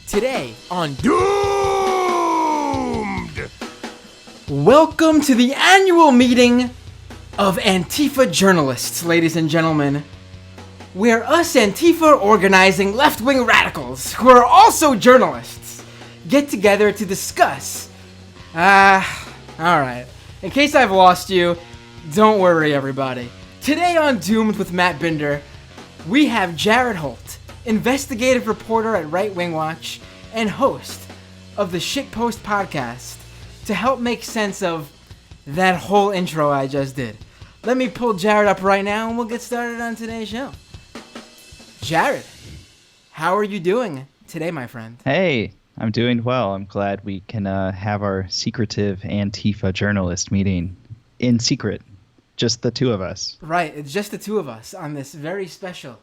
Today on Doomed! Welcome to the annual meeting of Antifa journalists, ladies and gentlemen, where us Antifa organizing left-wing radicals, who are also journalists, get together to discuss. Alright. In case I've lost you, don't worry, everybody. Today on Doomed with Matt Binder, we have Jared Holt, investigative reporter at Right Wing Watch and host of the Shitpost podcast, to help make sense of that whole intro I just did. Let me pull Jared up right now and we'll get started on today's show. Jared, how are you doing today, my friend? Hey, I'm doing well. I'm glad we can have our secretive Antifa journalist meeting in secret. Just the two of us. Right, it's just the two of us on this very special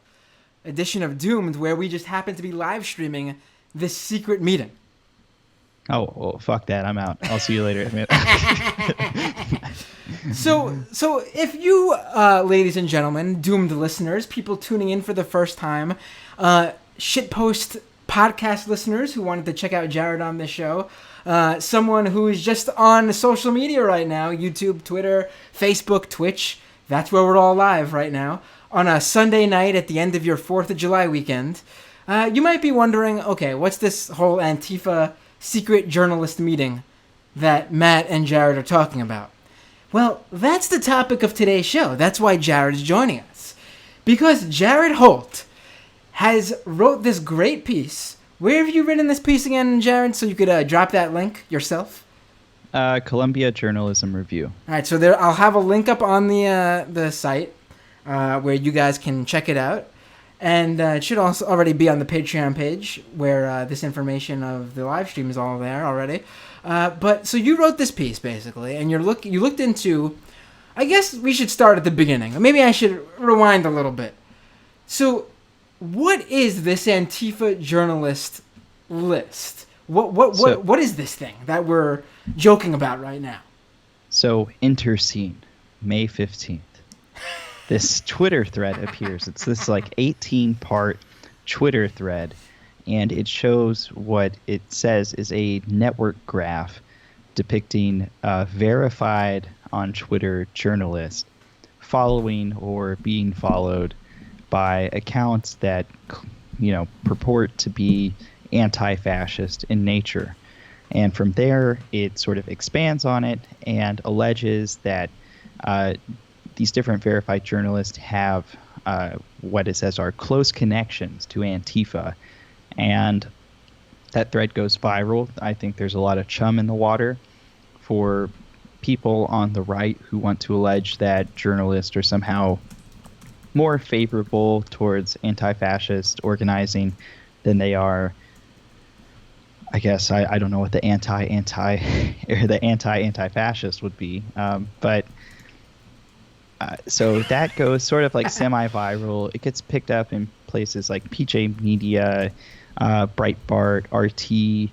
edition of Doomed, where we just happen to be live streaming this secret meeting. Oh, well, fuck that. I'm out. I'll see you later. So if you, ladies and gentlemen, Doomed listeners, people tuning in for the first time, Shitpost podcast listeners who wanted to check out Jared on this show, someone who is just on social media right now, YouTube, Twitter, Facebook, Twitch, that's where we're all live right now, on a Sunday night at the end of your 4th of July weekend, you might be wondering, okay, what's this whole Antifa secret journalist meeting that Matt and Jared are talking about? Well, that's the topic of today's show. That's why Jared is joining us. Because Jared Holt has wrote this great piece. Where have you written this piece again, Jared, so you could drop that link yourself? Columbia Journalism Review. All right, so there I'll have a link up on the site where you guys can check it out. And it should also already be on the Patreon page where this information of the live stream is all there already. But so you wrote this piece basically, and you looked into. I guess we should start at the beginning. Maybe I should rewind a little bit. So, what is this Antifa journalist list? What is this thing that we're joking about right now? So, Interscene, May 15th. This Twitter thread appears. It's this 18-part Twitter thread, and it shows what it says is a network graph depicting a verified on Twitter journalist following or being followed by accounts that, purport to be anti-fascist in nature. And from there, it sort of expands on it and alleges that these different verified journalists have what it says are close connections to Antifa. And that thread goes viral. I think there's a lot of chum in the water for people on the right who want to allege that journalists are somehow more favorable towards anti-fascist organizing than they are. I guess I don't know what the anti-fascist would be, but so that goes sort of semi-viral. It gets picked up in places like PJ Media, Breitbart, RT,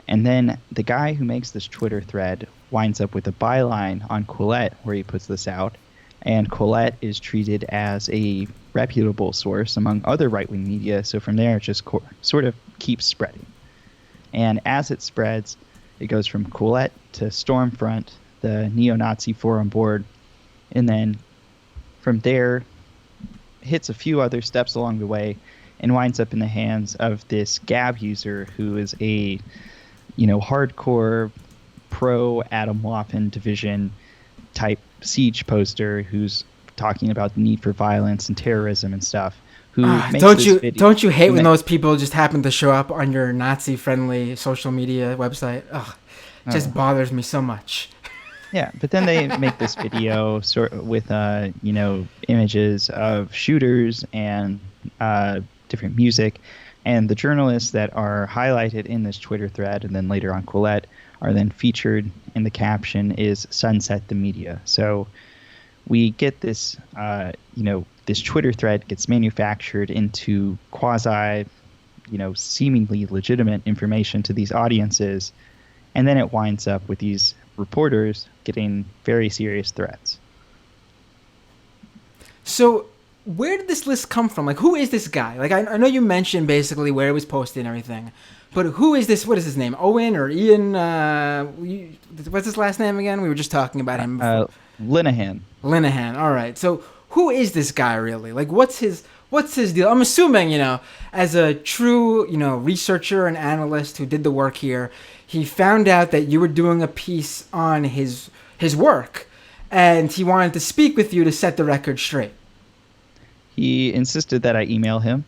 and then the guy who makes this Twitter thread winds up with a byline on Quillette where he puts this out, and Quillette is treated as a reputable source among other right-wing media, so from there it just sort of keeps spreading. And as it spreads, it goes from Quillette to Stormfront, the neo-Nazi forum board, and then from there hits a few other steps along the way and winds up in the hands of this Gab user who is a hardcore pro Adam Waffen division type siege poster who's talking about the need for violence and terrorism and stuff. Don't you hate when those people just happen to show up on your Nazi friendly social media website? Just bothers me so much. Yeah, but then they make this video with images of shooters and different music, and the journalists that are highlighted in this Twitter thread and then later on Quillette are then featured, and the caption is "Sunset the Media." So we get this, this Twitter thread gets manufactured into quasi, seemingly legitimate information to these audiences, and then it winds up with these reporters getting very serious threats. So where did this list come from? Who is this guy? I know you mentioned basically where it was posted and everything, But who is this? What is his name? Owen or Ian? What's his last name again? We were just talking about him before. Linehan. Linehan. All right. So who is this guy really? Like, what's his deal? I'm assuming, as a true, researcher and analyst who did the work here, he found out that you were doing a piece on his work, and he wanted to speak with you to set the record straight. He insisted that I email him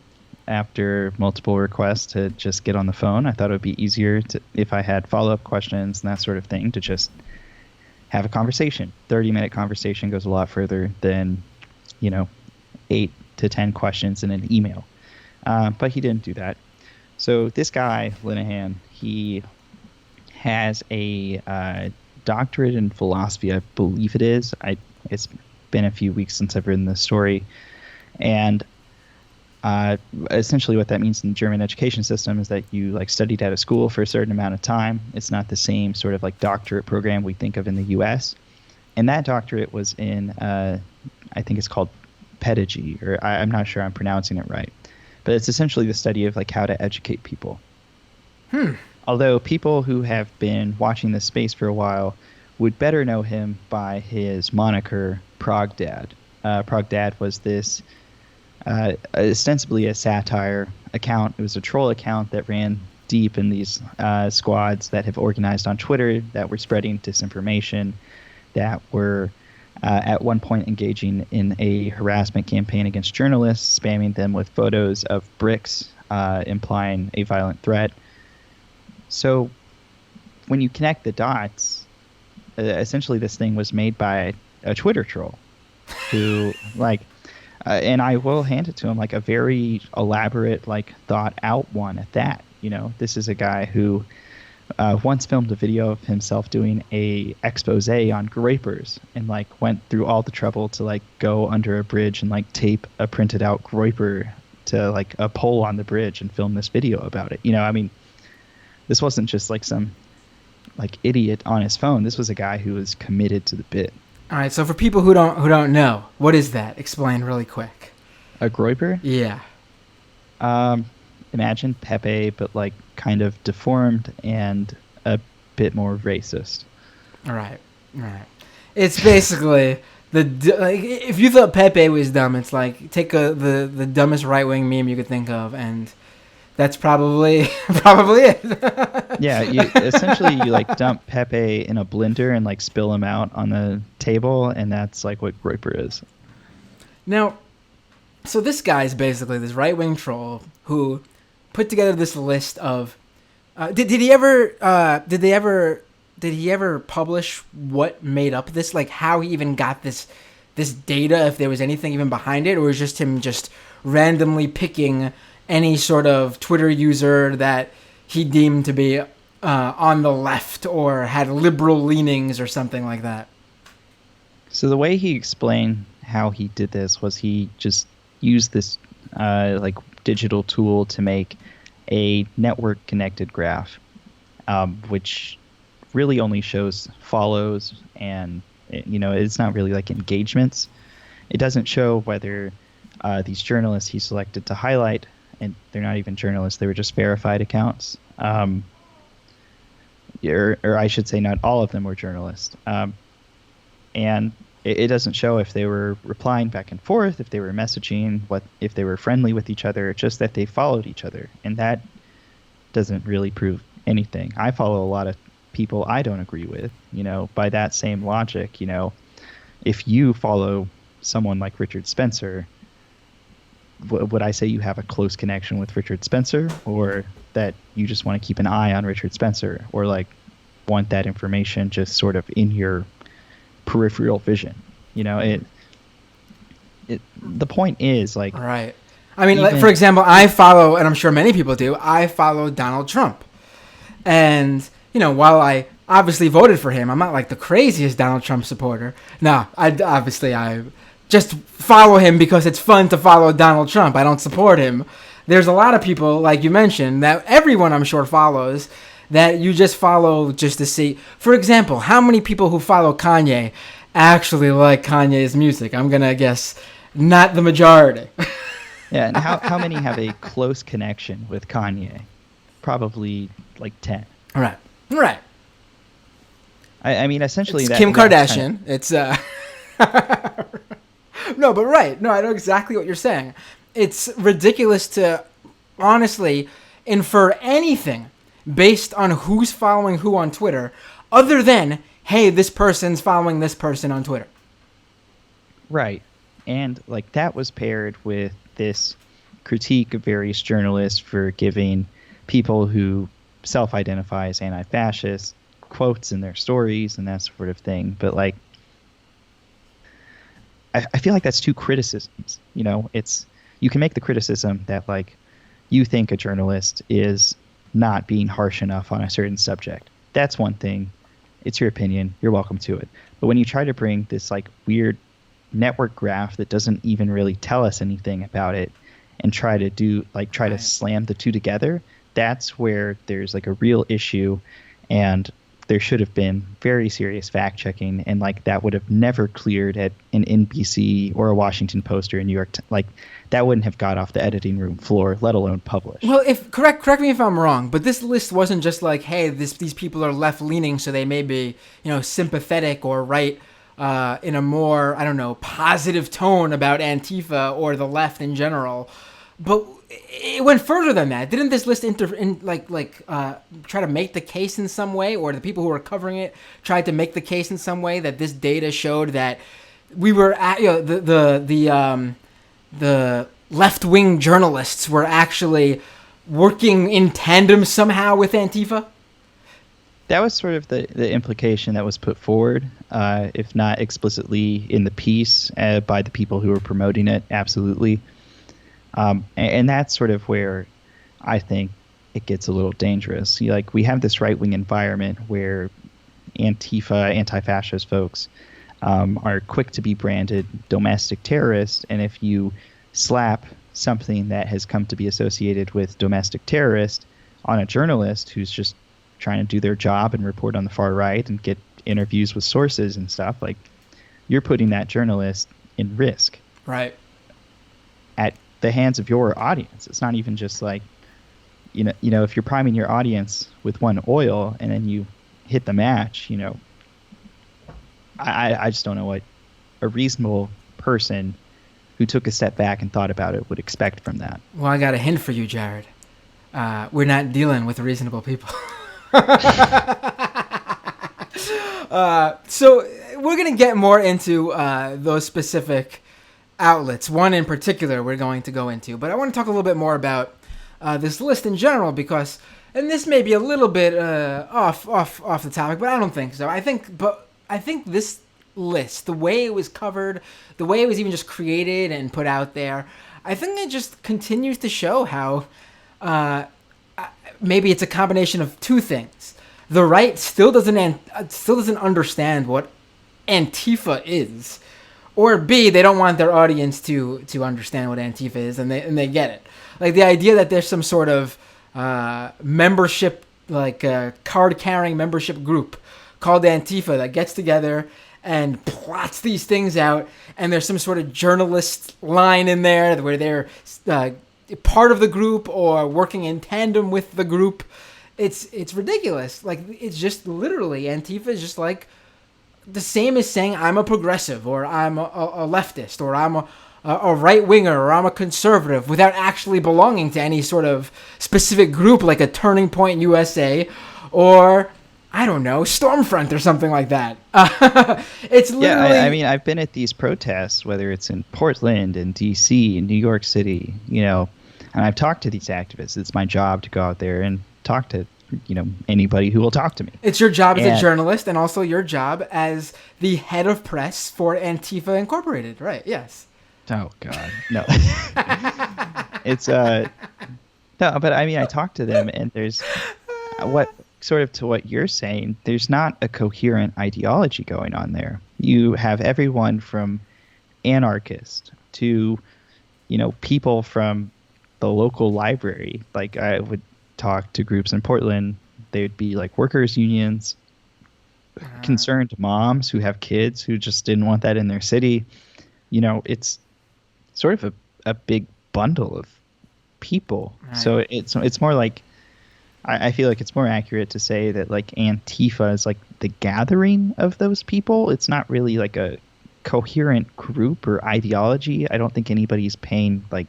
after multiple requests to just get on the phone. I thought it would be easier if I had follow-up questions and that sort of thing to just have a conversation. 30-minute conversation goes a lot further than, 8 to 10 questions in an email. But he didn't do that. So this guy, Linehan, he has a doctorate in philosophy, I believe it is. It's been a few weeks since I've written this story. And essentially what that means in the German education system is that you studied at a school for a certain amount of time. It's not the same sort of doctorate program we think of in the U.S. And that doctorate was in, I think it's called pedagogy, or I'm not sure I'm pronouncing it right. But it's essentially the study of how to educate people. Although people who have been watching this space for a while would better know him by his moniker Prague Dad. Prague Dad was this ostensibly a satire account. It was a troll account that ran deep in these squads that have organized on Twitter that were spreading disinformation, that were at one point engaging in a harassment campaign against journalists, spamming them with photos of bricks implying a violent threat. So when you connect the dots, essentially this thing was made by a Twitter troll who and I will hand it to him, a very elaborate, thought out one at that. This is a guy who once filmed a video of himself doing a expose on groypers and went through all the trouble to go under a bridge and tape a printed out groyper to a pole on the bridge and film this video about it. This wasn't just some idiot on his phone. This was a guy who was committed to the bit. All right, so for people who don't know, what is that? Explain really quick. A groyper? Yeah. Imagine Pepe, but kind of deformed and a bit more racist. All right. It's basically if you thought Pepe was dumb, it's take the dumbest right wing meme you could think of, and that's probably it. Yeah, essentially you dump Pepe in a blender and spill him out on the table, and that's what groyper is. Now, so this guy is basically this right wing troll who put together this list of. Did he ever publish what made up this? How he even got this data? If there was anything even behind it, or was just him just randomly picking any sort of Twitter user that he deemed to be on the left or had liberal leanings or something like that? So the way he explained how he did this was he just used this digital tool to make a network connected graph, which really only shows follows and it's not really engagements. It doesn't show whether these journalists he selected to highlight, and they're not even journalists, they were just verified accounts. Or I should say not all of them were journalists. And it doesn't show if they were replying back and forth, if they were messaging, if they were friendly with each other, just that they followed each other. And that doesn't really prove anything. I follow a lot of people I don't agree with. By that same logic, if you follow someone like Richard Spencer, would I say you have a close connection with Richard Spencer, or that you just want to keep an eye on Richard Spencer, or want that information just sort of in your peripheral vision? The point is right. I mean, for example, I follow, and I'm sure many people do, I follow Donald Trump. And, while I obviously voted for him, I'm not the craziest Donald Trump supporter. No, I just follow him because it's fun to follow Donald Trump. I don't support him. There's a lot of people, like you mentioned, that everyone I'm sure follows, that you just follow just to see. For example, how many people who follow Kanye actually like Kanye's music? I'm going to guess not the majority. Yeah, and how many have a close connection with Kanye? probably like 10. Right. Right. I mean, essentially, It's that Kim that's Kardashian. It's no, but right. No, I know exactly what you're saying. It's ridiculous to honestly infer anything based on who's following who on Twitter, other than hey, this person's following this person on Twitter. right. And like that was paired with this critique of various journalists for giving people who self-identify as anti-fascist quotes in their stories and that sort of thing. But like, I feel like that's two criticisms. You know, it's you can make the criticism that like you think a journalist is not being harsh enough on a certain subject. That's one thing. It's your opinion. You're welcome to it. But when you try to bring this like weird network graph that doesn't even really tell us anything about it and try to slam the two together, that's where there's like a real issue, and there should have been very serious fact checking, and like that would have never cleared at an NBC or a Washington Post or a New York like that wouldn't have got off the editing room floor, let alone published. Well, if correct me if I'm wrong, but this list wasn't just like, hey, these people are left leaning, so they may be sympathetic or write in a more positive tone about Antifa or the left in general, but it went further than that. Didn't this list try to make the case in some way, or the people who were covering it tried to make the case in some way that this data showed that we were at the left-wing journalists were actually working in tandem somehow with Antifa? That was sort of the implication that was put forward, if not explicitly in the piece by the people who were promoting it, absolutely. And that's sort of where I think it gets a little dangerous. We have this right-wing environment where Antifa, anti-fascist folks are quick to be branded domestic terrorists, and if you slap something that has come to be associated with domestic terrorist on a journalist who's just trying to do their job and report on the far right and get interviews with sources and stuff, like you're putting that journalist in risk. Right. At the hands of your audience. It's not even just like, if you're priming your audience with one oil and then you hit the match, I just don't know what a reasonable person who took a step back and thought about it would expect from that. Well, I got a hint for you, Jared. We're not dealing with reasonable people. So we're going to get more into those specific outlets. One in particular we're going to go into. But I want to talk a little bit more about this list in general because, and this may be a little bit off the topic, but I don't think so. I think this list, the way it was covered, the way it was even just created and put out there, I think it just continues to show how maybe it's a combination of two things. The right still doesn't understand what Antifa is, or B, they don't want their audience to understand what Antifa is, and they get it. Like the idea that there's some sort of membership, like a card-carrying membership group called Antifa that gets together and plots these things out, and there's some sort of journalist line in there where they're part of the group or working in tandem with the group. It's ridiculous. Like, it's just literally, Antifa is just like the same as saying I'm a progressive or I'm a leftist or I'm a right-winger or I'm a conservative without actually belonging to any sort of specific group like a Turning Point USA or, I don't know, Stormfront or something like that. It's literally... Yeah, I mean, I've been at these protests, whether it's in Portland, in D.C., in New York City, and I've talked to these activists. It's my job to go out there and talk to, anybody who will talk to me. It's your job as a journalist and also your job as the head of press for Antifa Incorporated, right? Yes. Oh, God. No. It's, no, but I mean, I talked to them and there's sort of to what you're saying, there's not a coherent ideology going on there. You have everyone from anarchist to, people from the local library. Like I would talk to groups in Portland, they'd be like workers' unions, concerned moms who have kids who just didn't want that in their city. It's sort of a big bundle of people. Right. So it's more like I feel like it's more accurate to say that like Antifa is like the gathering of those people. It's not really like a coherent group or ideology. I don't think anybody's paying like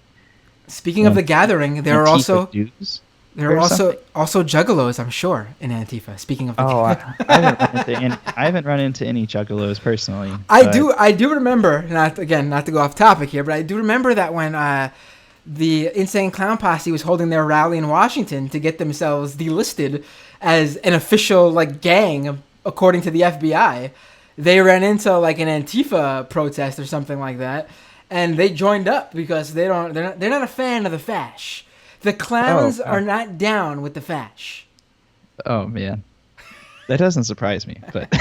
Speaking of the gathering, there are Antifa dues. there are also juggalos, I'm sure, in Antifa. Speaking of the I haven't run into any juggalos personally. I do remember, not to go off topic here, but I do remember that when the Insane Clown Posse was holding their rally in Washington to get themselves delisted as an official like gang according to the FBI, they ran into like an Antifa protest or something like that, and they joined up because they're not a fan of the fash. The clowns are not down with the fash. Oh man, that doesn't surprise me. But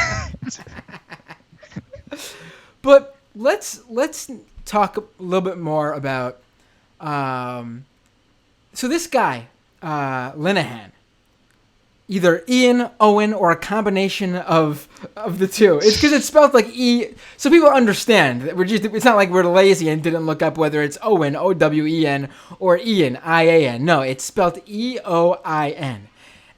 but let's talk a little bit more about. So this guy, Linehan, either Ian, Owen, or a combination of the two. It's because it's spelled like E, so people understand that it's not like we're lazy and didn't look up whether it's Owen, O-W-E-N, or Ian, I-A-N. No, it's spelled E-O-I-N.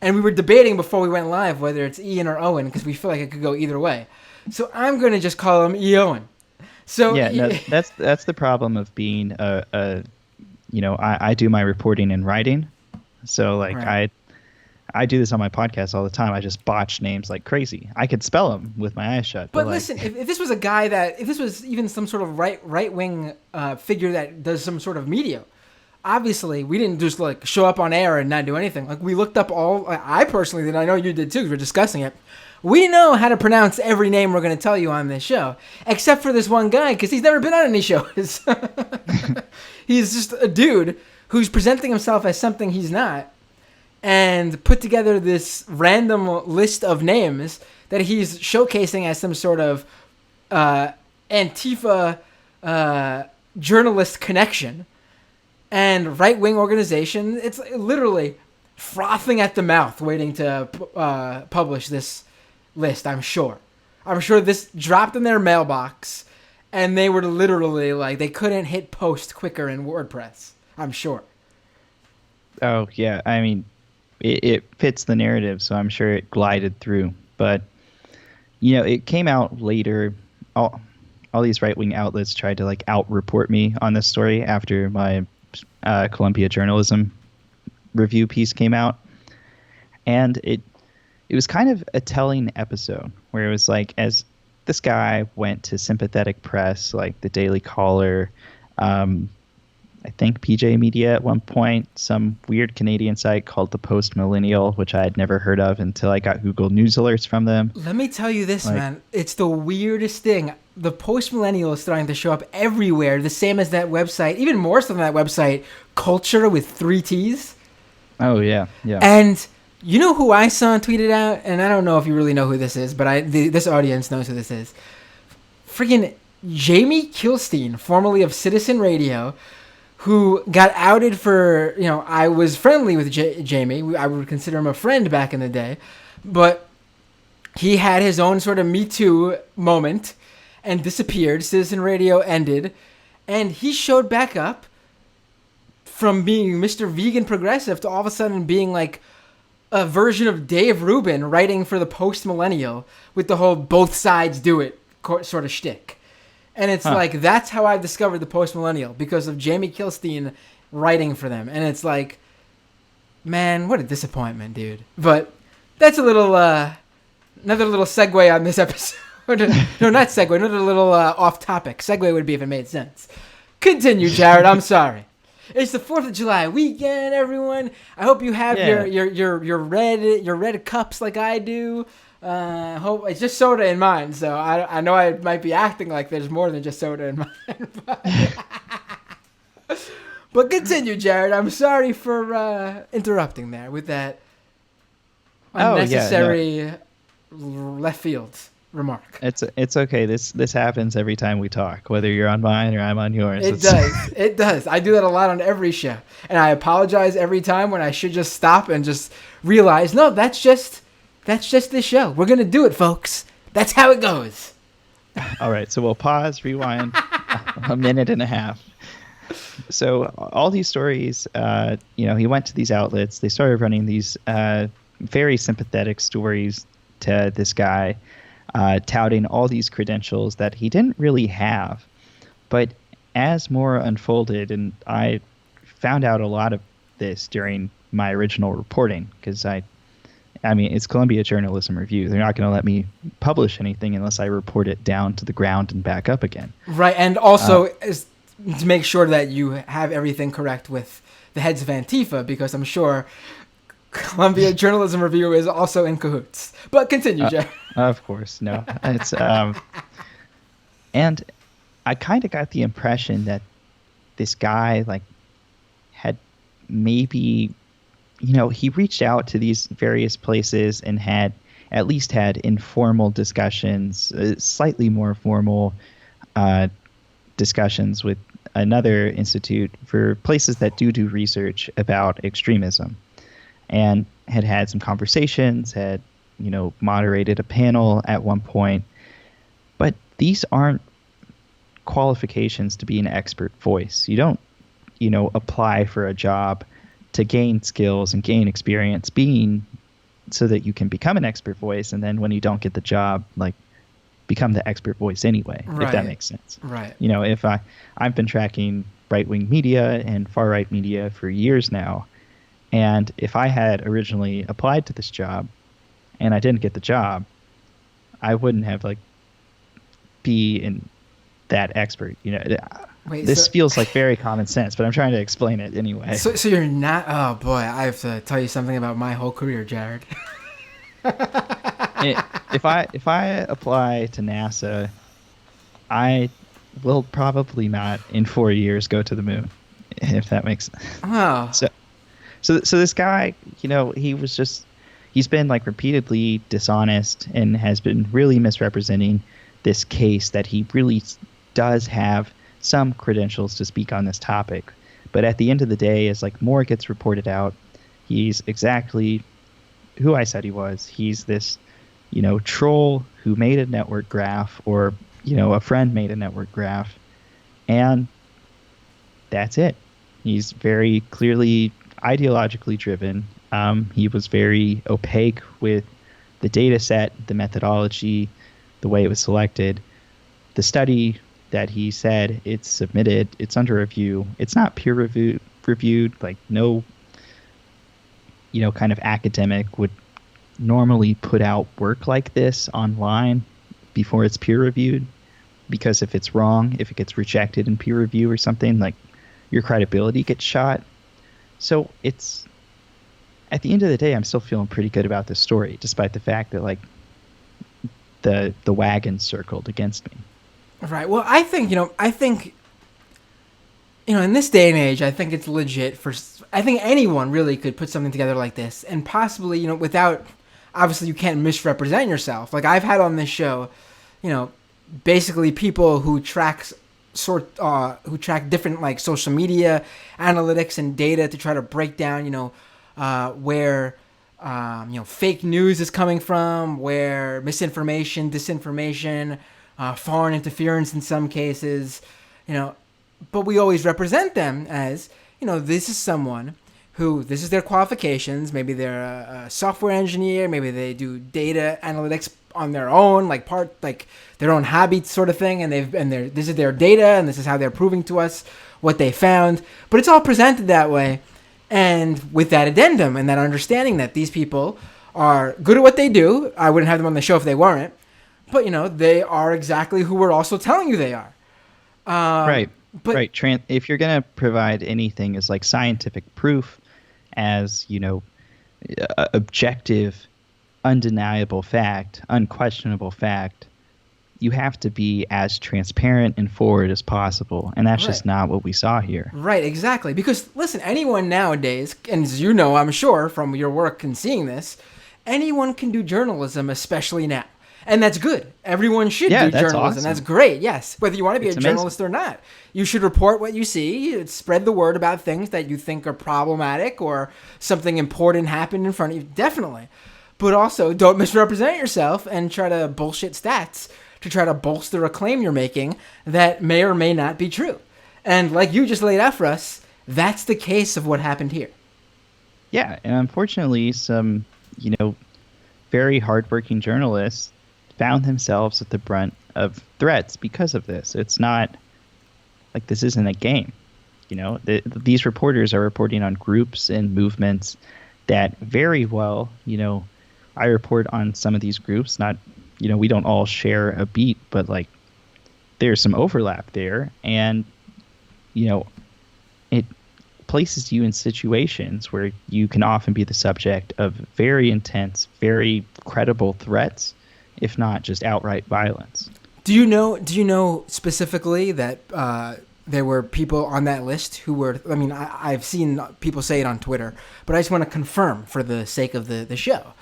And we were debating before we went live whether it's Ian or Owen because we feel like it could go either way. So I'm going to just call him E. Owen. So yeah, no, that's the problem of being I do my reporting in writing. So like right. I do this on my podcast all the time. I just botch names like crazy. I could spell them with my eyes shut. But listen, if this was a guy if this was even some sort of right wing figure that does some sort of media, obviously we didn't just like show up on air and not do anything. Like we looked up I personally did. I know you did too because we're discussing it. We know how to pronounce every name we're going to tell you on this show, except for this one guy because he's never been on any shows. He's just a dude who's presenting himself as something he's not and put together this random list of names that he's showcasing as some sort of Antifa journalist connection and right-wing organization. It's literally frothing at the mouth waiting to publish this list, I'm sure. I'm sure this dropped in their mailbox and they were literally like, they couldn't hit post quicker in WordPress, I'm sure. Oh, yeah. I mean, it fits the narrative, so I'm sure it glided through. But, it came out later. All these right-wing outlets tried to, like, out-report me on this story after my Columbia journalism review piece came out. And it was kind of a telling episode where it was like, as this guy went to sympathetic press like the Daily Caller, I think PJ Media at one point, some weird Canadian site called the Post Millennial, which I had never heard of until I got Google News alerts from them. Let me tell you this, man. It's the weirdest thing. The Post Millennial is starting to show up everywhere, the same as that website, even more so than that website, Culture with 3 T's. Oh, yeah, yeah. And you know who I saw tweeted out? And I don't know if you really know who this is, but this audience knows who this is. Freaking Jamie Kilstein, formerly of Citizen Radio, who got outed for, I was friendly with Jamie. I would consider him a friend back in the day. But he had his own sort of Me Too moment and disappeared. Citizen Radio ended. And he showed back up from being Mr. Vegan Progressive to all of a sudden being like a version of Dave Rubin writing for the Post Millennial with the whole both sides do it sort of shtick. And it's like, that's how I discovered the Post Millennial, because of Jamie Kilstein writing for them. And it's like, man, what a disappointment, dude. But that's a little, another little segue on this episode. No, not segue, another little off topic. Segue would be if it made sense. Continue, Jared, I'm sorry. It's the 4th of July weekend, everyone. I hope you have your red cups like I do. Hope it's just soda in mine, so I know I might be acting like there's more than just soda in mine. But continue, Jared. I'm sorry for interrupting there with that unnecessary left field remark. It's okay. This happens every time we talk, whether you're on mine or I'm on yours. It does. I do that a lot on every show, and I apologize every time when I should just stop and just realize, no, that's just this show. We're gonna do it, folks. That's how it goes. All right, so we'll pause, rewind a minute and a half. So all these stories, he went to these outlets. They started running these very sympathetic stories to this guy, touting all these credentials that he didn't really have. But as more unfolded, and I found out a lot of this during my original reporting, because I mean, it's Columbia Journalism Review. They're not going to let me publish anything unless I report it down to the ground and back up again. Right, and also to make sure that you have everything correct with the heads of Antifa, because I'm sure Columbia Journalism Review is also in cahoots. But continue, Jeff. Of course, no. It's and I kind of got the impression that this guy had maybe, he reached out to these various places and had at least had informal discussions, slightly more formal discussions with another institute for places that do research about extremism, and had some conversations, had, moderated a panel at one point. But these aren't qualifications to be an expert voice. You don't, apply for a job to gain skills and gain experience being so that you can become an expert voice, and then when you don't get the job, become the expert voice anyway, if that makes sense. Right. If I've been tracking right-wing media and far-right media for years now, and if I had originally applied to this job and I didn't get the job, I wouldn't have be in that expert. Wait, this feels like very common sense, but I'm trying to explain it anyway. So you're not. Oh boy, I have to tell you something about my whole career, Jared. If I apply to NASA, I will probably not in 4 years go to the moon, if that makes sense. Oh. So this guy, he's been repeatedly dishonest and has been really misrepresenting this case that he really does have some credentials to speak on this topic. But at the end of the day, as more gets reported out, he's exactly who I said he was. He's this, troll who made a network graph, or, a friend made a network graph, and that's it. He's very clearly ideologically driven. He was very opaque with the data set, the methodology, the way it was selected. The study that he said it's submitted, it's under review. It's not peer reviewed. No, kind of academic would normally put out work like this online before it's peer reviewed, because if it's wrong, if it gets rejected in peer review or something, your credibility gets shot. So it's, at the end of the day, I'm still feeling pretty good about this story, despite the fact that the wagon circled against me. Right. Well, I think in this day and age, I think it's legit I think anyone really could put something together like this, and possibly, without, obviously you can't misrepresent yourself. I've had on this show, basically people who track different social media analytics and data to try to break down, where fake news is coming from, where misinformation, disinformation, foreign interference in some cases, but we always represent them as, this is someone who, this is their qualifications. Maybe they're a software engineer, maybe they do data analytics on their own, their own hobby sort of thing, and this is their data, and this is how they're proving to us what they found. But it's all presented that way, and with that addendum and that understanding that these people are good at what they do. I wouldn't have them on the show if they weren't, but they are exactly who we're also telling you they are. Right. But if you're going to provide anything as scientific proof, as objective, undeniable fact, unquestionable fact, you have to be as transparent and forward as possible, and that's just not what we saw here. Right, exactly. Because listen, anyone nowadays, and as you know, I'm sure from your work and seeing this, anyone can do journalism, especially now. And that's good. Everyone should do journalism. Awesome. That's great, yes. Whether you want to be a journalist or not. You should report what you see, spread the word about things that you think are problematic or something important happened in front of you. Definitely. But also, don't misrepresent yourself and try to bullshit stats to try to bolster a claim you're making that may or may not be true. And like you just laid out for us, that's the case of what happened here. Yeah, and unfortunately, some, very hardworking journalists found themselves at the brunt of threats because of this. It's not like this isn't a game. These reporters are reporting on groups and movements that very well, I report on some of these groups. Not, we don't all share a beat, but like there's some overlap there. And, it places you in situations where you can often be the subject of very intense, very credible threats, if not just outright violence. Do you know specifically that there were people on that list who were, I mean, I've seen people say it on Twitter, but I just want to confirm for the sake of the show.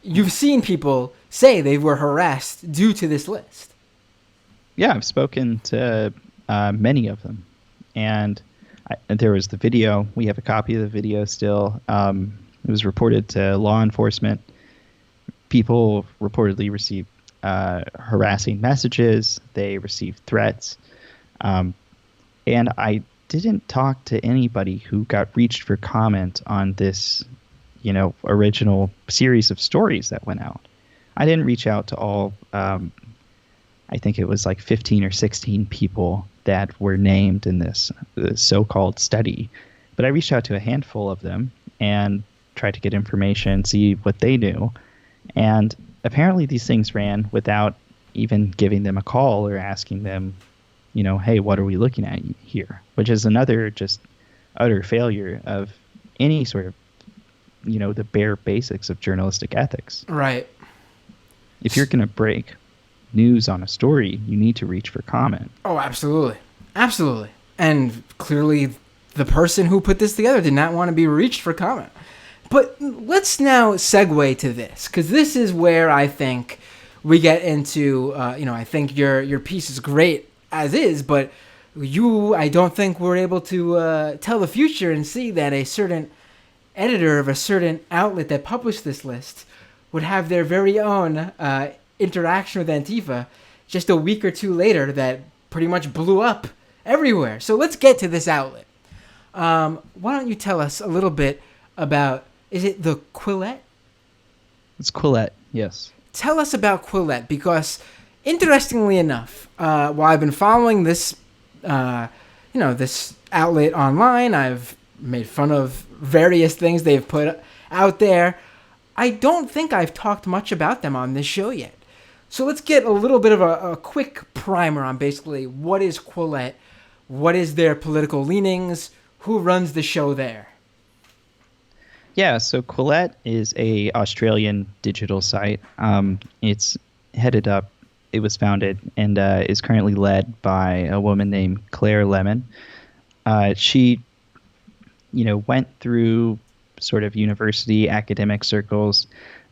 You've seen people say they were harassed due to this list. Yeah, I've spoken to many of them. And there was the video. We have a copy of the video still. It was reported to law enforcement. People reportedly received harassing messages. They received threats. And I didn't talk to anybody who got reached for comment on this, original series of stories that went out. I didn't reach out to all, I think it was like 15 or 16 people that were named in this so-called study. But I reached out to a handful of them and tried to get information, see what they knew. And apparently these things ran without even giving them a call or asking them, hey, what are we looking at here? Which is another just utter failure of any sort of, the bare basics of journalistic ethics. Right. If you're going to break news on a story, you need to reach for comment. Oh, absolutely. Absolutely. And clearly the person who put this together did not want to be reached for comment. But let's now segue to this, because this is where I think we get into, I think your piece is great as is, but I don't think we're able to tell the future and see that a certain editor of a certain outlet that published this list would have their very own interaction with Antifa just a week or two later that pretty much blew up everywhere. So let's get to this outlet. Why don't you tell us a little bit about, is it the Quillette? It's Quillette, yes. Tell us about Quillette, because interestingly enough, while I've been following this, this outlet online, I've made fun of various things they've put out there. I don't think I've talked much about them on this show yet. So let's get a little bit of a quick primer on basically what is Quillette, what is their political leanings, who runs the show there. Yeah, so Quillette is a Australian digital site. It's it was founded and is currently led by a woman named Claire Lemon. She, went through sort of university academic circles,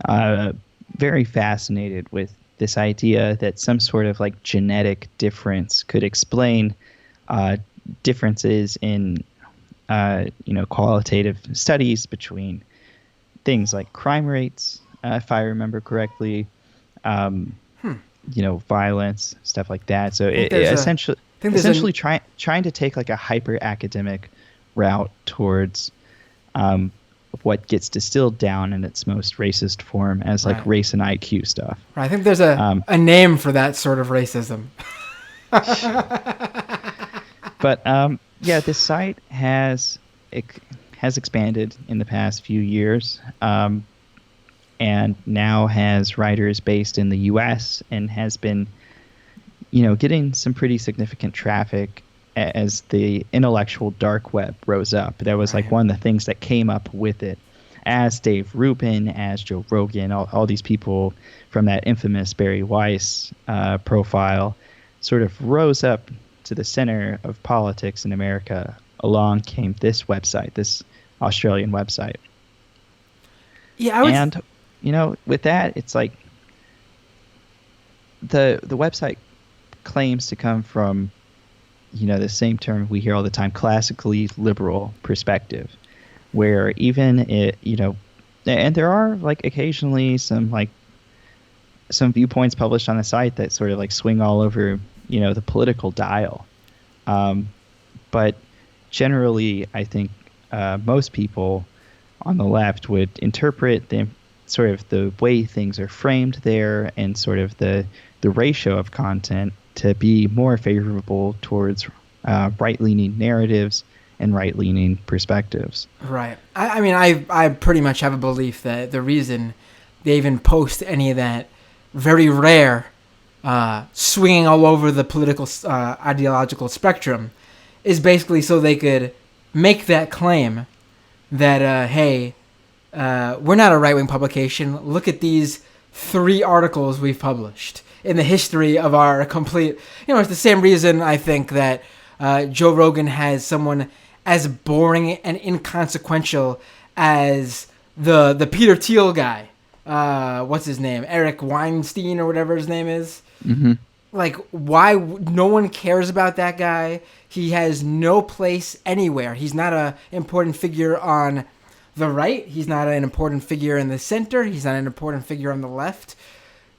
very fascinated with this idea that some sort of like genetic difference could explain differences in qualitative studies between things like crime rates, if I remember correctly, violence, stuff like that. So it essentially trying to take like a hyper academic route towards what gets distilled down in its most racist form as like race and IQ stuff. Right. I think there's a name for that sort of racism. But this site has expanded in the past few years, and now has writers based in the U.S. and has been, getting some pretty significant traffic as the intellectual dark web rose up. That was like one of the things that came up with it, as Dave Rubin, as Joe Rogan, all these people from that infamous Barry Weiss profile sort of rose up to the center of politics in America. Along came this website, this Australian website. Yeah, with that, it's like the website claims to come from, the same term we hear all the time, classically liberal perspective, where even it, and there are like occasionally some viewpoints published on the site that sort of like swing all over, the political dial. But generally, I think most people on the left would interpret the sort of the way things are framed there and sort of the ratio of content to be more favorable towards right-leaning narratives and right-leaning perspectives. Right. I mean, I pretty much have a belief that the reason they even post any of that very rare swinging all over the political ideological spectrum is basically so they could make that claim that, hey, we're not a right-wing publication. Look at these 3 articles we've published in the history of our complete... it's the same reason I think that Joe Rogan has someone as boring and inconsequential as the Peter Thiel guy. What's his name? Eric Weinstein or whatever his name is. Mm-hmm. Like, why no one cares about that guy? He has no place anywhere. He's not an important figure on the right. He's not an important figure in the center. He's not an important figure on the left.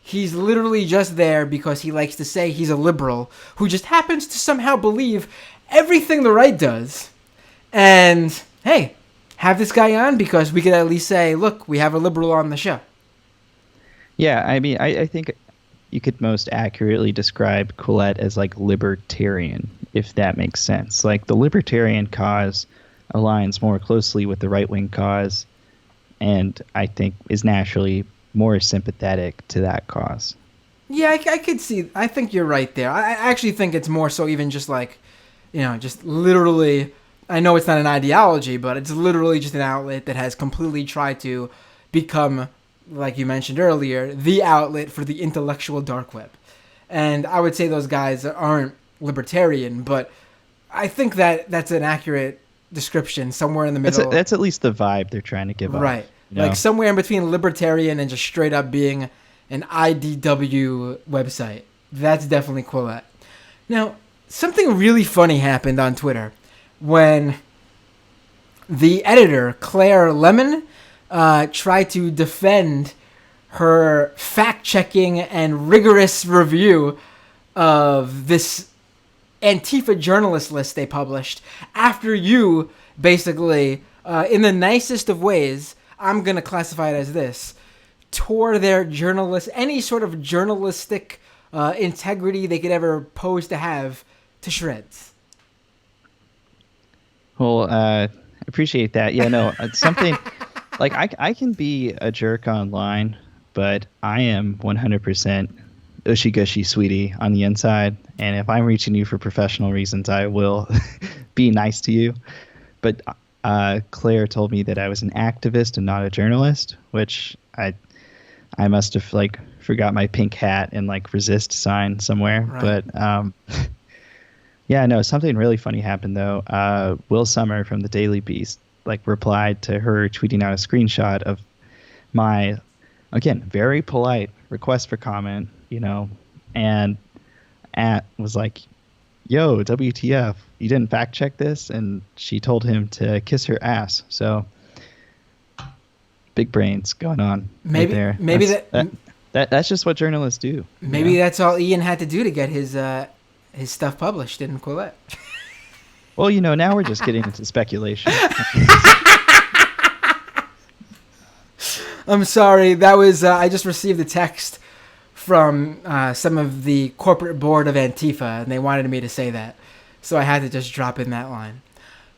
He's literally just there because he likes to say he's a liberal who just happens to somehow believe everything the right does. And, hey, have this guy on because we could at least say, look, we have a liberal on the show. Yeah, I mean, I think you could most accurately describe Quillette as like libertarian, if that makes sense. Like the libertarian cause aligns more closely with the right-wing cause, and I think is naturally more sympathetic to that cause. Yeah, I could see. I think you're right there. I actually think it's more so even just like, just literally, I know it's not an ideology, but it's literally just an outlet that has completely tried to become, like you mentioned earlier, the outlet for the intellectual dark web. And I would say those guys aren't libertarian, but I think that that's an accurate description, somewhere in the middle. That's at least the vibe they're trying to give off. Right. Like somewhere in between libertarian and just straight up being an IDW website. That's definitely Quillette. Now, something really funny happened on Twitter when the editor, Claire Lemon, tried to defend her fact-checking and rigorous review of this Antifa journalist list they published after you basically, in the nicest of ways, I'm going to classify it as this, tore their any sort of journalistic integrity they could ever pose to have to shreds. Well, appreciate that. Yeah, no, it's something like I can be a jerk online, but I am 100% ushy gushy sweetie on the inside. And if I'm reaching you for professional reasons, I will be nice to you. But Claire told me that I was an activist and not a journalist, which I must have like forgot my pink hat and like resist sign somewhere. Right. But yeah, no, something really funny happened though. Will Summer from the Daily Beast like replied to her tweeting out a screenshot of my, again, very polite request for comment, and was like, yo, WTF, you didn't fact check this? And she told him to kiss her ass. So big brains going on right there. Maybe that's just what journalists do. Maybe that's all Ian had to do to get his stuff published in Quillette. Well, now we're just getting into speculation. I'm sorry. That was I just received a text from some of the corporate board of Antifa, and they wanted me to say that, so I had to just drop in that line.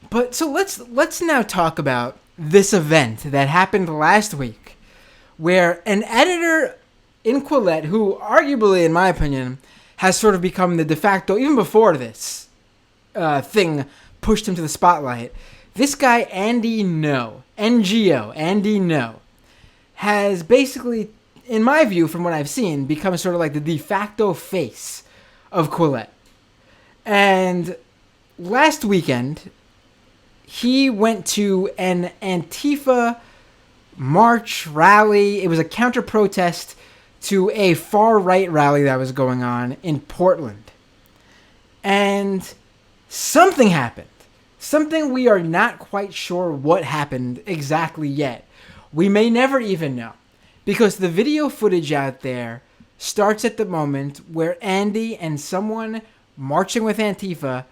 But so let's now talk about this event that happened last week, where an editor in Quillette, who arguably, in my opinion, has sort of become the de facto, even before this thing pushed him to the spotlight. This guy, Andy No, has basically, in my view, from what I've seen, become sort of like the de facto face of Quillette. And last weekend, he went to an Antifa march rally. It was a counter-protest to a far-right rally that was going on in Portland. And something happened. Something we are not quite sure what happened exactly yet. We may never even know. Because the video footage out there starts at the moment where Andy and someone marching with Antifa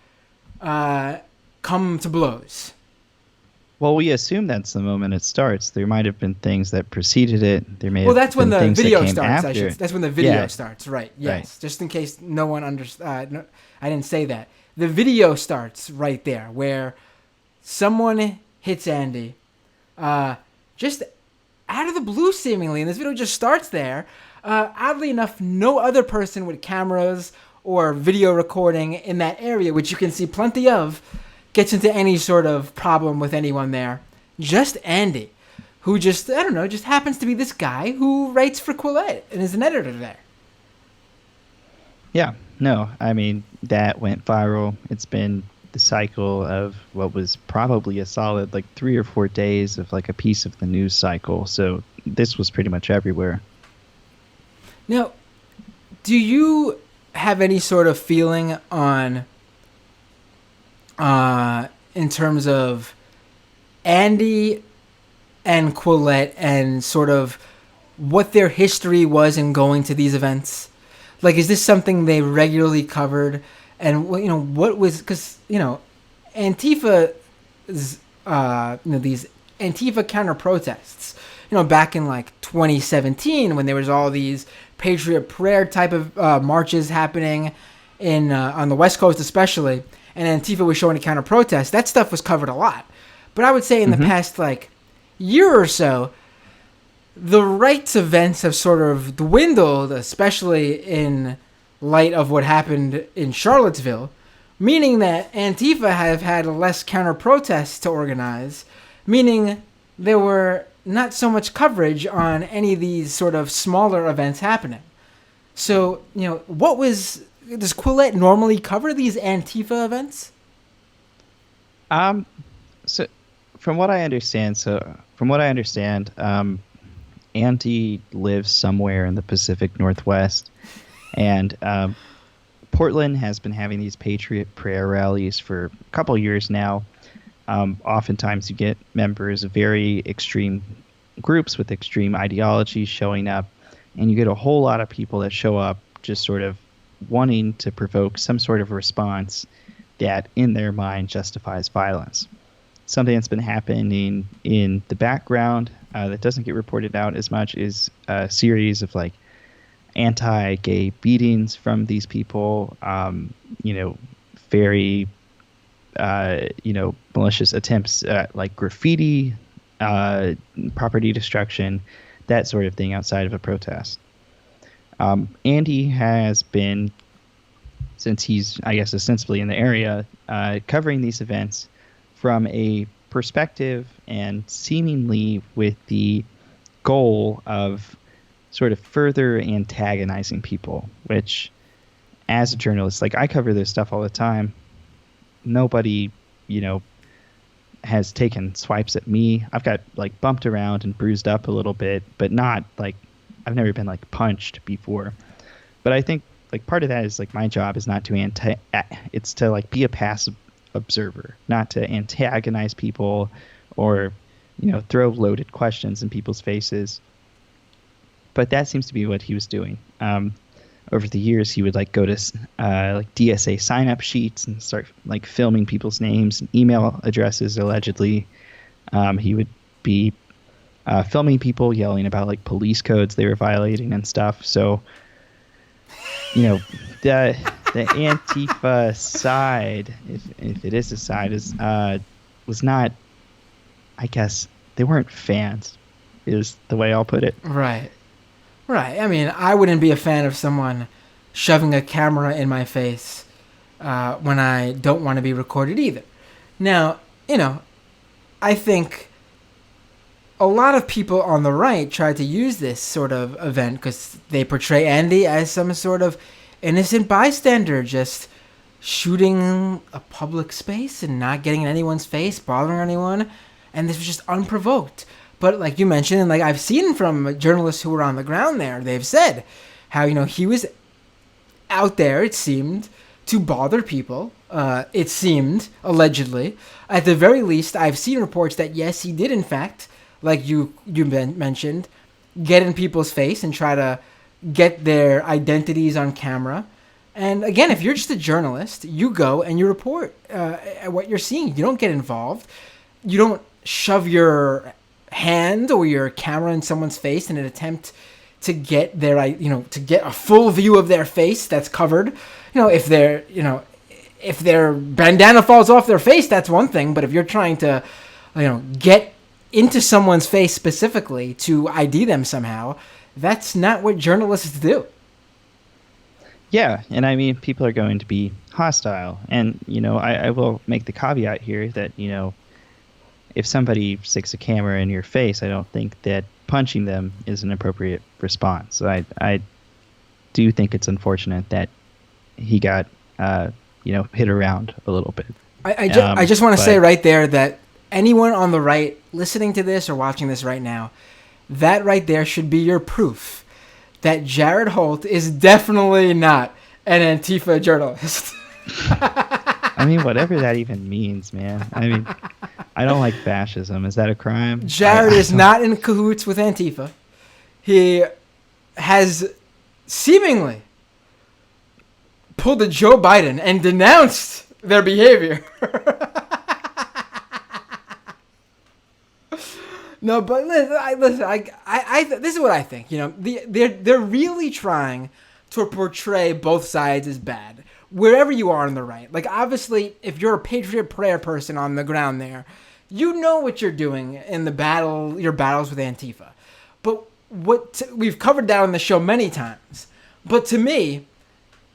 come to blows. Well, we assume that's the moment it starts. There might have been things that preceded it. There may Well, have that's when been the things that video came starts. after. That's when the video Yeah. starts. Right. Yes. Right. Just in case no one no, I didn't say that. The video starts right there, where someone hits Andy, just out of the blue, seemingly, and this video just starts there. Oddly enough, no other person with cameras or video recording in that area, which you can see plenty of, gets into any sort of problem with anyone there. Just Andy, who just, I don't know, just happens to be this guy who writes for Quillette and is an editor there. Yeah, no, I mean, that went viral. It's been the cycle of what was probably a solid like 3 or 4 days of like a piece of the news cycle. So this was pretty much everywhere. Now, do you have any sort of feeling on, in terms of Andy and Quillette and sort of what their history was in going to these events? Like, is this something they regularly covered? And, you know, what was, because, you know, Antifa, these Antifa counter protests, you know, back in like 2017 when there was all these Patriot Prayer type of marches happening in on the West Coast especially, and Antifa was showing a counter protest. That stuff was covered a lot. But I would say in the past like year or so, the right's events have sort of dwindled, especially in light of what happened in Charlottesville, meaning that Antifa have had less counter protests to organize, meaning there were not so much coverage on any of these sort of smaller events happening. So, you know, does Quillette normally cover these Antifa events? So from what I understand, Andy lives somewhere in the Pacific Northwest, and Portland has been having these Patriot Prayer rallies for a couple years now. Oftentimes you get members of very extreme groups with extreme ideologies showing up, and you get a whole lot of people that show up just sort of wanting to provoke some sort of response that in their mind justifies violence. Something that's been happening in the background that doesn't get reported out as much is a series of like anti-gay beatings from these people, very malicious attempts at like graffiti, property destruction, that sort of thing outside of a protest. Andy has been, since he's, I guess, ostensibly in the area, covering these events from a perspective and seemingly with the goal of sort of further antagonizing people, which as a journalist, like I cover this stuff all the time. Nobody, has taken swipes at me. I've got like bumped around and bruised up a little bit, but not like I've never been like punched before. But I think like part of that is like my job is not to it's to like be a passive observer, not to antagonize people or throw loaded questions in people's faces. But that seems to be what he was doing. Over the years, he would like go to like DSA sign-up sheets and start like filming people's names and email addresses. Allegedly, he would be filming people yelling about like police codes they were violating and stuff. So, the Antifa side, if it is a side, was not. I guess they weren't fans, is the way I'll put it. Right. I mean, I wouldn't be a fan of someone shoving a camera in my face when I don't want to be recorded either. Now, I think a lot of people on the right try to use this sort of event because they portray Andy as some sort of innocent bystander, just shooting a public space and not getting in anyone's face, bothering anyone, and this was just unprovoked. But like you mentioned, and like I've seen from journalists who were on the ground there, they've said how, he was out there, it seemed, to bother people. It seemed, allegedly. At the very least, I've seen reports that, yes, he did, in fact, like you mentioned, get in people's face and try to get their identities on camera. And again, if you're just a journalist, you go and you report what you're seeing. You don't get involved. You don't shove your hand or your camera in someone's face in an attempt to get to get a full view of their face that's covered. If their bandana falls off their face, that's one thing. But if you're trying to, get into someone's face specifically to ID them somehow, that's not what journalists do. Yeah, and I mean, people are going to be hostile. And, I will make the caveat here that, if somebody sticks a camera in your face, I don't think that punching them is an appropriate response. I do think it's unfortunate that he got, hit around a little bit. I just want to say right there that anyone on the right listening to this or watching this right now, that right there should be your proof that Jared Holt is definitely not an Antifa journalist. I mean, whatever that even means, man. I mean, I don't like fascism. Is that a crime? Jared is not in cahoots with Antifa. He has seemingly pulled a Joe Biden and denounced their behavior. No, but listen. This is what I think. They're really trying to portray both sides as bad, wherever you are on the right. Like, obviously, if you're a Patriot Prayer person on the ground there, you know what you're doing in your battles with Antifa. But we've covered that on the show many times. But to me,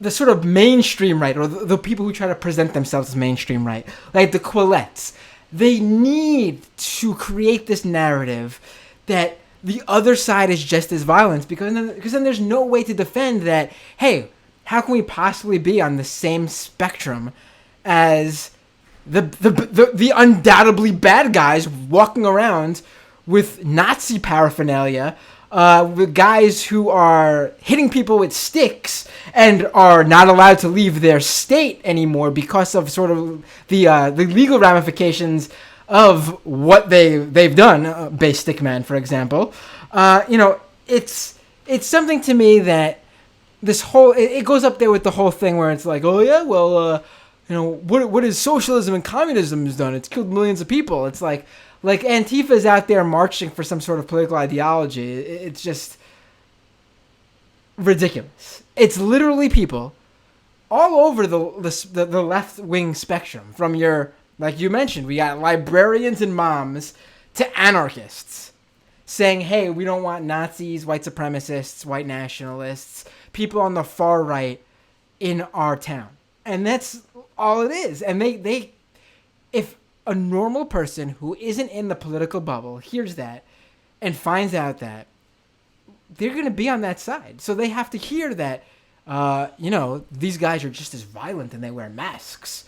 the sort of mainstream right, or the people who try to present themselves as mainstream right, like the Quillettes, they need to create this narrative that the other side is just as violent, because then there's no way to defend that, hey, how can we possibly be on the same spectrum as the undoubtedly bad guys walking around with Nazi paraphernalia, with guys who are hitting people with sticks and are not allowed to leave their state anymore because of sort of the legal ramifications of what they've done. Bay Stickman, for example. It's something to me that this whole it goes up there with the whole thing where it's like, oh yeah, well, what is socialism and communism has done? It's killed millions of people. It's like Antifa's out there marching for some sort of political ideology. It's just ridiculous. It's literally people all over the left wing spectrum, from like you mentioned, we got librarians and moms to anarchists saying, hey, we don't want Nazis, white supremacists, white nationalists, people on the far right in our town. And that's all it is. And if a normal person who isn't in the political bubble hears that and finds out that, they're going to be on that side. So they have to hear that, these guys are just as violent and they wear masks.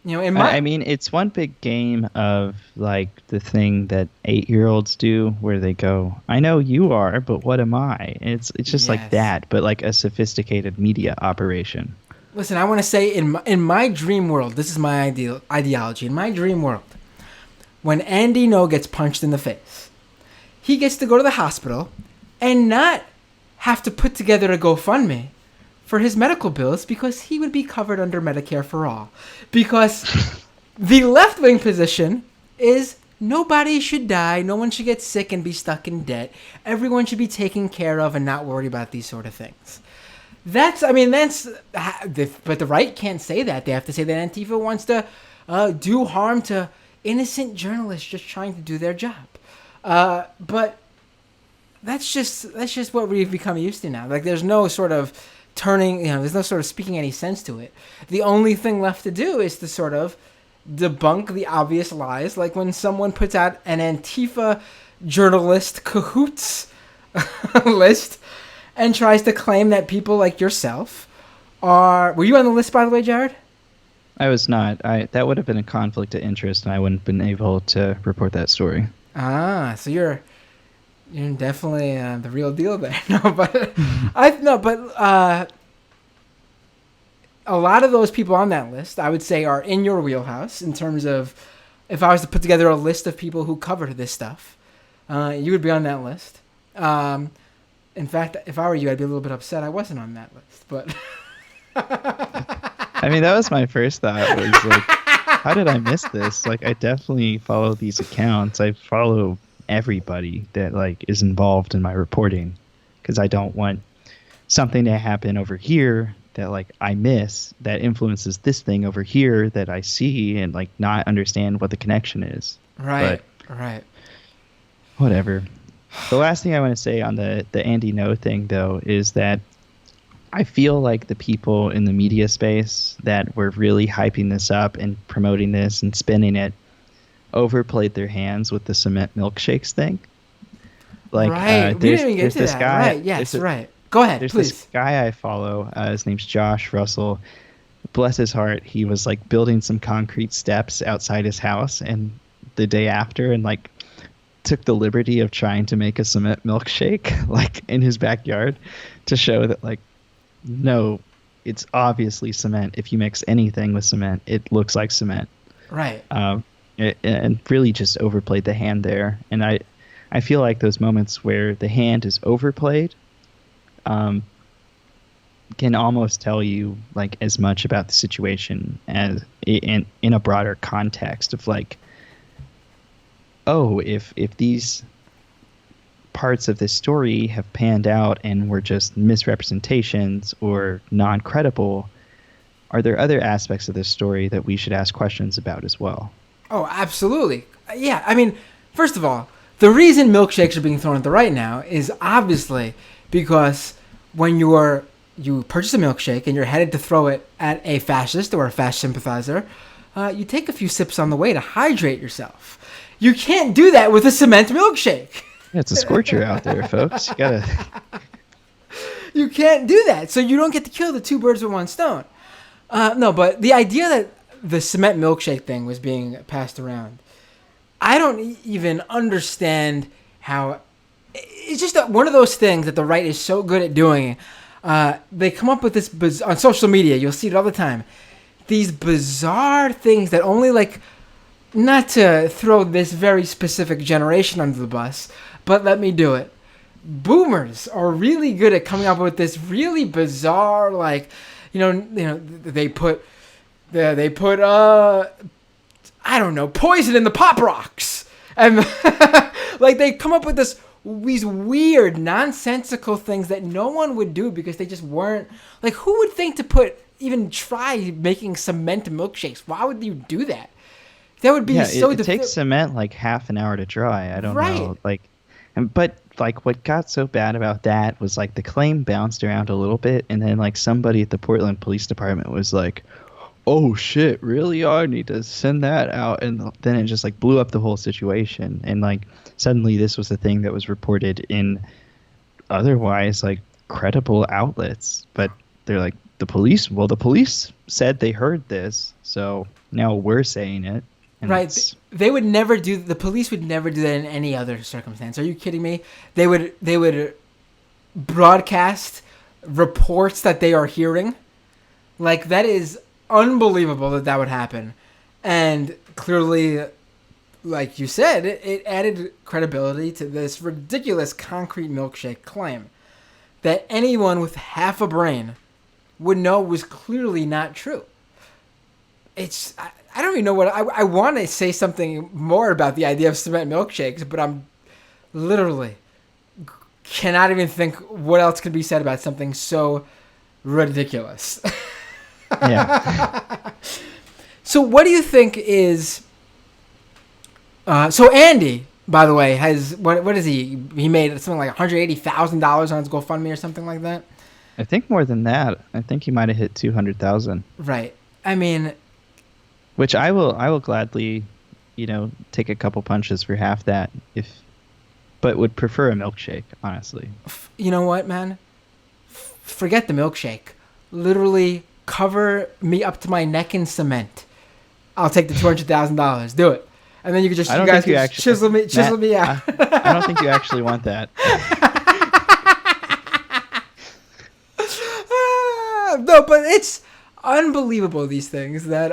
I mean, it's one big game of like the thing that 8-year-olds do where they go, I know you are, but what am I? And it's just like that, but like a sophisticated media operation. Listen, I want to say in my dream world, this is my ideology. In my dream world, when Andy No gets punched in the face, he gets to go to the hospital and not have to put together a GoFundMe for his medical bills, because he would be covered under Medicare for all. Because the left-wing position is nobody should die, no one should get sick and be stuck in debt. Everyone should be taken care of and not worry about these sort of things. But the right can't say that. They have to say that Antifa wants to do harm to innocent journalists just trying to do their job. But that's just what we've become used to now. Like, there's no sort of there's no sort of speaking any sense to it. The only thing left to do is to sort of debunk the obvious lies, like when someone puts out an Antifa journalist cahoots list and tries to claim that people like yourself were you on the list, by the way, Jared? I was not. That would have been a conflict of interest, and I wouldn't have been able to report that story. So you're definitely the real deal there. A lot of those people on that list, I would say, are in your wheelhouse in terms of, if I was to put together a list of people who covered this stuff, you would be on that list. In fact, if I were you, I'd be a little bit upset I wasn't on that list. But I mean, that was my first thought. Was like, how did I miss this? Like, I definitely follow these accounts. I follow everybody that like is involved in my reporting because I don't want something to happen over here that like I miss that influences this thing over here that I see and like not understand what the connection is. Right. But Right. whatever. The last thing I want to say on the Andy No thing though is that I feel like the people in the media space that were really hyping this up and promoting this and spinning it overplayed their hands with the cement milkshakes thing. Like, Right. We didn't even get there's to this that. guy. Right. Yes. Right. Go ahead, There's please. this guy I follow. His name's Josh Russell. Bless his heart. He was like building some concrete steps outside his house, and the day after, and like took the liberty of trying to make a cement milkshake like in his backyard to show that like no, it's obviously cement. If you mix anything with cement, it looks like cement. Right. And really just overplayed the hand there. And I feel like those moments where the hand is overplayed can almost tell you like as much about the situation as in a broader context of like, oh, if these parts of this story have panned out and were just misrepresentations or non-credible, are there other aspects of this story that we should ask questions about as well? Oh, absolutely. Yeah, I mean, first of all, the reason milkshakes are being thrown at the right now is obviously because when you purchase a milkshake and you're headed to throw it at a fascist or a fascist sympathizer, you take a few sips on the way to hydrate yourself. You can't do that with a cement milkshake. Yeah, it's a scorcher out there, folks. You gotta. You can't do that, so you don't get to kill the two birds with one stone. No, but the idea that the cement milkshake thing was being passed around, I don't even understand how. It's just one of those things that the right is so good at doing. They come up with this on social media. You'll see it all the time. These bizarre things that only like, not to throw this very specific generation under the bus, but let me do it. Boomers are really good at coming up with this really bizarre, like, they put I don't know, poison in the Pop Rocks, and like they come up with these weird, nonsensical things that no one would do because they just weren't like. Who would think to even try making cement milkshakes? Why would you do that? That would be so. It takes cement like half an hour to dry. I don't know, like, but like what got so bad about that was like the claim bounced around a little bit, and then like somebody at the Portland Police Department was like, "Oh shit, really? I need to send that out," and then it just like blew up the whole situation, and like suddenly this was a thing that was reported in otherwise like credible outlets, but they're like the police said they heard this, so now we're saying it. And right. They would never do. The police would never do that in any other circumstance. Are you kidding me? They would broadcast reports that they are hearing. Like, that is unbelievable that would happen. And clearly, like you said, it added credibility to this ridiculous concrete milkshake claim that anyone with half a brain would know was clearly not true. I don't even know what I want to say something more about the idea of cement milkshakes, but I'm literally cannot even think what else could be said about something so ridiculous. Yeah. So what do you think is? So Andy, by the way, has what is he? He made something like $180,000 on his GoFundMe or something like that. I think more than that. I think he might have hit 200,000. Right. I mean. Which I will gladly, take a couple punches for half that but would prefer a milkshake, honestly. You know what, man? Forget the milkshake. Literally cover me up to my neck in cement. I'll take the $200,000. Do it, and then you can just chisel me out. I don't think you actually want that. No, but it's unbelievable, these things that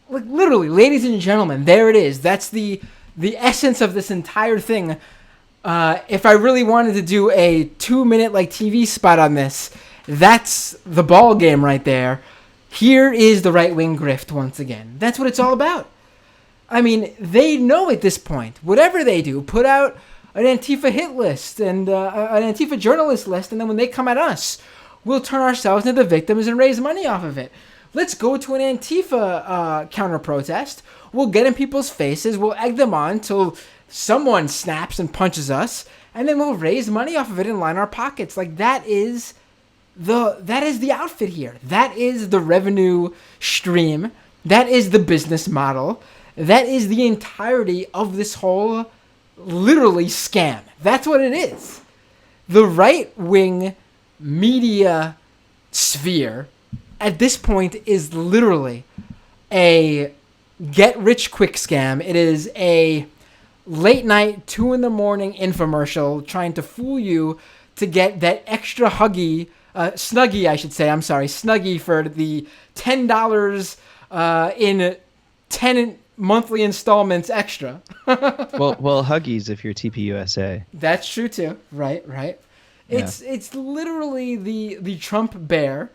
like literally, ladies and gentlemen, there it is. That's the essence of this entire thing. If I really wanted to do a 2-minute like TV spot on this, that's the ball game right there. Here is the right-wing grift once again. That's what it's all about. I mean, they know at this point, whatever they do, put out an Antifa hit list and an Antifa journalist list, and then when they come at us, we'll turn ourselves into the victims and raise money off of it. Let's go to an Antifa counter-protest. We'll get in people's faces. We'll egg them on till someone snaps and punches us, and then we'll raise money off of it and line our pockets. Like, that is the outfit here. That is the revenue stream. That is the business model. That is the entirety of this whole literally scam. That's what it is. The right-wing media sphere at this point is literally a get-rich-quick scam. It is a late-night, 2 in the morning infomercial trying to fool you to get that extra snuggie, I should say. I'm sorry, snuggie for the $10 in 10 monthly installments extra. well, Huggies if you're TPUSA. That's true too. Right. It's literally the Trump bear,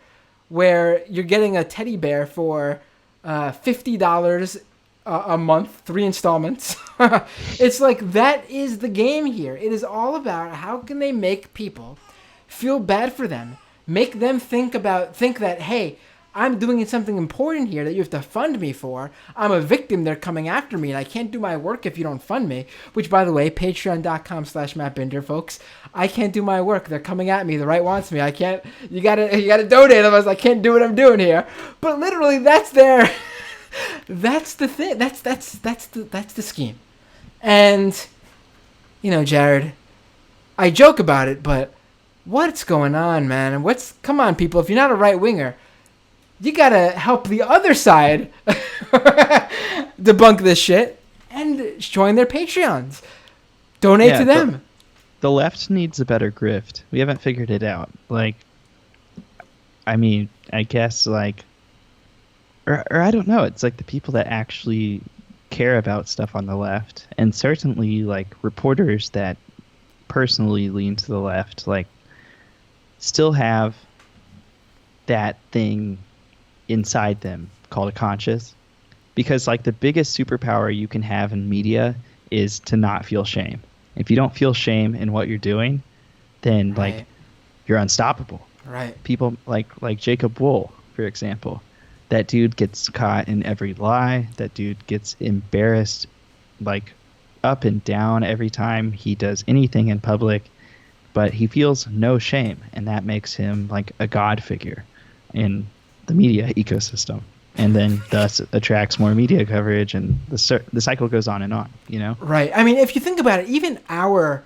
where you're getting a teddy bear for $50 a month, 3 installments. It's like, that is the game here. It is all about how can they make people feel bad for them, make them think that, hey, I'm doing something important here that you have to fund me for. I'm a victim. They're coming after me, and I can't do my work if you don't fund me. Which, by the way, patreon.com/Matt Binder, folks. I can't do my work. They're coming at me. The right wants me. I can't. You gotta donate. Otherwise, I can't do what I'm doing here. But literally, that's their. That's the thing. That's the scheme. And, Jared, I joke about it, but what's going on, man? And come on, people. If you're not a right winger, you gotta help the other side debunk this shit and join their Patreons. Donate to them. The left needs a better grift. We haven't figured it out. I guess, or I don't know. It's like the people that actually care about stuff on the left, and certainly, reporters that personally lean to the left, still have that thing inside them called a conscience, because the biggest superpower you can have in media is to not feel shame. If you don't feel shame in what you're doing, then right. You're unstoppable. Right. People like Jacob Wool, for example, that dude gets caught in every lie. That dude gets embarrassed up and down every time he does anything in public, but he feels no shame, and that makes him a god figure in the media ecosystem, and then thus attracts more media coverage, and the cycle goes on and on, Right. I mean, if you think about it, even our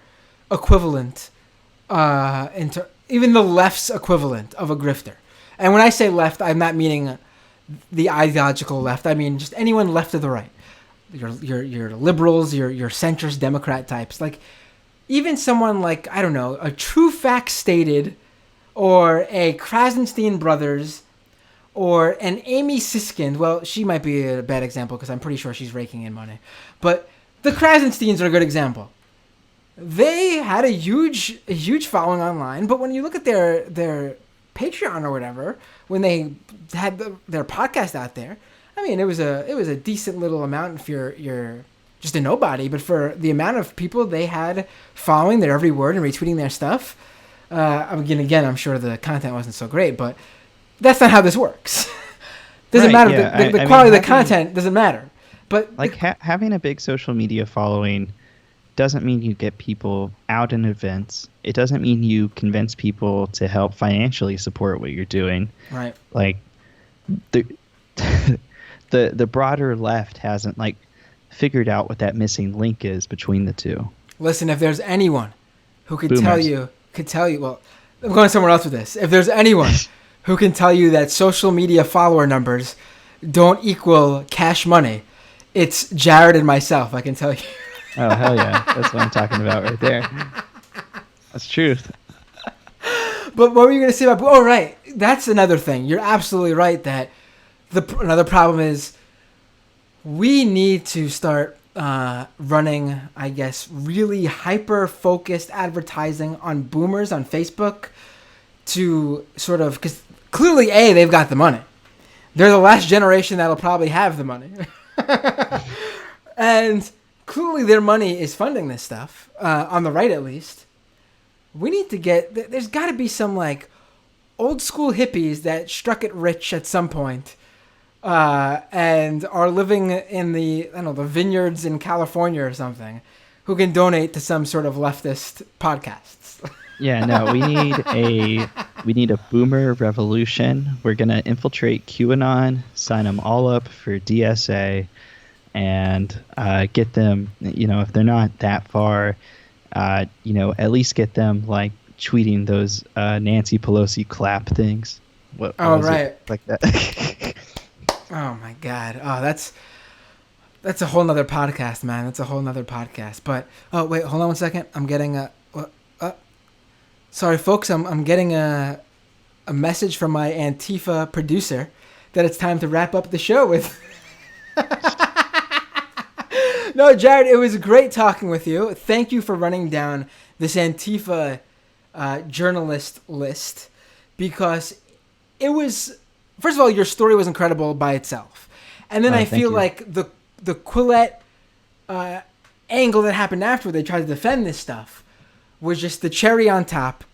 equivalent, even the left's equivalent of a grifter, and when I say left, I'm not meaning the ideological left. I mean just anyone left of the right, your liberals, your centrist Democrat types, even someone I don't know, a True Facts Stated, or a Krasenstein Brothers, or an Amy Siskind. Well, she might be a bad example because I'm pretty sure she's raking in money. But the Krasensteins are a good example. They had a huge following online, but when you look at their Patreon or whatever, when they had their podcast out there, I mean, it was a decent little amount if you're just a nobody, but for the amount of people they had following their every word and retweeting their stuff, again, I'm sure the content wasn't so great, but that's not how this works. Doesn't matter. Yeah. The quality of the content doesn't matter. But having a big social media following doesn't mean you get people out in events. It doesn't mean you convince people to help financially support what you're doing. Right. The broader left hasn't figured out what that missing link is between the two. Listen, if there's anyone who could tell you, well, I'm going somewhere else with this. If there's anyone who can tell you that social media follower numbers don't equal cash money, it's Jared and myself, I can tell you. Oh, hell yeah. That's what I'm talking about right there. That's truth. But what were you going to say about... Oh, right. That's another thing. You're absolutely right that another problem is we need to start running, I guess, really hyper-focused advertising on boomers on Facebook to sort of, because clearly, they've got the money. They're the last generation that'll probably have the money. And clearly their money is funding this stuff, on the right at least. We need to there's got to be some like old school hippies that struck it rich at some point, and are living in the vineyards in California or something, who can donate to some sort of leftist podcasts. Yeah, no, we need a boomer revolution. We're gonna infiltrate QAnon, sign them all up for DSA, and get them. If they're not that far, at least get them like tweeting those Nancy Pelosi clap things. What was right, it? Like that. Oh my God! Oh, that's a whole nother podcast, man. That's a whole nother podcast. But wait, hold on one second. I'm getting a. Sorry, folks. I'm getting a message from my Antifa producer that it's time to wrap up the show with. No, Jared, it was great talking with you. Thank you for running down this Antifa journalist list, because it was, first of all, your story was incredible by itself, and then I feel like the Quillette angle that happened after they tried to defend this stuff was just the cherry on top.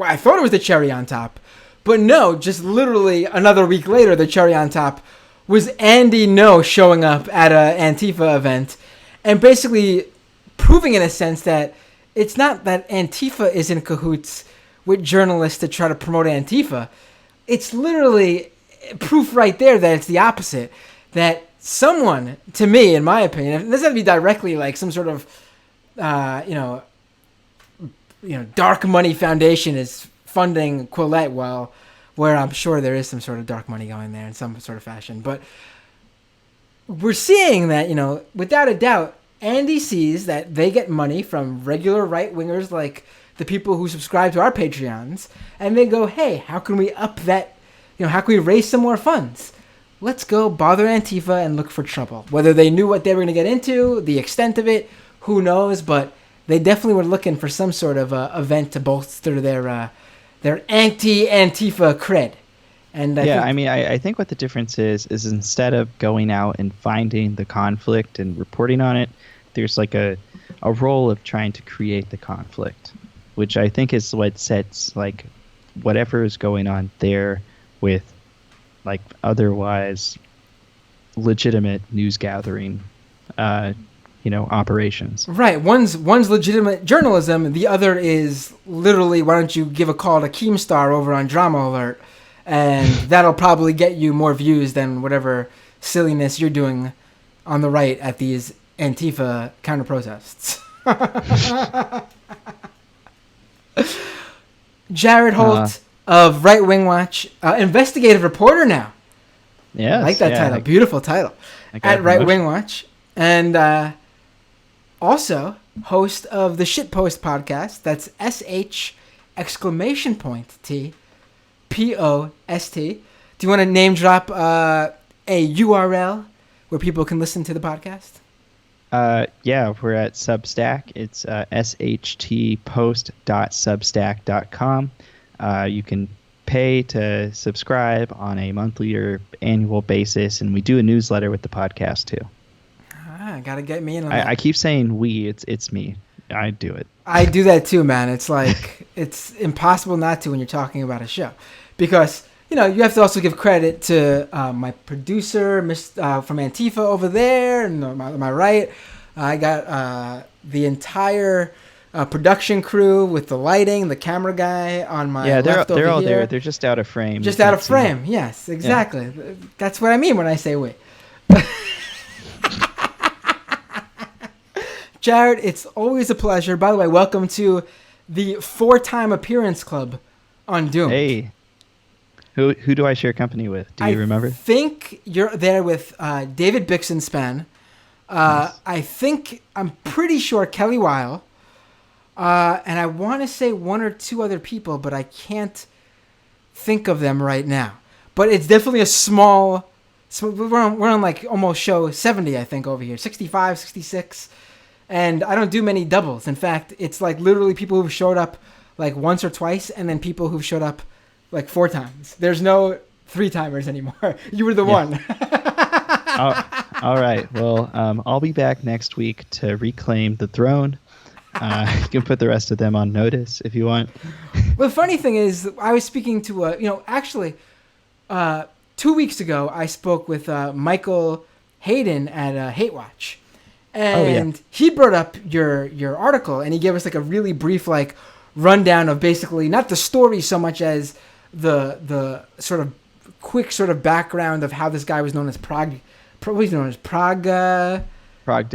I thought it was the cherry on top, but no, just literally another week later, the cherry on top was Andy No showing up at a Antifa event and basically proving in a sense that it's not that Antifa is in cahoots with journalists to try to promote Antifa. It's literally proof right there that it's the opposite. That someone, to me, in my opinion, it doesn't have to be directly like some sort of, dark money foundation is funding Quillette, where I'm sure there is some sort of dark money going there in some sort of fashion. But we're seeing that, without a doubt, Andy sees that they get money from regular right-wingers like the people who subscribe to our Patreons, and they go, hey, how can we up that, how can we raise some more funds? Let's go bother Antifa and look for trouble. Whether they knew what they were going to get into, the extent of it, who knows, but they definitely were looking for some sort of event to bolster their anti-Antifa cred. And I think what the difference is instead of going out and finding the conflict and reporting on it, there's like a role of trying to create the conflict, which I think is what sets like whatever is going on there with like otherwise legitimate news gathering operations. Right. One's legitimate journalism. The other is literally, why don't you give a call to Keemstar over on Drama Alert, and that'll probably get you more views than whatever silliness you're doing on the right at these Antifa counter protests. Jared Holt of Right Wing Watch, investigative reporter now. Yeah, I like that title. Beautiful title. At Right Wing Watch. And also host of the Shitpost podcast. That's SH !T!Post. Do you want to name drop a URL where people can listen to the podcast? Yeah, we're at Substack. It's shtpost.substack.com. You can pay to subscribe on a monthly or annual basis, and we do a newsletter with the podcast too. Gotta get me in on that. I keep saying we. It's me. I do it. I do that too, man. It's like it's impossible not to when you're talking about a show, because you have to also give credit to my producer, from Antifa over there, and my right. I got the entire production crew with the lighting, the camera guy on my left. They're all here. there. They're just out of frame. Just out of frame. Yes, exactly. Yeah. That's what I mean when I say we. Jared, it's always a pleasure. By the way, welcome to the 4-time appearance club on Doom. Hey, who do I share company with? Do you remember? I think you're there with David Bixenspan. Nice. I'm pretty sure Kelly Weil. And I want to say one or two other people, but I can't think of them right now. But it's definitely a small So we're on like almost show 70, I think, over here. 65, 66. And I don't do many doubles. In fact, it's like literally people who've showed up like once or twice, and then people who've showed up like 4 times. There's no 3-timers anymore. You were the one. All right. Well, I'll be back next week to reclaim the throne. You can put the rest of them on notice if you want. Well, the funny thing is, I was speaking to, actually, 2 weeks ago, I spoke with Michael Hayden at Hate Watch. And he brought up your article, and he gave us like a really brief like rundown of basically not the story so much as the sort of quick sort of background of how this guy was known as Prague Dad. Prague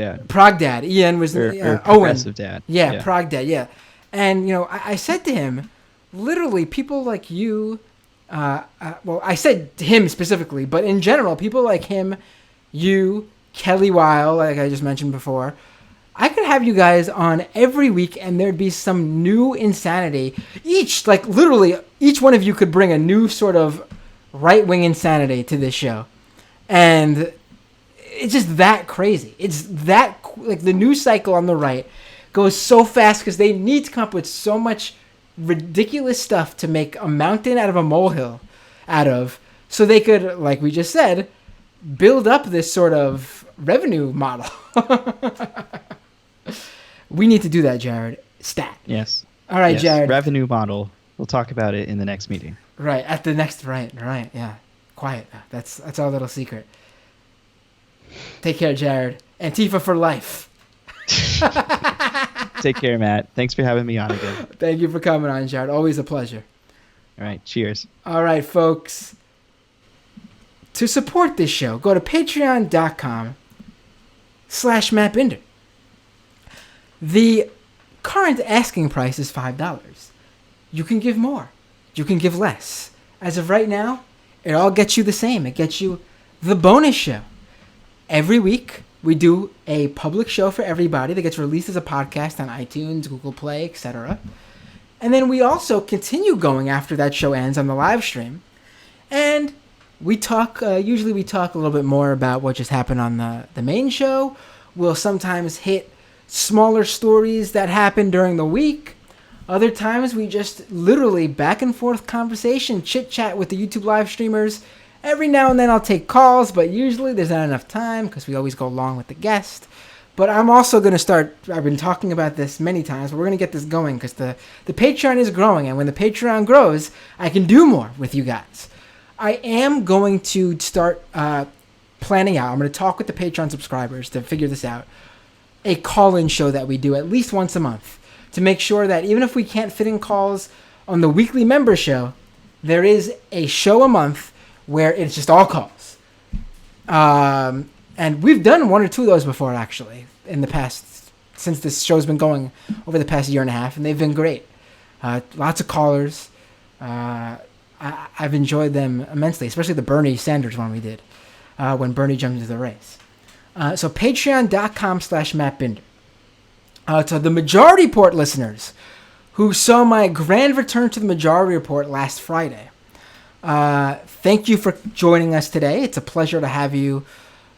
Dad. Ian was or Owen. Progressive Dad. Yeah, Prague Dad. Yeah, and I said to him, literally, people like you. Well, I said to him specifically, but in general, people like him, you. Kelly Weil, like I just mentioned before, I could have you guys on every week and there'd be some new insanity. Literally, each one of you could bring a new sort of right-wing insanity to this show. And it's just that crazy. It's that, like, the news cycle on the right goes so fast because they need to come up with so much ridiculous stuff to make a mountain out of a molehill out of, so they could, like we just said, build up this sort of revenue model. We need to do that, Jared. Stat. Yes. All right, yes. Jared. Revenue model. We'll talk about it in the next meeting. Right. At the next. Right. Yeah. Quiet. That's our little secret. Take care, Jared. Antifa for life. Take care, Matt. Thanks for having me on again. Thank you for coming on, Jared. Always a pleasure. All right. Cheers. All right, folks. To support this show, go to patreon.com/MattBinder. The current asking price is $5. You can give more. You can give less. As of right now, it all gets you the same. It gets you the bonus show. Every week, we do a public show for everybody that gets released as a podcast on iTunes, Google Play, etc. And then we also continue going after that show ends on the live stream. And we talk, usually we talk a little bit more about what just happened on the main show. We'll sometimes hit smaller stories that happen during the week. Other times we just literally back and forth conversation, chit chat with the YouTube live streamers. Every now and then I'll take calls, but usually there's not enough time because we always go along with the guest. But I'm also going to start, I've been talking about this many times, but we're going to get this going because the Patreon is growing. And when the Patreon grows, I can do more with you guys. I am going to start planning out. I'm going to talk with the Patreon subscribers to figure this out. A call-in show that we do at least once a month to make sure that even if we can't fit in calls on the weekly member show, there is a show a month where it's just all calls. And we've done 1 or 2 of those before, actually, in the past, since this show's been going over the past year and a half, and they've been great. Lots of callers. I've enjoyed them immensely, especially the Bernie Sanders one we did when Bernie jumped into the race. So patreon.com/MattBinder. To the Majority Report listeners who saw my grand return to the Majority Report last Friday, thank you for joining us today. It's a pleasure to have you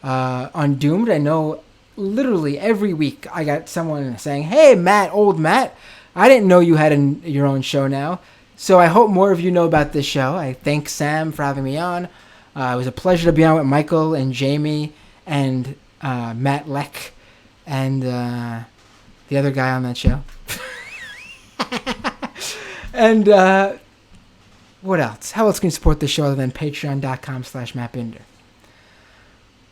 on Doomed. I know literally every week I got someone saying, "Hey, Matt, old Matt, I didn't know you had your own show now." So I hope more of you know about this show. I thank Sam for having me on. It was a pleasure to be on with Michael and Jamie and Matt Leck and the other guy on that show. And what else? How else can you support the show other than patreon.com/MattBinder?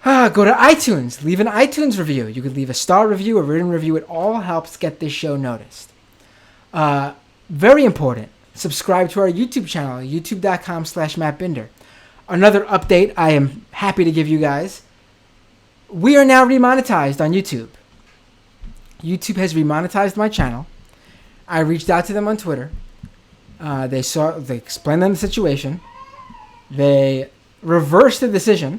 Go to iTunes. Leave an iTunes review. You could leave a star review, a written review. It all helps get this show noticed. Very important. Subscribe to our YouTube channel, youtube.com/MattBinder. Another update I am happy to give you guys. We are now remonetized on YouTube. YouTube has remonetized my channel. I reached out to them on Twitter. They explained them the situation. They reversed the decision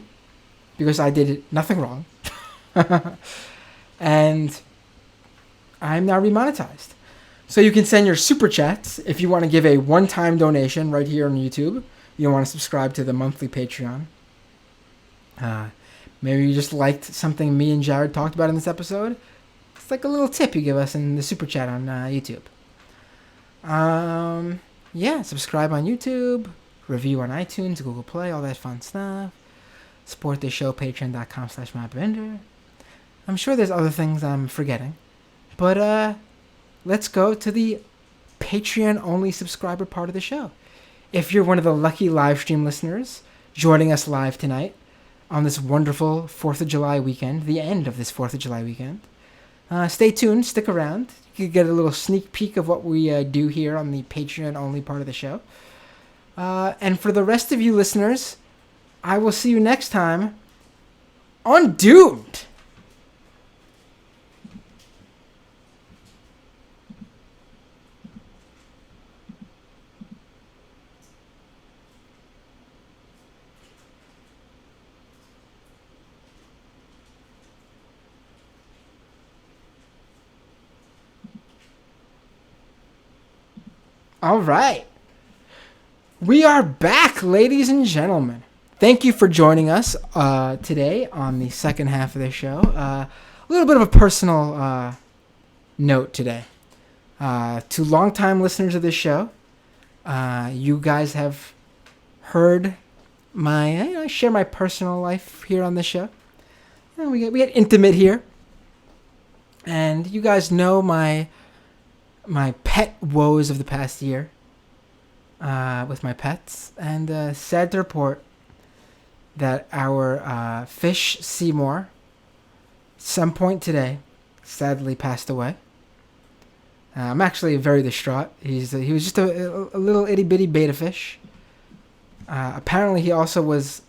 because I did nothing wrong. And I'm now remonetized. So you can send your super chats if you want to give a one-time donation right here on YouTube. You want to subscribe to the monthly Patreon. Maybe you just liked something me and Jared talked about in this episode. It's like a little tip you give us in the super chat on YouTube. Yeah, subscribe on YouTube, review on iTunes, Google Play, all that fun stuff. Support the show, patreon.com/MattBender. I'm sure there's other things I'm forgetting. But let's go to the Patreon-only subscriber part of the show. If you're one of the lucky live stream listeners joining us live tonight on this wonderful 4th of July weekend, the end of this 4th of July weekend, stay tuned, stick around. You can get a little sneak peek of what we do here on the Patreon-only part of the show. And for the rest of you listeners, I will see you next time on Doomed. All right. We are back, ladies and gentlemen. Thank you for joining us today on the second half of the show. A little bit of a personal note today. To longtime listeners of this show, you guys have heard I share my personal life here on this show. We get intimate here. And you guys know my pet woes of the past year with my pets, and sad to report that our fish Seymour, some point today, sadly passed away. I'm actually very distraught. He was just a little itty bitty betta fish. Apparently, he also was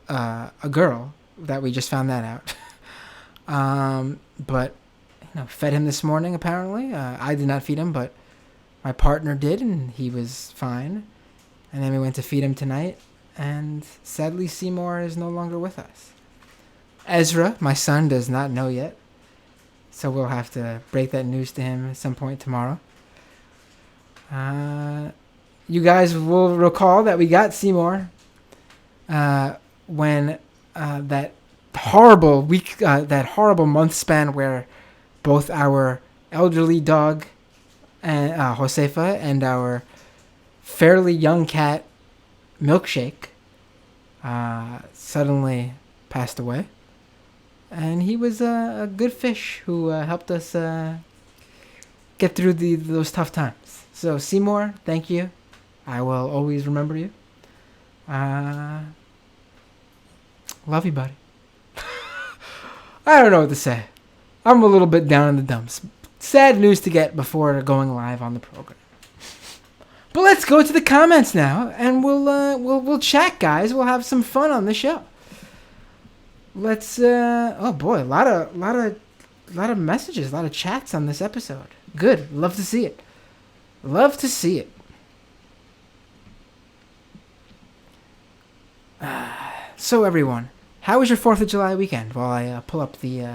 a girl. That we just found that out. But fed him this morning, apparently. I did not feed him, but my partner did, and he was fine. And then we went to feed him tonight, and sadly, Seymour is no longer with us. Ezra, my son, does not know yet, so we'll have to break that news to him at some point tomorrow. You guys will recall that we got Seymour when that horrible month span where both our elderly dog, Josefa, and our fairly young cat, Milkshake, suddenly passed away. And he was a good fish who helped us get through those tough times. So, Seymour, thank you. I will always remember you. Love you, buddy. I don't know what to say. I'm a little bit down in the dumps. Sad news to get before going live on the program. But let's go to the comments now, and we'll chat, guys. We'll have some fun on the show. Let's oh boy, a lot of messages, a lot of chats on this episode. Good, love to see it. Love to see it. So everyone, how was your 4th of July weekend? While I pull up the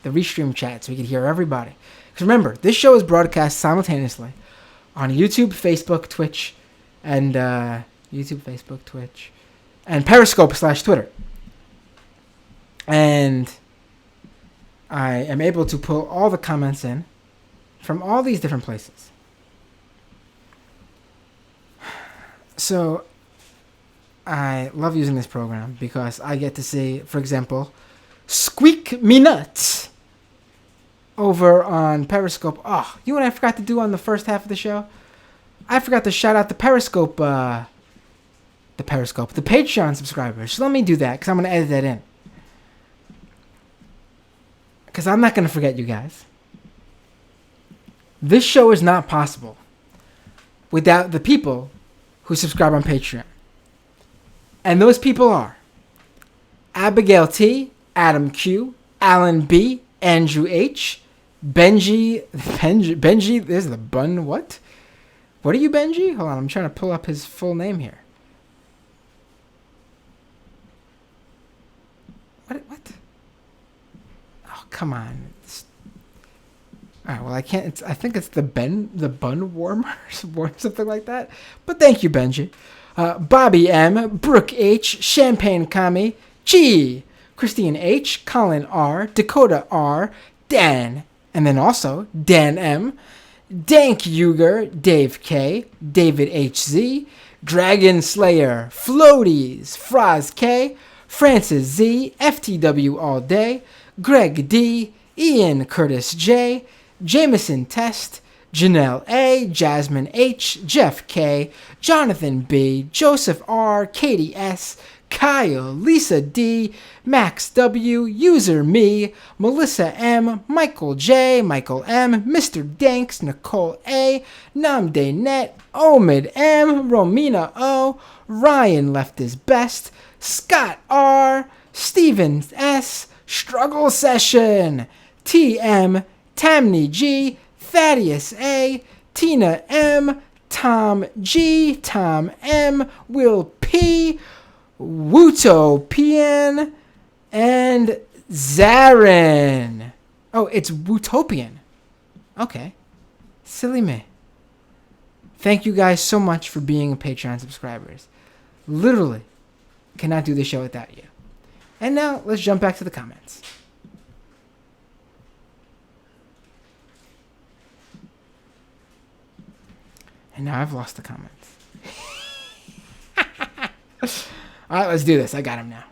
restream chat so we can hear everybody. Because remember, this show is broadcast simultaneously on YouTube, Facebook, Twitch, and Periscope/Twitter. And I am able to pull all the comments in from all these different places. So I love using this program because I get to see, for example, Squeak Me Nuts over on Periscope. Oh, you know what I forgot to do on the first half of the show? I forgot to shout out the Patreon subscribers. So let me do that because I'm going to edit that in. Because I'm not going to forget you guys. This show is not possible without the people who subscribe on Patreon. And those people are Abigail T, Adam Q, Alan B, Andrew H, Benji, there's the bun, what? What are you, Benji? Hold on, I'm trying to pull up his full name here. What? Oh, come on. Alright, well, I can't, I think it's the bun warmer, or something like that. But thank you, Benji. Bobby M, Brooke H, Champagne Kami, G, Christine H, Colin R, Dakota R, Dan, and then also Dan M, Dank Uger, Dave K, David HZ, Dragon Slayer, Floaties, Fraz K, Francis Z, FTW All Day, Greg D, Ian Curtis J, Jameson Test, Janelle A, Jasmine H, Jeff K, Jonathan B, Joseph R, Katie S, Kyle, Lisa D, Max W, User Me, Melissa M, Michael J, Michael M, Mr. Danks, Nicole A, Namde Net, Omid M, Romina O, Ryan Left His Best, Scott R, Steven S, Struggle Session, TM, Tamney G, Thaddeus A, Tina M, Tom G, Tom M, Will P, Wutopian, and Zarin. Oh, it's Wutopian. Okay. Silly me. Thank you guys so much for being Patreon subscribers. Literally cannot do the show without you. And now let's jump back to the comments. And now I've lost the comments. All right, let's do this. I got him now.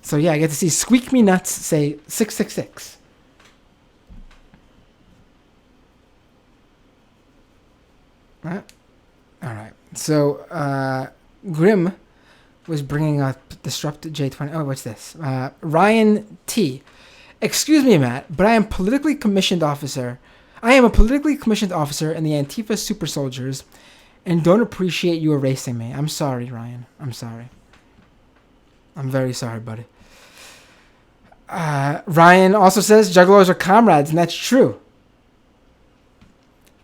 So yeah, I get to see Squeak Me Nuts say 666. All right. So Grim was bringing up Disrupt J20. Oh, what's this? Ryan T. Excuse me, Matt, but I am a politically commissioned officer in the Antifa Super Soldiers and don't appreciate you erasing me. I'm sorry, Ryan. I'm sorry. I'm very sorry, buddy. Ryan also says Juggalos are comrades, and that's true.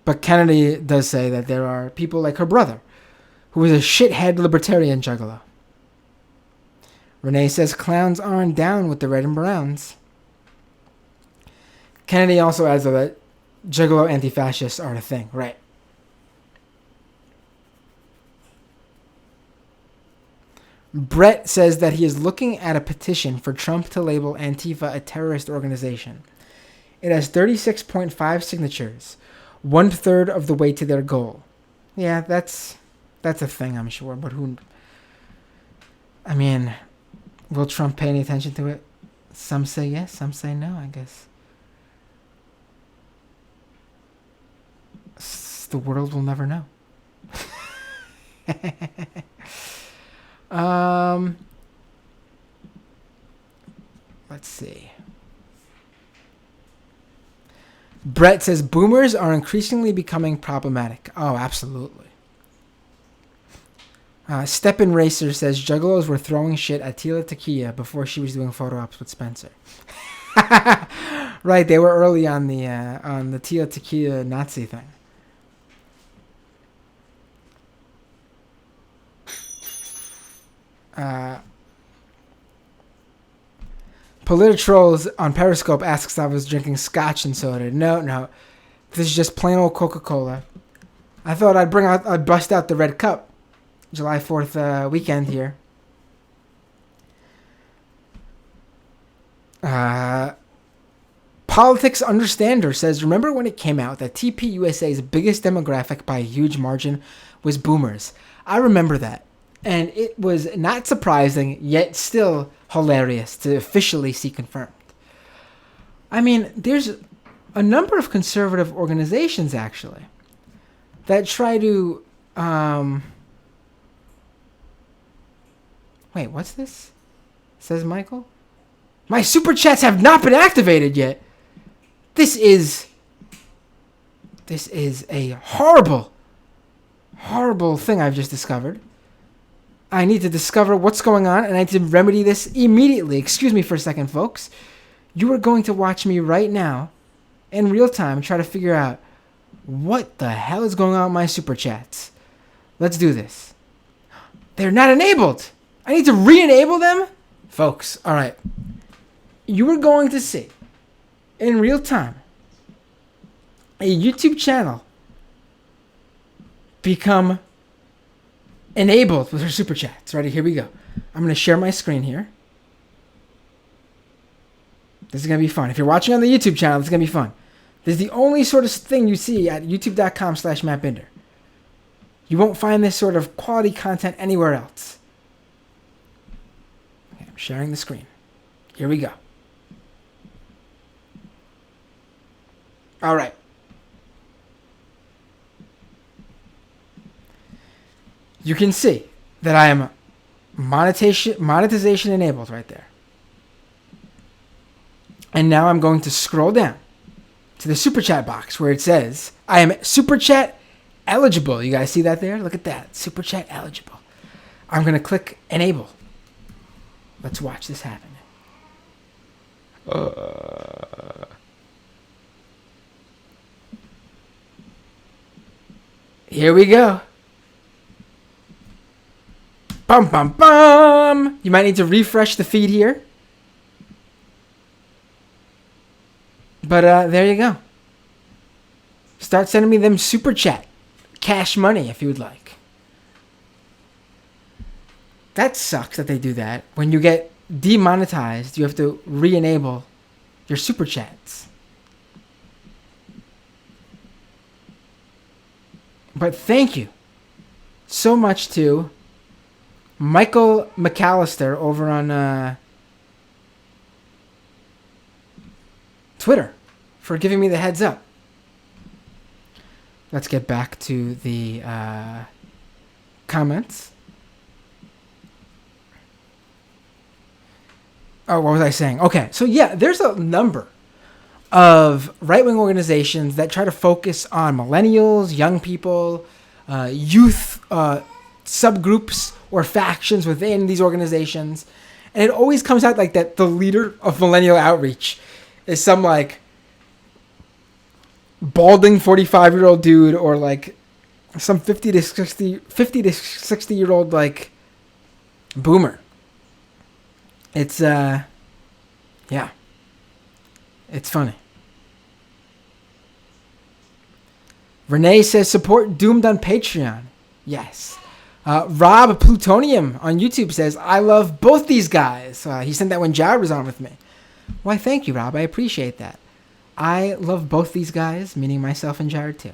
But Kennedy does say that there are people like her brother, who is a shithead libertarian Juggalo. Renee says clowns aren't down with the red and browns. Kennedy also adds that Juggalo anti-fascists are a thing, right? Brett says that he is looking at a petition for Trump to label Antifa a terrorist organization. It has 36.5 signatures, 1/3 of the way to their goal. Yeah, that's a thing, I'm sure. But who? I mean, will Trump pay any attention to it? Some say yes, some say no, I guess. The world will never know. Let's see. Brett says boomers are increasingly becoming problematic. Oh, absolutely. Steppen Racer says Juggalos were throwing shit at Tila Tequila before she was doing photo ops with Spencer. Right, they were early on the Tila Tequila Nazi thing. Polititrolls on Periscope asks if I was drinking scotch and soda. No. This is just plain old Coca-Cola. I thought I'd bust out the red cup. July 4th weekend here. Politics Understander says, remember when it came out that TPUSA's biggest demographic by a huge margin was boomers? I remember that. And it was not surprising, yet still hilarious to officially see confirmed. I mean, there's a number of conservative organizations, actually, that try to... Wait, what's this? Says Michael. My super chats have not been activated yet. This is a horrible, horrible thing I've just discovered. I need to discover what's going on, and I need to remedy this immediately. Excuse me for a second, folks. You are going to watch me right now, in real time, try to figure out what the hell is going on with my super chats. Let's do this. They're not enabled. I need to re-enable them? Folks, all right. You are going to see, in real time, a YouTube channel become enabled with her super chats. Ready? Here we go. I'm going to share my screen here. This is going to be fun. If you're watching on the YouTube channel, this is going to be fun. This is the only sort of thing you see at youtube.com/MattBinder. You won't find this sort of quality content anywhere else. Okay, I'm sharing the screen. Here we go. All right. You can see that I am monetization enabled right there. And now I'm going to scroll down to the super chat box where it says I am super chat eligible. You guys see that there? Look at that. Super chat eligible. I'm going to click enable. Let's watch this happen. Here we go. Bum, bum, bum. You might need to refresh the feed here. But there you go. Start sending me them super chat cash money if you would like. That sucks that they do that. When you get demonetized, you have to re-enable your super chats. But thank you so much to Michael McAllister over on Twitter for giving me the heads up. Let's get back to the comments. Oh, what was I saying? Okay, so yeah, there's a number of right-wing organizations that try to focus on millennials, young people, youth subgroups or factions within these organizations. And it always comes out like that the leader of millennial outreach is some like balding 45-year-old dude or like some 50 to 60 year old like boomer. It's yeah. It's funny. Renee says support Doomed on Patreon. Yes. Rob Plutonium on YouTube says I love both these guys. He sent that when Jared was on with me. Why, thank you, Rob. I appreciate that. I love both these guys, meaning myself and Jared too.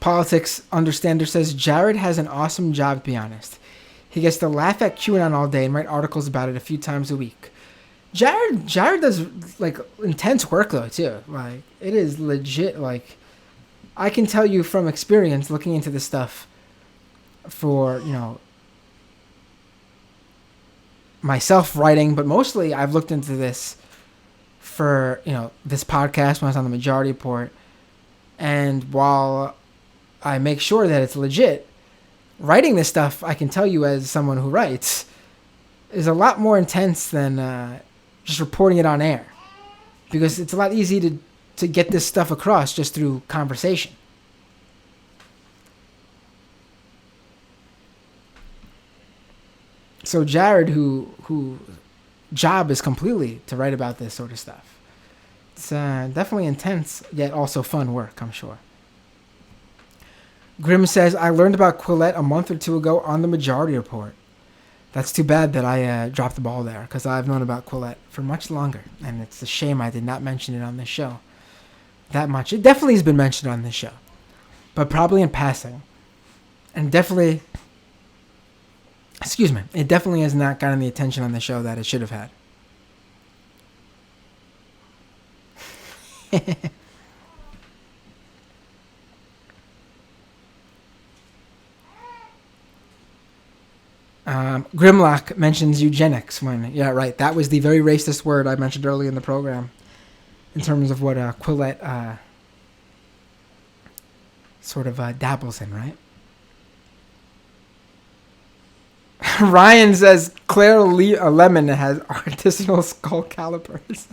Politics Understander says Jared has an awesome job, to be honest. He gets to laugh at QAnon all day and write articles about it a few times a week. Jared does like intense work though too. Like it is legit. Like I can tell you from experience looking into this stuff for, you know, myself writing, but mostly I've looked into this for, you know, this podcast when I was on the Majority Report. And while I make sure that it's legit, writing this stuff, I can tell you as someone who writes, is a lot more intense than just reporting it on air. Because it's a lot easier to get this stuff across just through conversation. So Jared, who job is completely to write about this sort of stuff. It's definitely intense, yet also fun work, I'm sure. Grim says, I learned about Quillette a month or two ago on the Majority Report. That's too bad that I dropped the ball there, because I've known about Quillette for much longer, and it's a shame I did not mention it on this show that much. It definitely has been mentioned on this show, but probably in passing. And definitely... Excuse me. It definitely has not gotten the attention on the show that it should have had. Grimlock mentions eugenics when... Yeah, right. That was the very racist word I mentioned earlier in the program in terms of what Quillette sort of dabbles in, right? Ryan says Claire Lemon has artisanal skull calipers.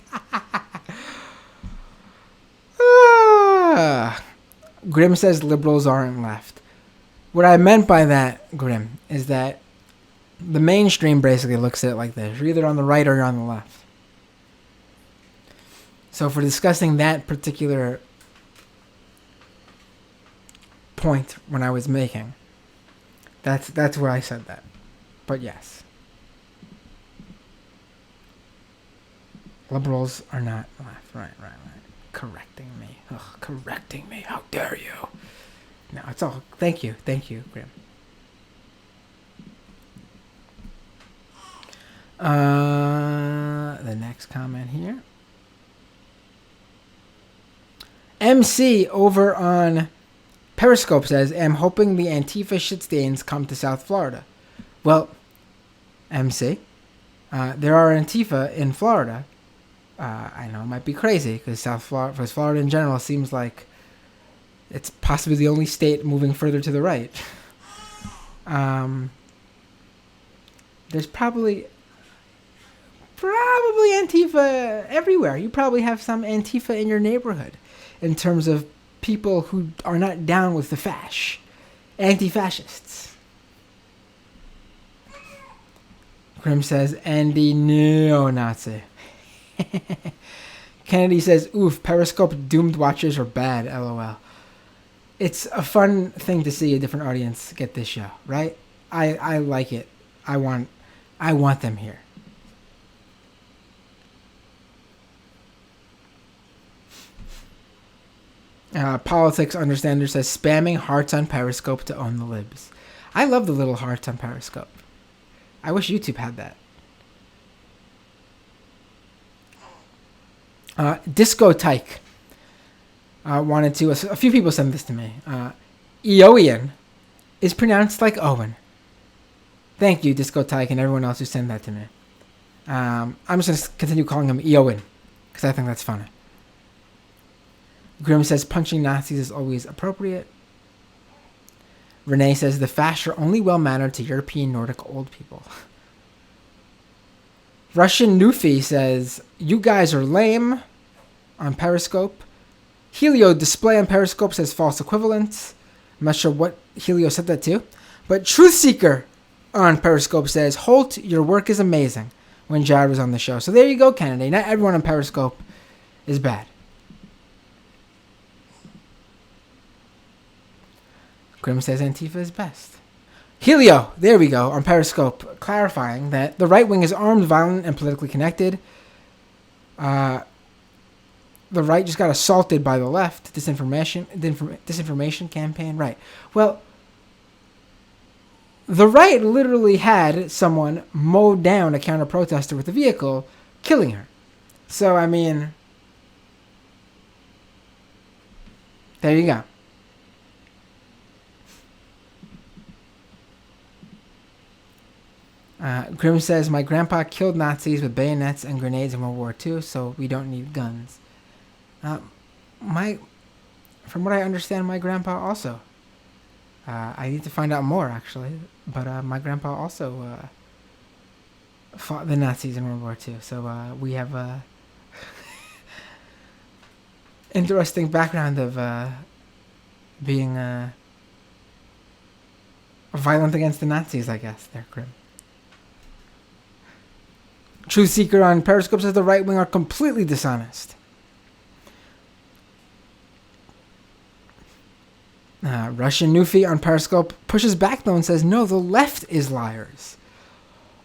Grim says liberals aren't left. What I meant by that, Grim, is that the mainstream basically looks at it like this. You're either on the right or you're on the left. So for discussing that particular point when I was making, that's where I said that. But yes. Liberals are not left. Right. Correcting me. Ugh, correcting me. How dare you? No, it's all. Thank you, Grim. The next comment here. MC over on Periscope says, I'm hoping the Antifa shit stains come to South Florida. Well, MC, there are Antifa in Florida. I know it might be crazy because Florida in general seems like it's possibly the only state moving further to the right. There's probably Antifa everywhere. You probably have some Antifa in your neighborhood in terms of people who are not down with the anti-fascists. Grim says, Andy neo-Nazi. Kennedy says, oof, Periscope doomed watchers are bad, LOL. It's a fun thing to see a different audience get this show, right? I like it. I want them here. Politics Understander says, spamming hearts on Periscope to own the libs. I love the little hearts on Periscope. I wish YouTube had that. Disco Tyke wanted to... A few people sent this to me. Eoian is pronounced like Owen. Thank you, Disco Tyke, and everyone else who sent that to me. I'm just going to continue calling him Eoin, because I think that's funny. Grim says, punching Nazis is always appropriate. Renee says, the Fash are only well-mannered to European Nordic old people. Russian Nufi says, you guys are lame on Periscope. Helio display on Periscope says false equivalence. I'm not sure what Helio said that to. But Truth Seeker on Periscope says, Holt, your work is amazing, when Jared was on the show. So there you go, Kennedy. Not everyone on Periscope is bad. Grim says Antifa is best. Helio, there we go, on Periscope, clarifying that the right wing is armed, violent, and politically connected. The right just got assaulted by the left. Disinformation campaign. Right. Well, the right literally had someone mow down a counter-protester with a vehicle, killing her. So, I mean, there you go. Grim says, my grandpa killed Nazis with bayonets and grenades in World War II, so we don't need guns. From what I understand, my grandpa also. I need to find out more, actually. But my grandpa also fought the Nazis in World War II, so we have a interesting background of being violent against the Nazis, I guess. There, Grim. Truth Seeker on Periscope says the right wing are completely dishonest. Russian Nufi on Periscope pushes back though and says, no, the left is liars.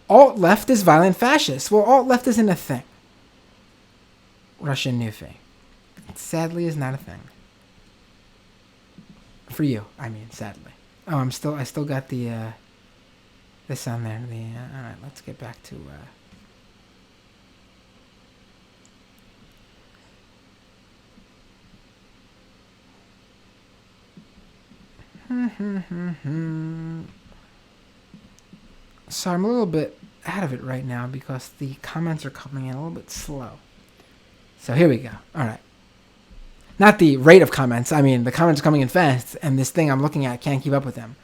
Alt-left is violent fascists. Well, alt-left isn't a thing. Russian Nufi. It sadly is not a thing. For you, I mean, sadly. Oh, I still got the, this on there. Alright, let's get back to, So I'm a little bit out of it right now because the comments are coming in a little bit slow. So here we go. All right. Not the rate of comments. I mean, the comments are coming in fast, and this thing I'm looking at can't keep up with them.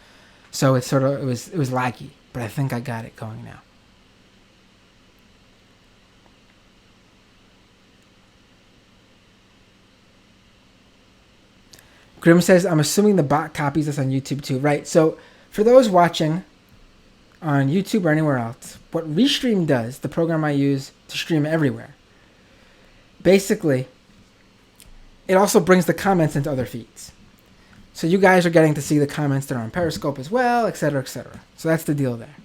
So it's sort of it was laggy, but I think I got it going now. Grim says, I'm assuming the bot copies this on YouTube too. Right, so for those watching on YouTube or anywhere else, what Restream does, the program I use to stream everywhere, basically it also brings the comments into other feeds. So you guys are getting to see the comments that are on Periscope as well, etc., etc. So that's the deal there.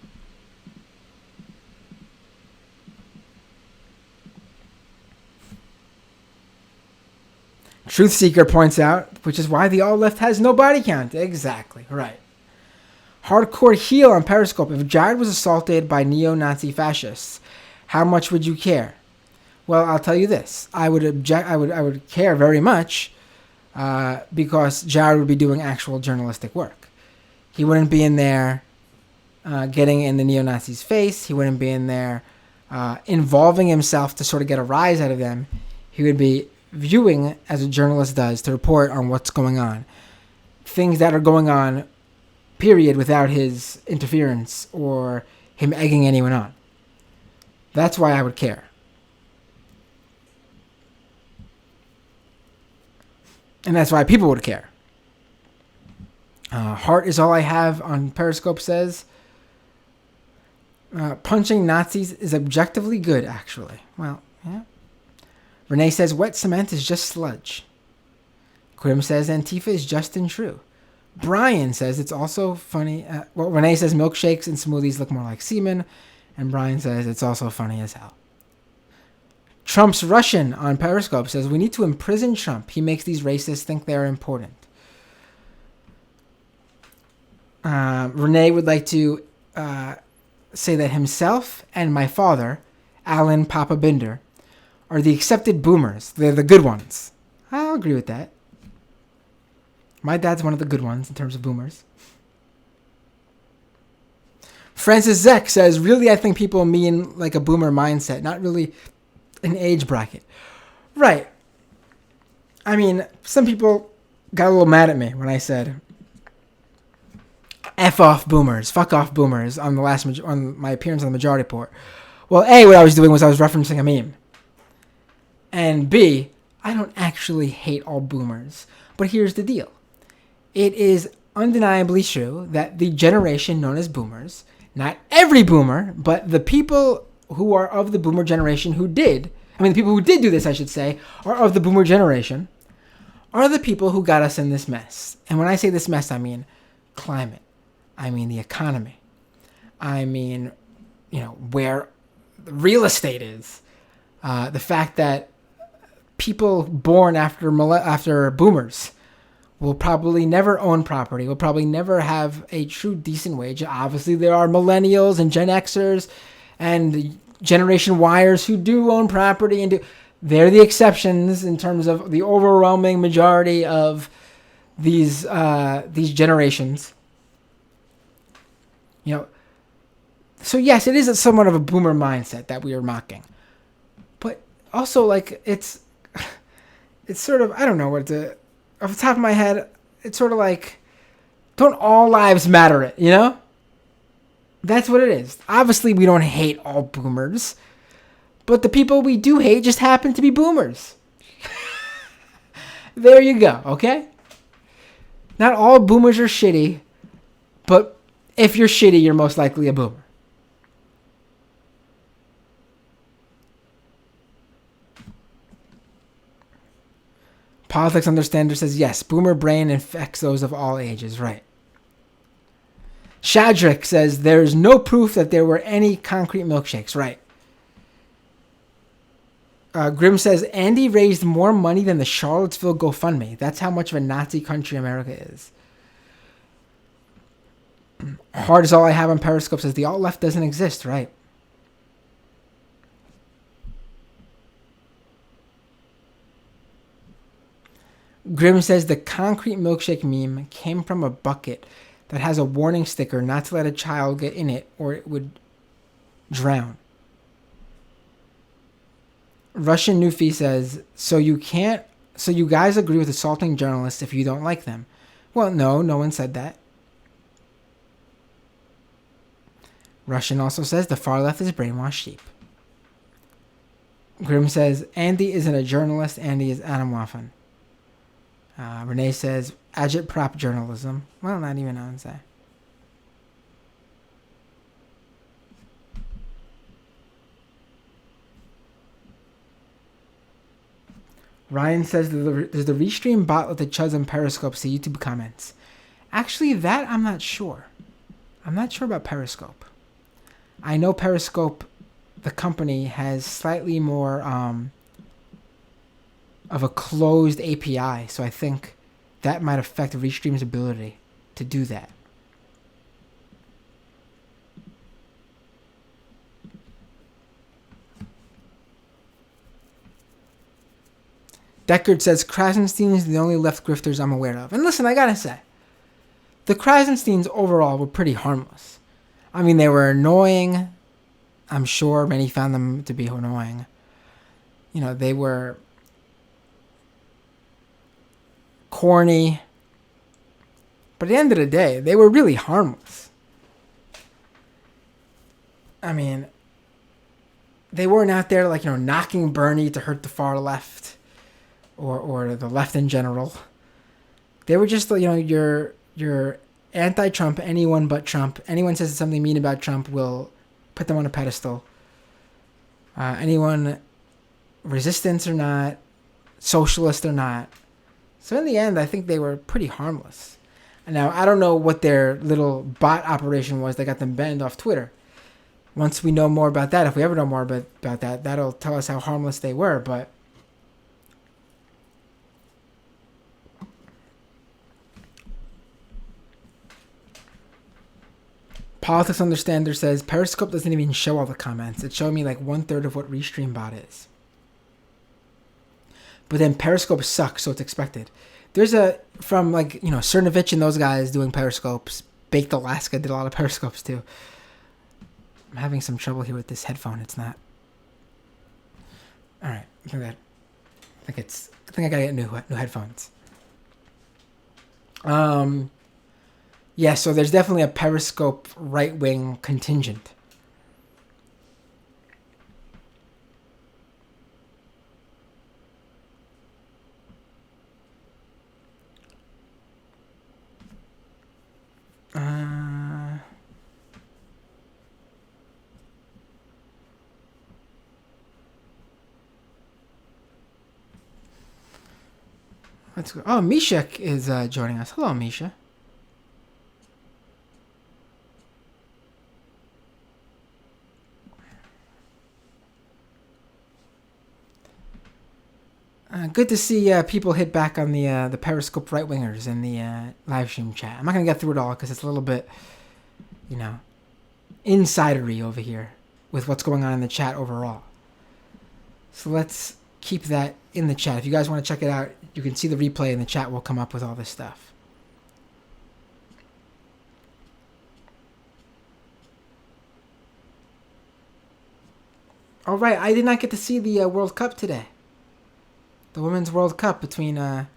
Truth Seeker points out, which is why the all-left has no body count. Exactly, right. Hardcore Heel on Periscope. If Jared was assaulted by neo-Nazi fascists, how much would you care? Well, I'll tell you this. I would care very much because Jared would be doing actual journalistic work. He wouldn't be in there getting in the neo-Nazis' face. He wouldn't be in there involving himself to sort of get a rise out of them. He would be viewing, as a journalist does, to report on what's going on. Things that are going on, period, without his interference or him egging anyone on. That's why I would care. And that's why people would care. Heart is all I have on Periscope says, punching Nazis is objectively good, actually. Well, yeah. Renee says, wet cement is just sludge. Grim says, Antifa is just and true. Brian says, it's also funny. Renee says, milkshakes and smoothies look more like semen. And Brian says, it's also funny as hell. Trump's Russian on Periscope says, we need to imprison Trump. He makes these racists think they're important. Renee would like to say that himself and my father, Alan Papa Binder, are the accepted boomers. They're the good ones. I'll agree with that. My dad's one of the good ones in terms of boomers. Francis Zek says, really, I think people mean like a boomer mindset, not really an age bracket. Right. I mean, some people got a little mad at me when I said, F off boomers, fuck off boomers on my appearance on the Majority Report. Well, A, what I was doing was I was referencing a meme. And B, I don't actually hate all boomers. But here's the deal. It is undeniably true that the generation known as boomers, not every boomer, but the people who are of the boomer generation the people who did do this, I should say, are of the boomer generation, are the people who got us in this mess. And when I say this mess, I mean climate. I mean the economy. I mean, where real estate is. The fact that people born after boomers will probably never own property, will probably never have a true decent wage. Obviously, there are millennials and Gen Xers and Generation Yers who do own property, and they're the exceptions in terms of the overwhelming majority of these generations. So yes, it is somewhat of a boomer mindset that we are mocking, but also it's sort of, I don't know what to, off the top of my head, it's sort of like, don't all lives matter it, That's what it is. Obviously, we don't hate all boomers, but the people we do hate just happen to be boomers. There you go, okay? Not all boomers are shitty, but if you're shitty, you're most likely a boomer. Politics Understander says, yes, boomer brain infects those of all ages. Right. Shadrick says, there's no proof that there were any concrete milkshakes. Right. Grim says, Andy raised more money than the Charlottesville GoFundMe. That's how much of a Nazi country America is. Hard is all I have on Periscope says, the alt-left doesn't exist. Right. Grim says the concrete milkshake meme came from a bucket that has a warning sticker not to let a child get in it or it would drown. Russian Nufi says, so you guys agree with assaulting journalists if you don't like them? Well, no one said that. Russian also says the far left is brainwashed sheep. Grim says, Andy isn't a journalist, Andy is Adam Waffen. Renee says, agitprop journalism. Well, not even I would say. Ryan says, does the Restream bot let the Chuds on Periscope see YouTube comments? Actually, that I'm not sure. I'm not sure about Periscope. I know Periscope, the company, has slightly more of a closed API, so I think that might affect Restream's ability to do that. Deckard says, Krasenstein's the only left grifters I'm aware of. And listen, I gotta say, the Krasensteins overall were pretty harmless. I mean, they were annoying. I'm sure many found them to be annoying. You know, they were corny. But at the end of the day, they were really harmless. I mean, they weren't out there like, knocking Bernie to hurt the far left or the left in general. They were just, your anti-Trump, anyone but Trump. Anyone says something mean about Trump will put them on a pedestal. Anyone resistance or not, socialist or not. So in the end, I think they were pretty harmless. And now, I don't know what their little bot operation was that got them banned off Twitter. Once we know more about that, if we ever know more about that, that'll tell us how harmless they were. But Politics Understander says, Periscope doesn't even show all the comments. It showed me like 1/3 of what Restream bot is. But then Periscope sucks, so it's expected. There's from Cernovich and those guys doing Periscopes. Baked Alaska did a lot of Periscopes too. I'm having some trouble here with this headphone. It's not. All right, I think I gotta get new headphones. Yeah, so there's definitely a Periscope right-wing contingent. Let's go. Oh, Misha is joining us. Hello, Misha. Good to see people hit back on the Periscope right-wingers in the live stream chat. I'm not going to get through it all because it's a little bit, insidery over here with what's going on in the chat overall. So let's keep that in the chat. If you guys want to check it out, you can see the replay in the chat. Will come up with all this stuff. All right, I did not get to see the World Cup today. The Women's World Cup between, what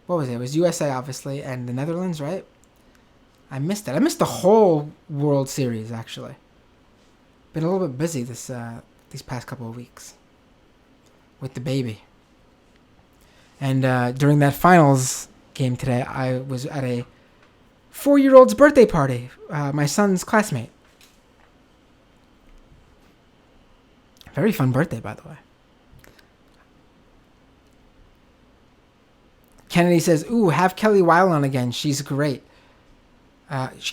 was it? It was USA, obviously, and the Netherlands, right? I missed it. I missed the whole World Series, actually. Been a little bit busy these past couple of weeks with the baby. And during that finals game today, I was at a 4-year-old's birthday party, my son's classmate. Very fun birthday, by the way. Kennedy says, ooh, have Kelly Weil on again. She's great.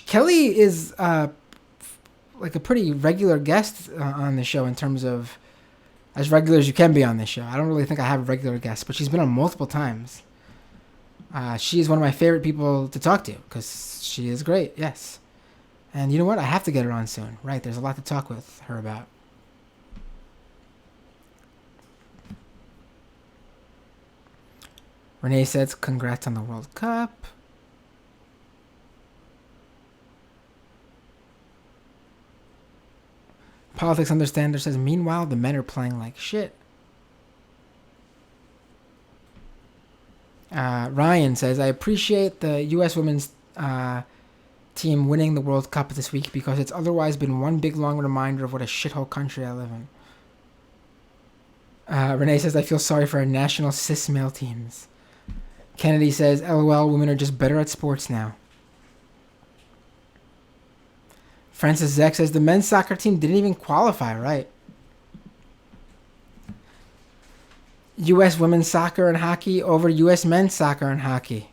Kelly is like a pretty regular guest on the show in terms of as regular as you can be on this show. I don't really think I have a regular guest, but she's been on multiple times. She is one of my favorite people to talk to because she is great, yes. And you know what? I have to get her on soon. Right, there's a lot to talk with her about. Renee says, congrats on the World Cup. Politics Understander says, meanwhile, the men are playing like shit. Ryan says, I appreciate the U.S. women's team winning the World Cup this week because it's otherwise been one big long reminder of what a shithole country I live in. Renee says, I feel sorry for our national cis male teams. Kennedy says, LOL, women are just better at sports now. Francis Zek says, the men's soccer team didn't even qualify, right? U.S. women's soccer and hockey over U.S. men's soccer and hockey.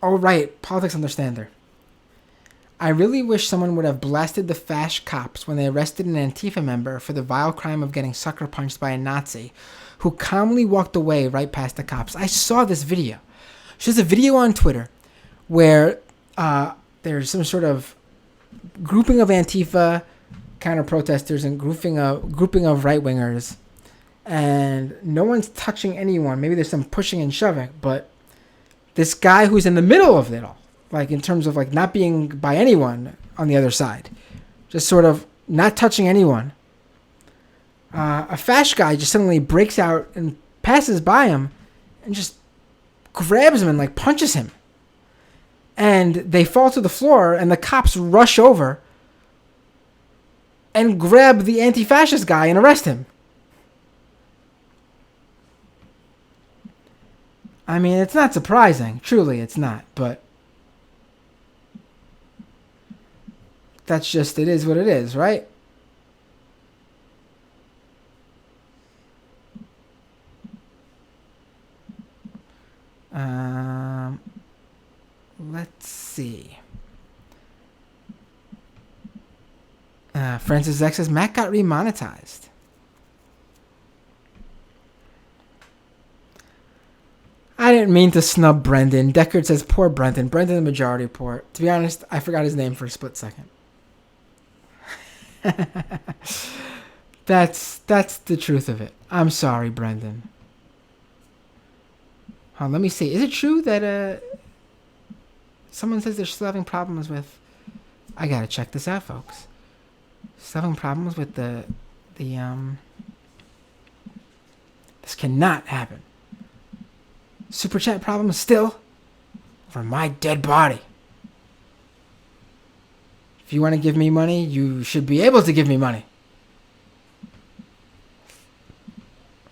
Oh, right. Politics Understander. I really wish someone would have blasted the fash cops when they arrested an Antifa member for the vile crime of getting sucker punched by a Nazi who calmly walked away right past the cops. I saw this video. There's a video on Twitter where there's some sort of grouping of Antifa counter-protesters and grouping of right-wingers, and no one's touching anyone. Maybe there's some pushing and shoving, but this guy who's in the middle of it all, like in terms of like not being by anyone on the other side, just sort of not touching anyone. A fash guy just suddenly breaks out and passes by him and just grabs him and like punches him. And they fall to the floor and the cops rush over and grab the anti-fascist guy and arrest him. I mean, it's not surprising. Truly, it's not. But that's just, it is what it is, right? Let's see. Francis X says, Matt got remonetized. I didn't mean to snub Brendan. Deckard says, poor Brendan. Brendan, the Majority Report. To be honest, I forgot his name for a split second. That's the truth of it. I'm sorry, Brendan. Let me see. Is it true that someone says they're still having problems with... I gotta check this out, folks. Still having problems with the This cannot happen. Super chat problem still over my dead body. If you want to give me money, you should be able to give me money.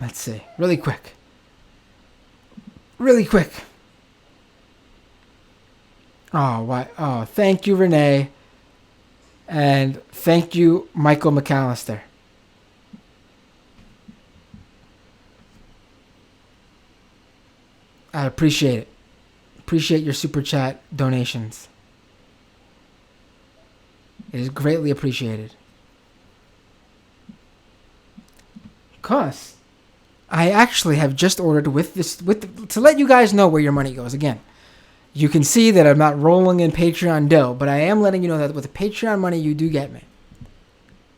Let's see. Really quick. Really quick. Oh, what? Oh, thank you, Renee. And thank you, Michael McAllister. I appreciate it. Appreciate your super chat donations. It is greatly appreciated. Because I actually have just ordered to let you guys know where your money goes. Again, you can see that I'm not rolling in Patreon dough, but I am letting you know that with the Patreon money you do get me,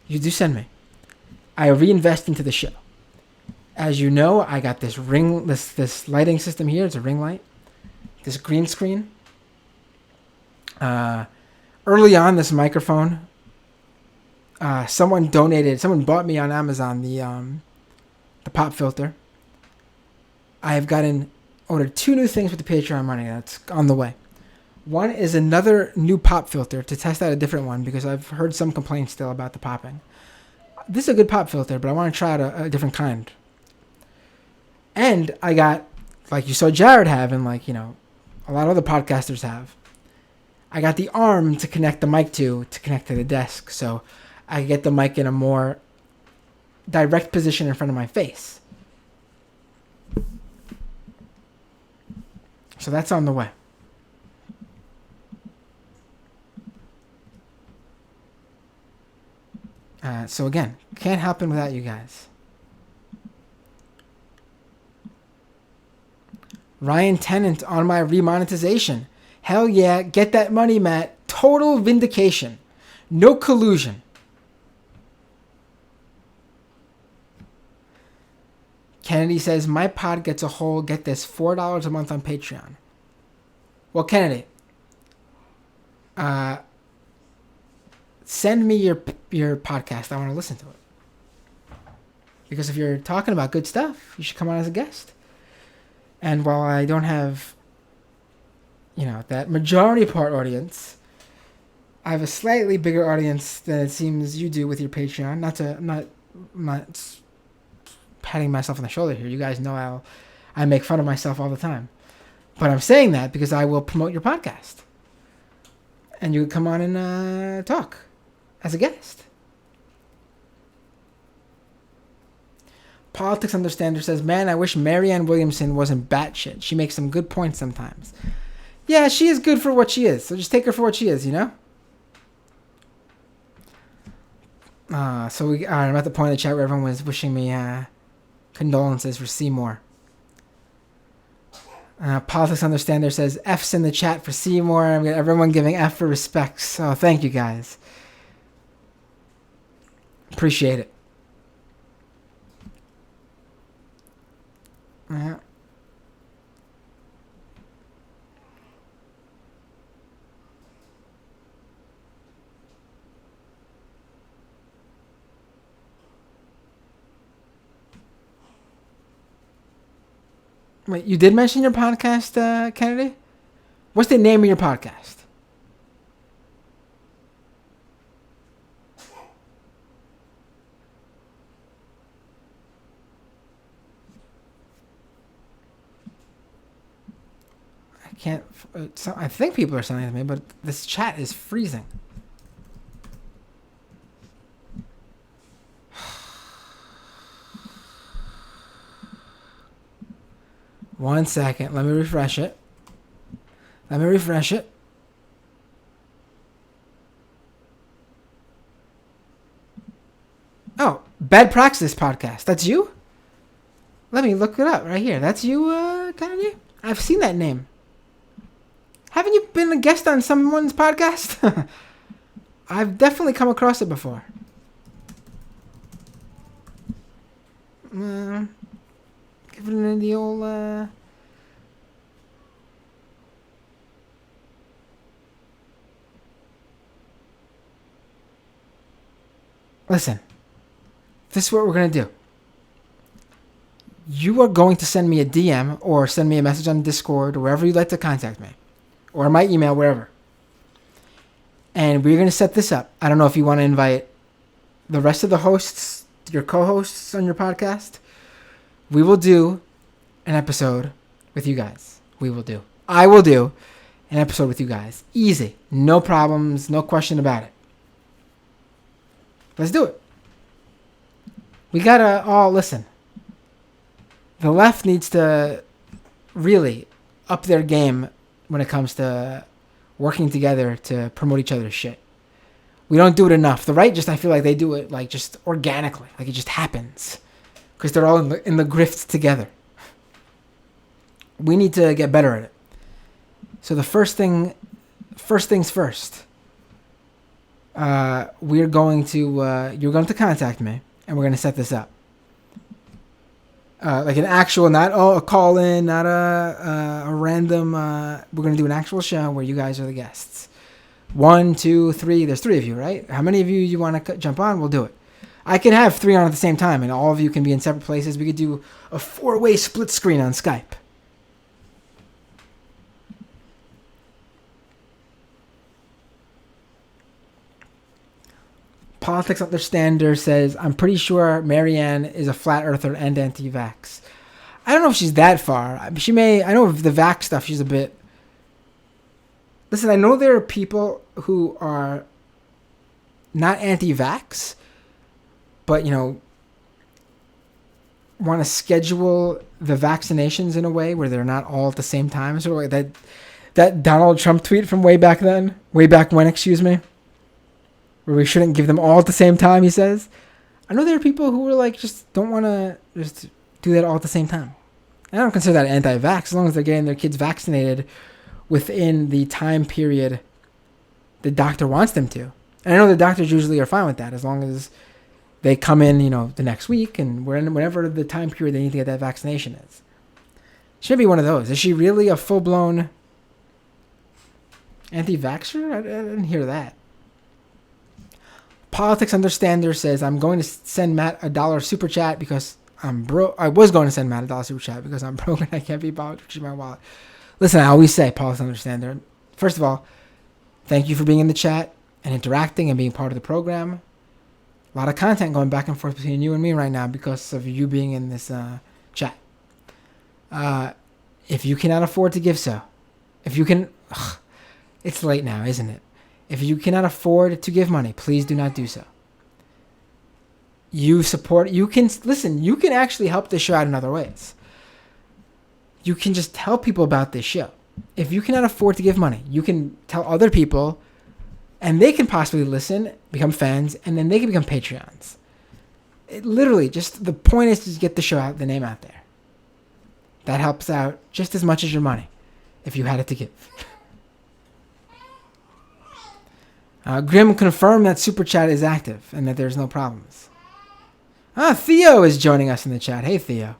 you do send me, I reinvest into the show. As you know, I got this this lighting system here. It's a ring light. This green screen. Early on, this microphone. Someone bought me on Amazon the pop filter. I have ordered 2 new things with the Patreon money. That's on the way. One is another new pop filter to test out a different one because I've heard some complaints still about the popping. This is a good pop filter, but I want to try out a different kind. And I got, like you saw Jared have, and like, you know, a lot of other podcasters have, I got the arm to connect the mic to connect to the desk. So I get the mic in a more direct position in front of my face. So that's on the way. So again, can't happen without you guys. Ryan Tennant on my remonetization. Hell yeah, get that money, Matt. Total vindication. No collusion. Kennedy says, my pod gets a whole, get this, $4 a month on Patreon. Well, Kennedy, send me your podcast. I want to listen to it. Because if you're talking about good stuff, you should come on as a guest. And while I don't have, you know, that majority part audience, I have a slightly bigger audience than it seems you do with your Patreon. I'm not patting myself on the shoulder here. You guys know I make fun of myself all the time. But I'm saying that because I will promote your podcast. And you can come on and talk as a guest. Politics Understander says, man, I wish Marianne Williamson wasn't batshit. She makes some good points sometimes. Yeah, she is good for what she is. So just take her for what she is, you know? I'm at the point in the chat where everyone was wishing me condolences for Seymour. Politics Understander says, F's in the chat for Seymour. I'm getting everyone giving F for respects. So thank you guys. Appreciate it. Yeah. Wait, you did mention your podcast, Kennedy? What's the name of your podcast? I can't. I think people are sending it to me, but this chat is freezing. One second. Let me refresh it. Oh, Bad Praxis Podcast. That's you? Let me look it up right here. That's you, Kennedy? I've seen that name. Haven't you been a guest on someone's podcast? I've definitely come across it before. Give it the old, Listen. This is what we're going to do. You are going to send me a DM or send me a message on Discord or wherever you'd like to contact me. Or my email, wherever. And we're going to set this up. I don't know if you want to invite the rest of the hosts, your co-hosts on your podcast. We will do an episode with you guys. I will do an episode with you guys. Easy. No problems. No question about it. Let's do it. We gotta all listen. The left needs to really up their game when it comes to working together to promote each other's shit. We don't do it enough. The right, I feel like they do it like just organically, like it just happens, because they're all in the grift together. We need to get better at it. So the first things first. You're going to contact me, and we're going to set this up. Like an actual, not a call in, not a random. We're going to do an actual show where you guys are the guests. 1, 2, 3. There's 3 of you, right? How many of you want to jump on? We'll do it. I can have 3 on at the same time, and all of you can be in separate places. We could do a 4-way split screen on Skype. Politics Understander says, I'm pretty sure Marianne is a flat earther and anti-vax. I don't know if she's that far. I know of the vax stuff, she's a bit... Listen, I know there are people who are not anti-vax, but, want to schedule the vaccinations in a way where they're not all at the same time. Sort of like that Donald Trump tweet from way back when, where we shouldn't give them all at the same time, he says. I know there are people who are like, just don't want to just do that all at the same time. I don't consider that anti-vax, as long as they're getting their kids vaccinated within the time period the doctor wants them to. And I know the doctors usually are fine with that, as long as they come in, the next week, and whenever the time period they need to get that vaccination is. Should be one of those. Is she really a full-blown anti-vaxxer? I didn't hear that. Politics Understander says, I'm going to send Matt $1 super chat because I'm broke. I was going to send Matt $1 super chat because I'm broke and I can't be bothered to reach my wallet. Listen, I always say, Politics Understander, first of all, thank you for being in the chat and interacting and being part of the program. A lot of content going back and forth between you and me right now because of you being in this chat. If you cannot afford to give so, if you can, it's late now, isn't it? If you cannot afford to give money, please do not do so. You can actually help this show out in other ways. You can just tell people about this show. If you cannot afford to give money, you can tell other people, and they can possibly listen, become fans, and then they can become Patreons. It literally, just the point is to get the show out, the name out there. That helps out just as much as your money, if you had it to give. Grim confirmed that Super Chat is active and that there's no problems. Theo is joining us in the chat. Hey, Theo.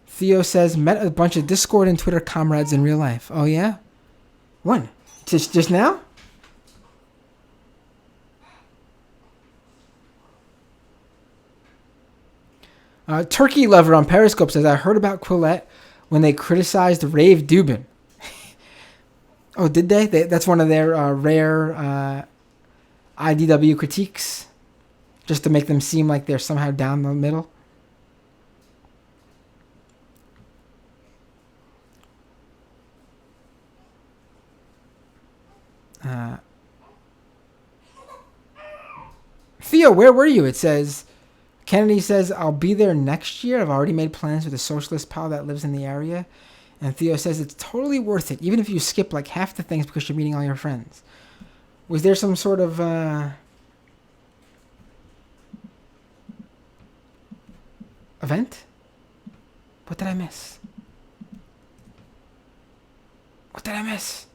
Theo says, met a bunch of Discord and Twitter comrades in real life. Oh, yeah? When? Just now? Turkey Lover on Periscope says, I heard about Quillette when they criticized Rave Dubin. Oh, did they? That's one of their rare IDW critiques, just to make them seem like they're somehow down the middle. Theo, where were you? It says, Kennedy says, I'll be there next year. I've already made plans with a socialist pal that lives in the area. And Theo says it's totally worth it, even if you skip like half the things because you're meeting all your friends. Was there some sort of event? What did I miss? What did I miss?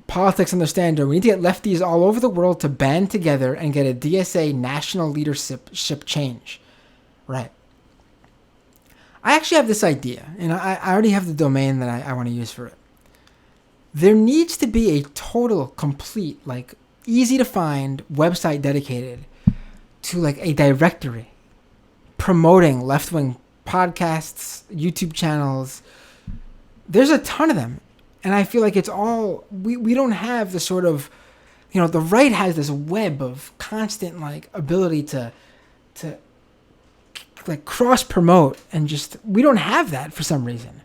Politics understander. We need to get lefties all over the world to band together and get a DSA national leadership change. Right. I actually have this idea, and I already have the domain that I want to use for it. There needs to be a total, complete, like, easy to find website dedicated to like a directory promoting left-wing podcasts, YouTube channels. There's a ton of them. And I feel like it's all, we don't have the sort of, the right has this web of constant like ability to like cross promote, and just, we don't have that for some reason.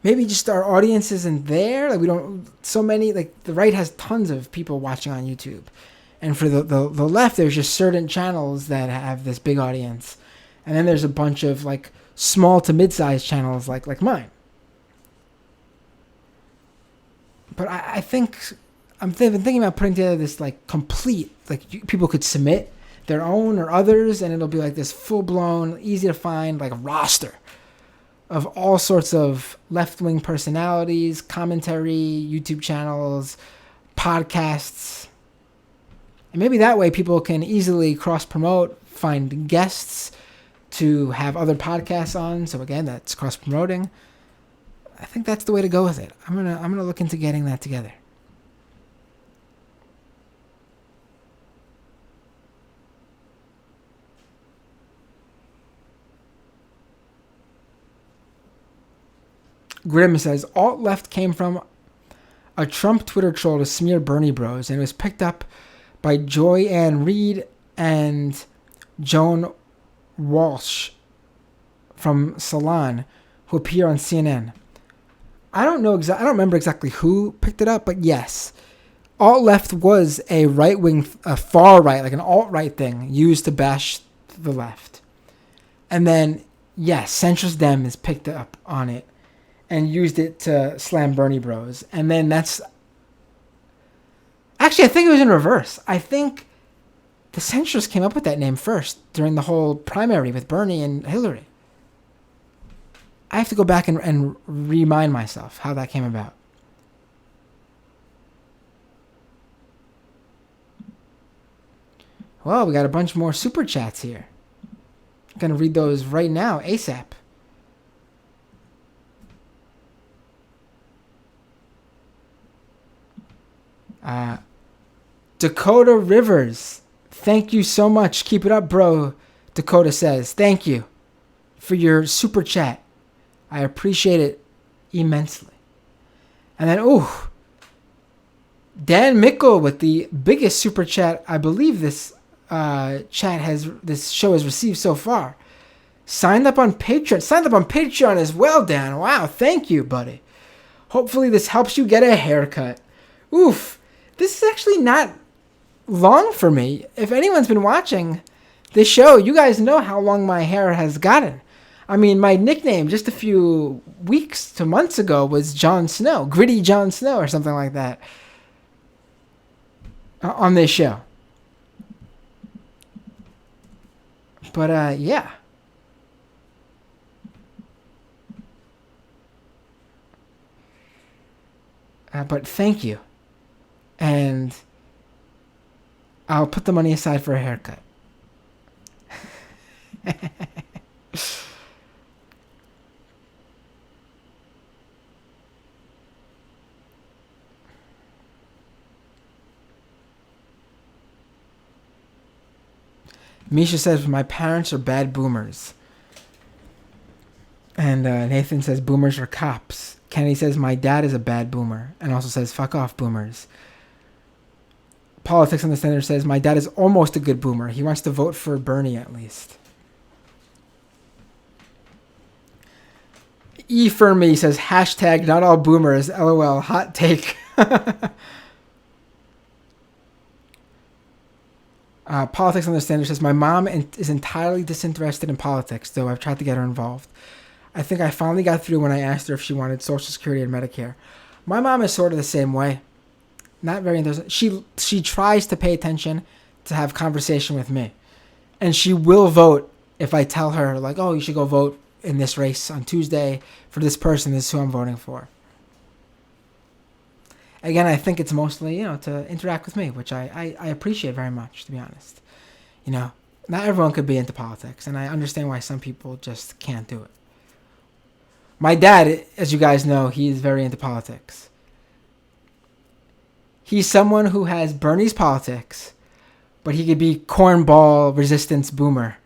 Maybe just our audience isn't there. Like we don't, so many, like the right has tons of people watching on YouTube. And for the left, there's just certain channels that have this big audience. And then there's a bunch of like small to mid-sized channels like mine. But I think I've been thinking about putting together this like complete, like people could submit their own or others, and it'll be like this full-blown, easy to find like roster of all sorts of left-wing personalities, commentary, YouTube channels, podcasts. And maybe that way people can easily cross-promote, find guests to have other podcasts on. So again, that's cross-promoting. I think that's the way to go with it. I'm gonna look into getting that together. Grim says, alt-left came from a Trump Twitter troll to smear Bernie bros, and it was picked up by Joy Ann Reid and Joan Walsh from Salon, who appear on CNN. I don't remember exactly who picked it up, but yes, alt-left was a right-wing, a far-right, like an alt-right thing used to bash the left. And then, yes, centrist Dems picked up on it and used it to slam Bernie bros. And then that's... Actually, I think it was in reverse. I think the centrists came up with that name first during the whole primary with Bernie and Hillary. I have to go back and remind myself how that came about. Well, we got a bunch more super chats here. I'm going to read those right now, ASAP. Dakota Rivers, thank you so much. Keep it up, bro. Dakota says, thank you for your super chat. I appreciate it immensely. And then, Dan Mickle with the biggest super chat I believe this show has received so far. Signed up on Patreon as well, Dan. Wow, thank you, buddy. Hopefully this helps you get a haircut. Oof. This is actually not long for me. If anyone's been watching this show, you guys know how long my hair has gotten. I mean, my nickname just a few weeks to months ago was Jon Snow, Gritty Jon Snow or something like that on this show. But, yeah. But thank you. And I'll put the money aside for a haircut. Misha says, my parents are bad boomers. And Nathan says, boomers are cops. Kenny says, my dad is a bad boomer. And also says, fuck off, boomers. Politics on the Standard says, my dad is almost a good boomer. He wants to vote for Bernie at least. E for me says, hashtag not all boomers. LOL, hot take. Politics on the Standard says, my mom is entirely disinterested in politics, though I've tried to get her involved. I think I finally got through when I asked her if she wanted Social Security and Medicare. My mom is sort of the same way. Not very interested. She tries to pay attention, to have conversation with me. And she will vote if I tell her, like, oh, you should go vote in this race on Tuesday for this person. This is who I'm voting for. Again, I think it's mostly, to interact with me, which I appreciate very much, to be honest. Not everyone could be into politics, and I understand why some people just can't do it. My dad, as you guys know, he is very into politics. He's someone who has Bernie's politics, but he could be cornball resistance boomer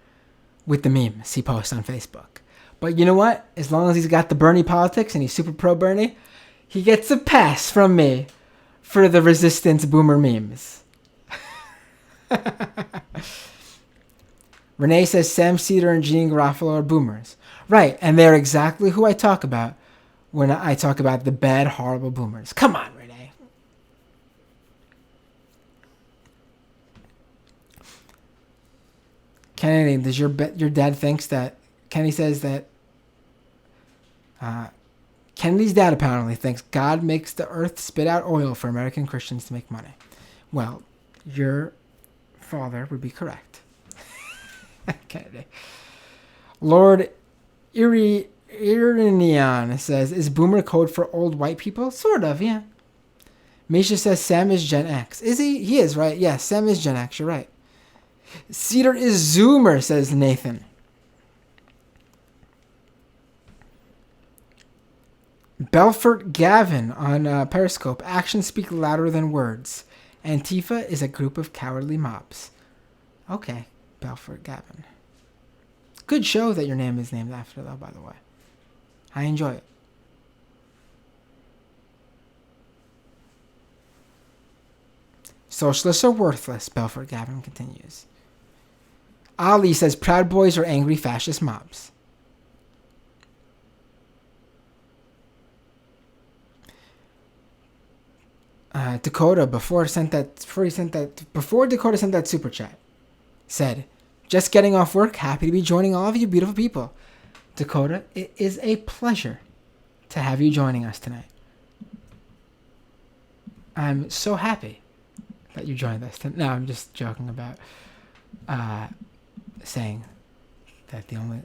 with the memes he posts on Facebook. But you know what? As long as he's got the Bernie politics and he's super pro Bernie, he gets a pass from me for the resistance boomer memes. Renee says Sam Cedar and Jean Garofalo are boomers. Right, and they're exactly who I talk about when I talk about the bad, horrible boomers. Come on, Renee. Kennedy, does your dad thinks that... Kenny says that... Kennedy's dad apparently thinks God makes the earth spit out oil for American Christians to make money. Well, your father would be correct. Kennedy. Lord Irinian says, is boomer code for old white people? Sort of, yeah. Misha says Sam is Gen X. Is he? He is, right? Yes, Sam is Gen X. You're right. Cedar is Zoomer, says Nathan. Belfort Gavin on Periscope. Actions speak louder than words. Antifa is a group of cowardly mobs. Okay, Belfort Gavin. Good show that your name is named after, though, by the way. I enjoy it. Socialists are worthless, Belfort Gavin continues. Ali says Proud Boys are angry fascist mobs. Dakota, before Dakota sent that super chat, said, just getting off work, happy to be joining all of you beautiful people. Dakota, it is a pleasure to have you joining us tonight. I'm so happy that you joined us. No, I'm just joking about saying that the only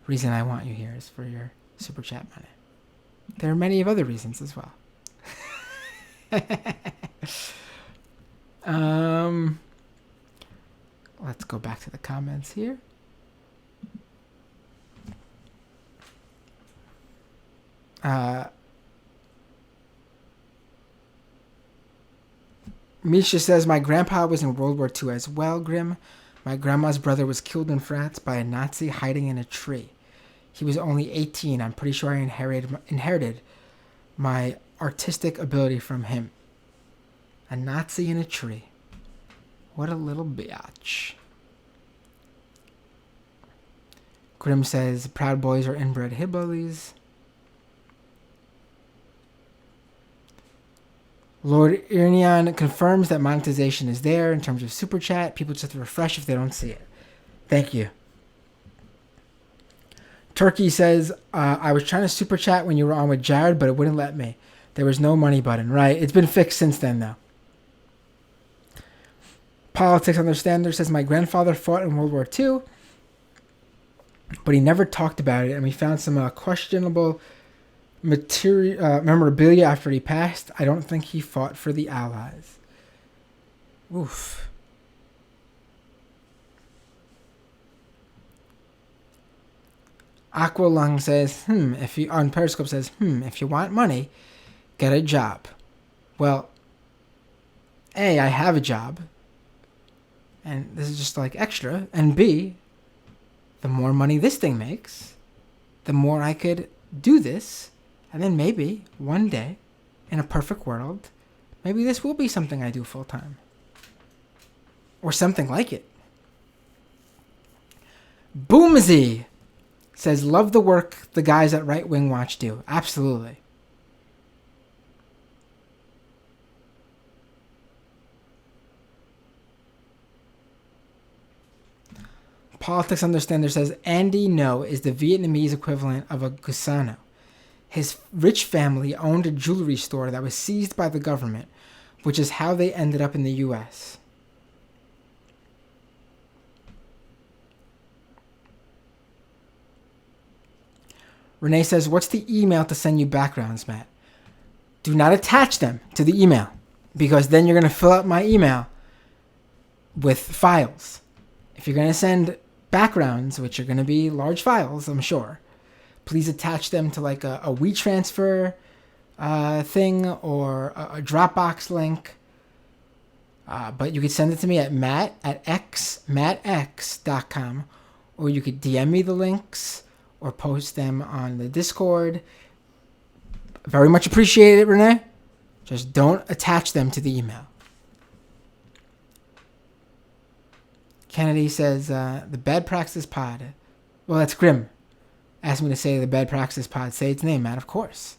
reason I want you here is for your super chat money. There are many of other reasons as well. Let's go back to the comments here. Misha says, my grandpa was in World War II as well, Grim. My grandma's brother was killed in France by a Nazi hiding in a tree. He was only 18. I'm pretty sure I inherited my artistic ability from him. A Nazi in a tree. What a little biatch. Grim says, Proud Boys are inbred hillbillies. Lord Irnion confirms that monetization is there in terms of Super Chat. People just have to refresh if they don't see it. Thank you. Turkey says, I was trying to Super Chat when you were on with Jared, but it wouldn't let me. There was no money button. Right. It's been fixed since then, though. Politics Understander says, my grandfather fought in World War II, but he never talked about it, and we found some questionable memorabilia after he passed. I don't think he fought for the Allies. Oof. Aqualung says, on Periscope says, if you want money, get a job. Well, A, I have a job, and this is just like extra, and B, the more money this thing makes, the more I could do this. And then maybe, one day, in a perfect world, maybe this will be something I do full time. Or something like it. Boomsy says, love the work the guys at Right Wing Watch do. Absolutely. Politics Understander says, Andy No is the Vietnamese equivalent of a gusano. His rich family owned a jewelry store that was seized by the government, which is how they ended up in the U.S. Renee says, what's the email to send you backgrounds, Matt? Do not attach them to the email, because then you're going to fill up my email with files. If you're going to send backgrounds, which are going to be large files, I'm sure, please attach them to like a WeTransfer thing or a Dropbox link. But you could send it to me at mattx.com, or you could DM me the links or post them on the Discord. Very much appreciate it, Renee. Just don't attach them to the email. Kennedy says, the Bad Praxis Pod. Well, that's Grim. Asked me to say the Bad Praxis Pod. Say its name, man, of course.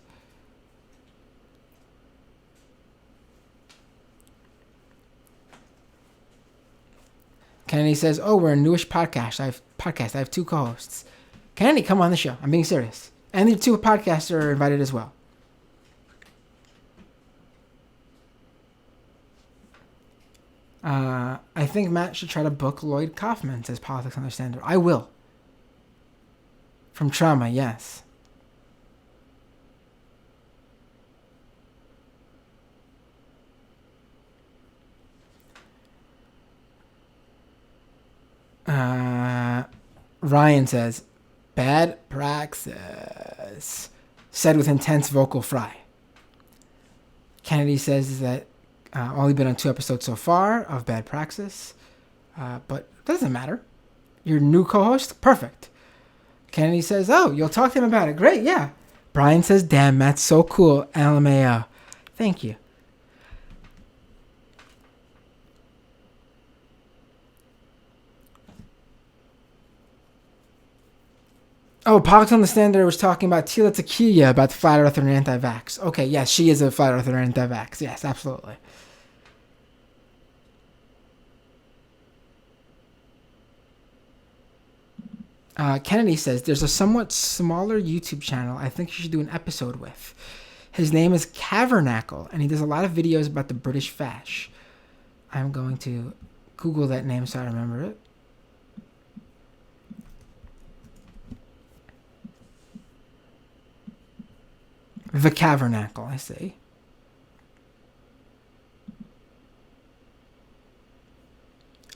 Kennedy says, oh, we're a newish podcast. I have 2 co-hosts. Kennedy, come on the show. I'm being serious. And the 2 podcasts are invited as well. I think Matt should try to book Lloyd Kaufman, says Politics Understander. I will. From Trauma, yes. Ryan says, Bad Praxis. Said with intense vocal fry. Kennedy says that only been on 2 episodes so far of Bad Praxis. But it doesn't matter. Your new co-host? Perfect. Kennedy says, oh, you'll talk to him about it. Great, yeah. Brian says, damn, Matt's so cool. LMAO. Thank you. Oh, Politics on the Standard was talking about Tila Tequila, about the flat earther and anti-vax. Okay, yes, she is a flat earther and anti-vax. Yes, absolutely. Kennedy says, there's a somewhat smaller YouTube channel I think you should do an episode with. His name is Cavernacle, and he does a lot of videos about the British Fash. I'm going to Google that name so I remember it. The Cavernacle, I see.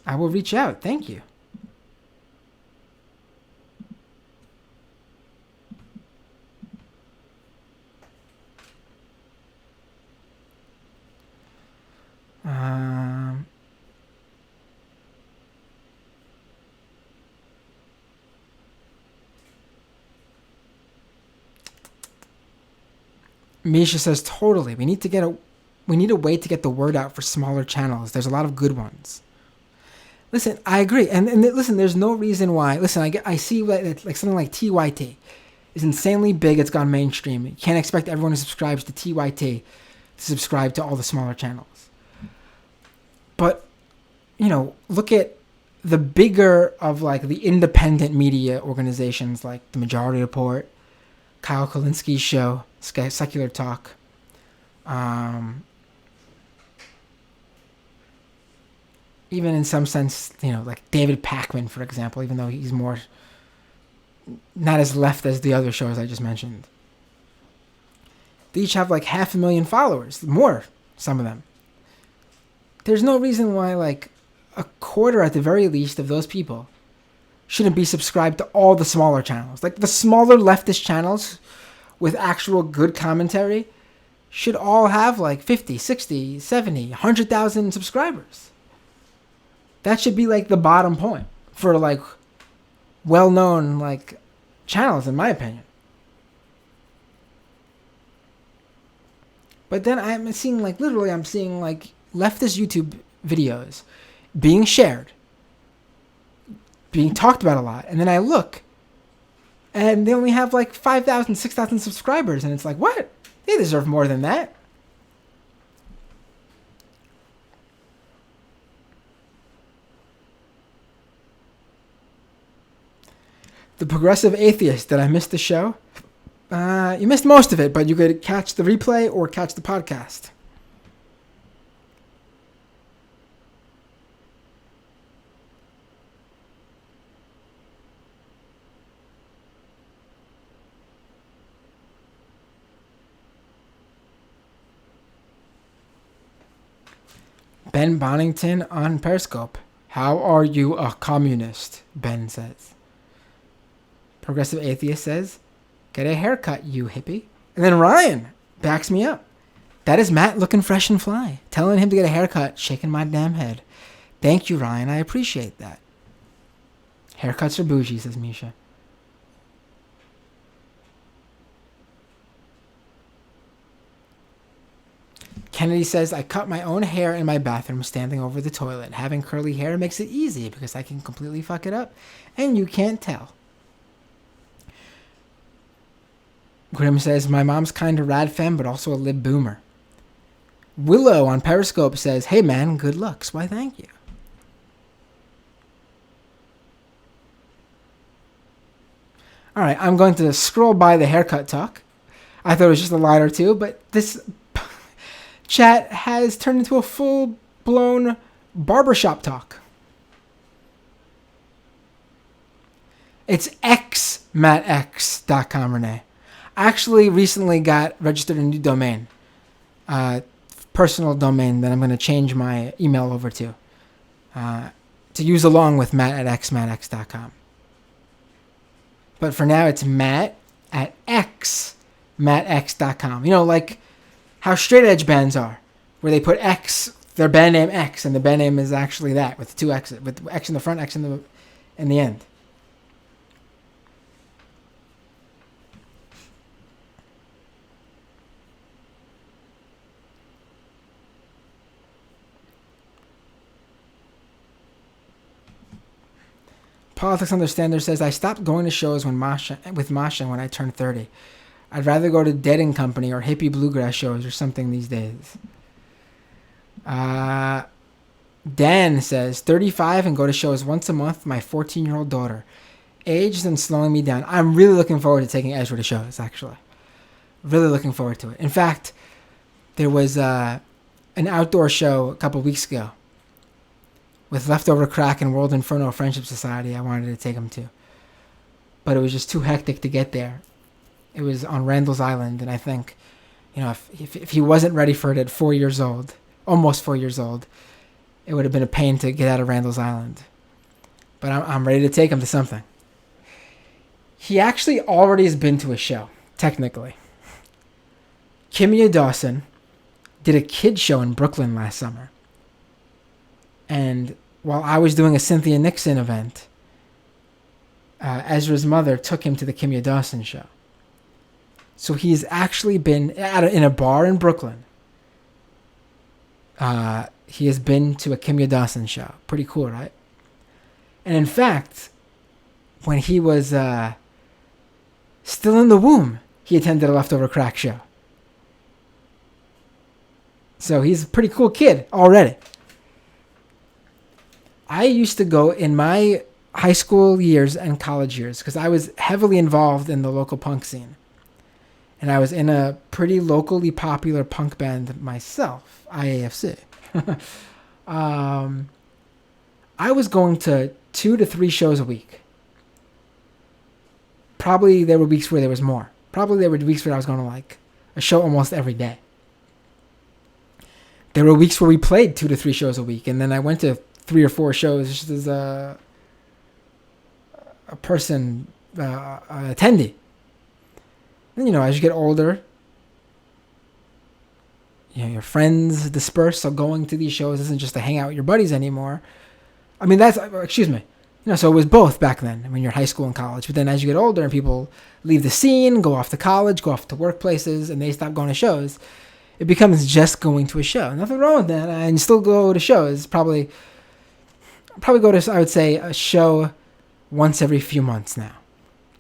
I will reach out. Thank you. Misha says totally. We need a way to get the word out for smaller channels. There's a lot of good ones. Listen, I agree, and listen, there's no reason why. Listen, I see like something like TYT is insanely big. It's gone mainstream. You can't expect everyone who subscribes to TYT to subscribe to all the smaller channels. But look at the bigger of like the independent media organizations like the Majority Report, Kyle Kulinski's show, Secular Talk. Even in some sense, like David Pakman, for example, even though he's more not as left as the other shows I just mentioned. They each have like 500,000 followers, more, some of them. There's no reason why like a quarter at the very least of those people shouldn't be subscribed to all the smaller channels. Like the smaller leftist channels with actual good commentary should all have like 50, 60, 70, 100,000 subscribers. That should be like the bottom point for like well-known like channels, in my opinion. But then I'm seeing like leftist YouTube videos being shared, being talked about a lot, and then I look, and they only have like 5,000, 6,000 subscribers, and it's like, what? They deserve more than that. The Progressive Atheist. Did I miss the show? You missed most of it, but you could catch the replay or catch the podcast. Ben Bonington on Periscope. How are you a communist? Ben says. Progressive Atheist says, get a haircut, you hippie. And then Ryan backs me up. That is Matt looking fresh and fly. Telling him to get a haircut, shaking my damn head. Thank you, Ryan. I appreciate that. Haircuts are bougie, says Misha. Kennedy says, I cut my own hair in my bathroom standing over the toilet. Having curly hair makes it easy because I can completely fuck it up and you can't tell. Grim says, my mom's kind of rad femme, but also a lib boomer. Willow on Periscope says, hey man, good looks. Why, thank you. All right, I'm going to scroll by the haircut talk. I thought it was just a line or two, but this chat has turned into a full-blown barbershop talk. It's xmattx.com, Renee. I actually recently got registered a new domain, personal domain that I'm going to change my email over to use along with Matt at xmattx.com. But for now, it's Matt at xmattx.com. Like how straight edge bands are, where they put X, their band name X, and the band name is actually that with two X's, with X in the front, X in the end. Politics Understander says, I stopped going to shows with Masha when I turned 30. I'd rather go to Dead and Company or hippie bluegrass shows or something these days. Dan says, 35 and go to shows once a month with my 14-year-old daughter. Age isn't slowing me down. I'm really looking forward to taking Ezra to shows, actually. Really looking forward to it. In fact, there was an outdoor show a couple weeks ago with Leftover Crack and World Inferno Friendship Society I wanted to take him to. But it was just too hectic to get there. It was on Randall's Island, and I think, if he wasn't ready for it at 4 years old, almost 4 years old, it would have been a pain to get out of Randall's Island. But I'm ready to take him to something. He actually already has been to a show, technically. Kimya Dawson did a kid show in Brooklyn last summer. And while I was doing a Cynthia Nixon event, Ezra's mother took him to the Kimya Dawson show. So he's actually been in a bar in Brooklyn. He has been to a Kimya Dawson show. Pretty cool, right? And in fact, when he was still in the womb, he attended a Leftover Crack show. So he's a pretty cool kid already. I used to go in my high school years and college years because I was heavily involved in the local punk scene. And I was in a pretty locally popular punk band myself, IAFC. I was going to 2 to 3 shows a week. Probably there were weeks where there was more. Probably there were weeks where I was going to like a show almost every day. There were weeks where we played 2 to 3 shows a week, and then I went to 3 or 4 shows just as a person, an attendee. And, you know, as you get older, you know, your friends disperse, so going to these shows isn't just to hang out with your buddies anymore. I mean, excuse me. You know, so it was both back then when you're in high school and college. But then as you get older and people leave the scene, go off to college, go off to workplaces, and they stop going to shows, it becomes just going to a show. Nothing wrong with that. And still go to shows. Probably go to, I would say, a show once every few months now.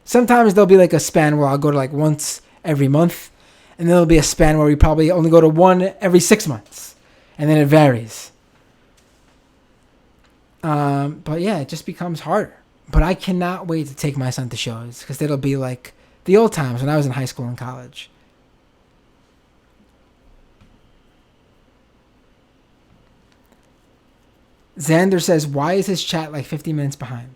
Sometimes there'll be like a span where I'll go to like once every month. And then there'll be a span where we probably only go to one every 6 months. And then it varies. But yeah, it just becomes harder. But I cannot wait to take my son to shows because it'll be like the old times when I was in high school and college. Xander says, why is his chat like 50 minutes behind?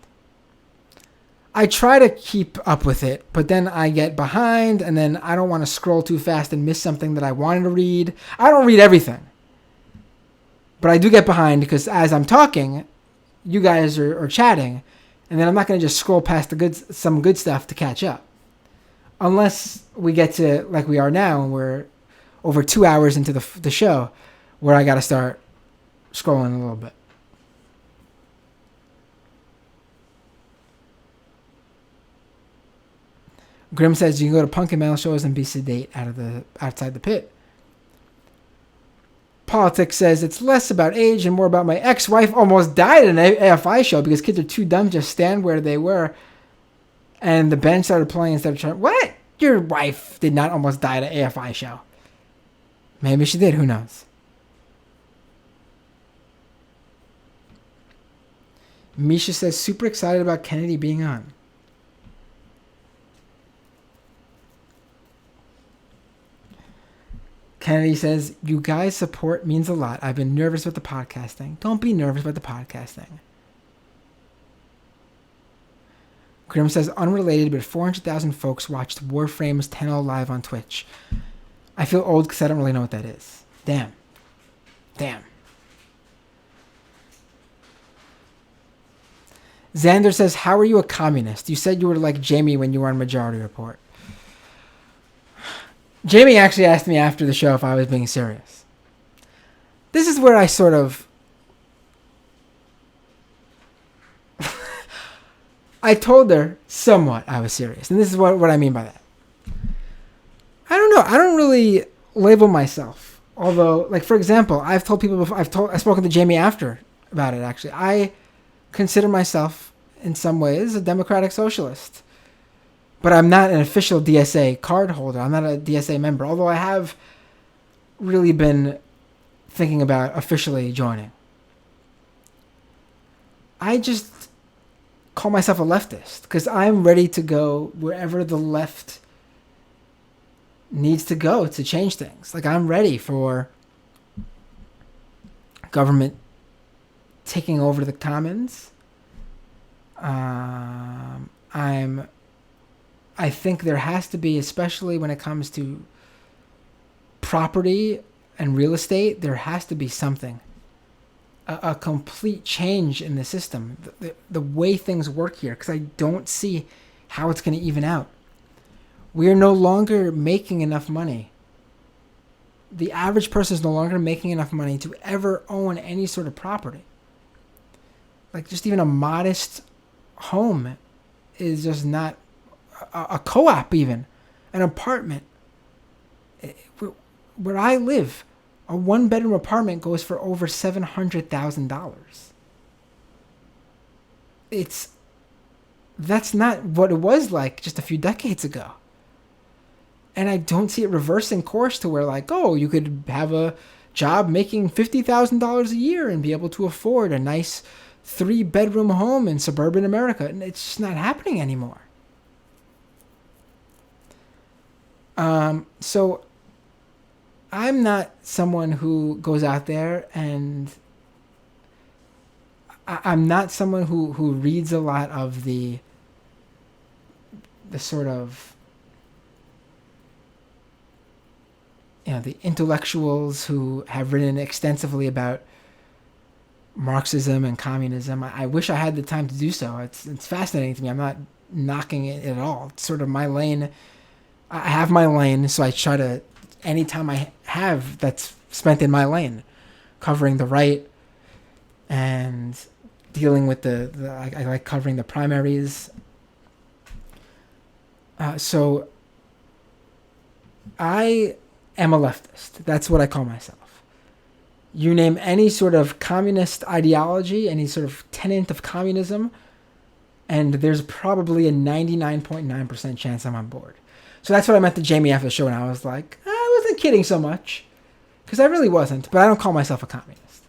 I try to keep up with it, but then I get behind, and then I don't want to scroll too fast and miss something that I wanted to read. I don't read everything. But I do get behind because as I'm talking, you guys are chatting, and then I'm not going to just scroll past some good stuff to catch up. Unless we get to, like we are now, and we're over 2 hours into the show, where I got to start scrolling a little bit. Grim says you can go to punk and metal shows and be sedate outside the pit. Politics says it's less about age and more about my ex-wife almost died at an AFI show because kids are too dumb to just stand where they were, and the band started playing instead of trying. What? Your wife did not almost die at an AFI show. Maybe she did. Who knows? Misha says super excited about Kennedy being on. Kennedy says, you guys' support means a lot. I've been nervous with the podcasting. Don't be nervous about the podcasting. Grim says, unrelated, but 400,000 folks watched Warframe's 10-0 live on Twitch. I feel old because I don't really know what that is. Damn. Xander says, how are you a communist? You said you were like Jamie when you were on Majority Report. Jamie actually asked me after the show if I was being serious. This is where I sort of... I told her somewhat I was serious. And this is what I mean by that. I don't know. I don't really label myself. Although, like, for example, I've told people before... I've spoken to Jamie after about it, actually. I consider myself, in some ways, a democratic socialist. But I'm not an official DSA card holder. I'm not a DSA member, although I have really been thinking about officially joining. I just call myself a leftist because I'm ready to go wherever the left needs to go to change things. Like, I'm ready for government taking over the commons. I think there has to be, especially when it comes to property and real estate, there has to be something. A complete change in the system. The way things work here, because I don't see how it's going to even out. We are no longer making enough money. The average person is no longer making enough money to ever own any sort of property. Like, just even a modest home is just not... A co-op even, an apartment, Where I live, a 1-bedroom apartment goes for over $700,000. That's not what it was like just a few decades ago. And I don't see it reversing course to where, like, oh, you could have a job making $50,000 a year and be able to afford a nice 3-bedroom home in suburban America. And it's just not happening anymore. So I'm not someone who goes out there and I'm not someone who reads a lot of the sort of, the intellectuals who have written extensively about Marxism and communism. I wish I had the time to do so. It's fascinating to me. I'm not knocking it at all. It's sort of my lane. I have my lane, so I try to, anytime I have that's spent in my lane, covering the right and dealing with I like covering the primaries. So I am a leftist. That's what I call myself. You name any sort of communist ideology, any sort of tenet of communism, and there's probably a 99.9% chance I'm on board. So that's what I meant to Jamie after the show, and I was like, I wasn't kidding so much, because I really wasn't, but I don't call myself a communist.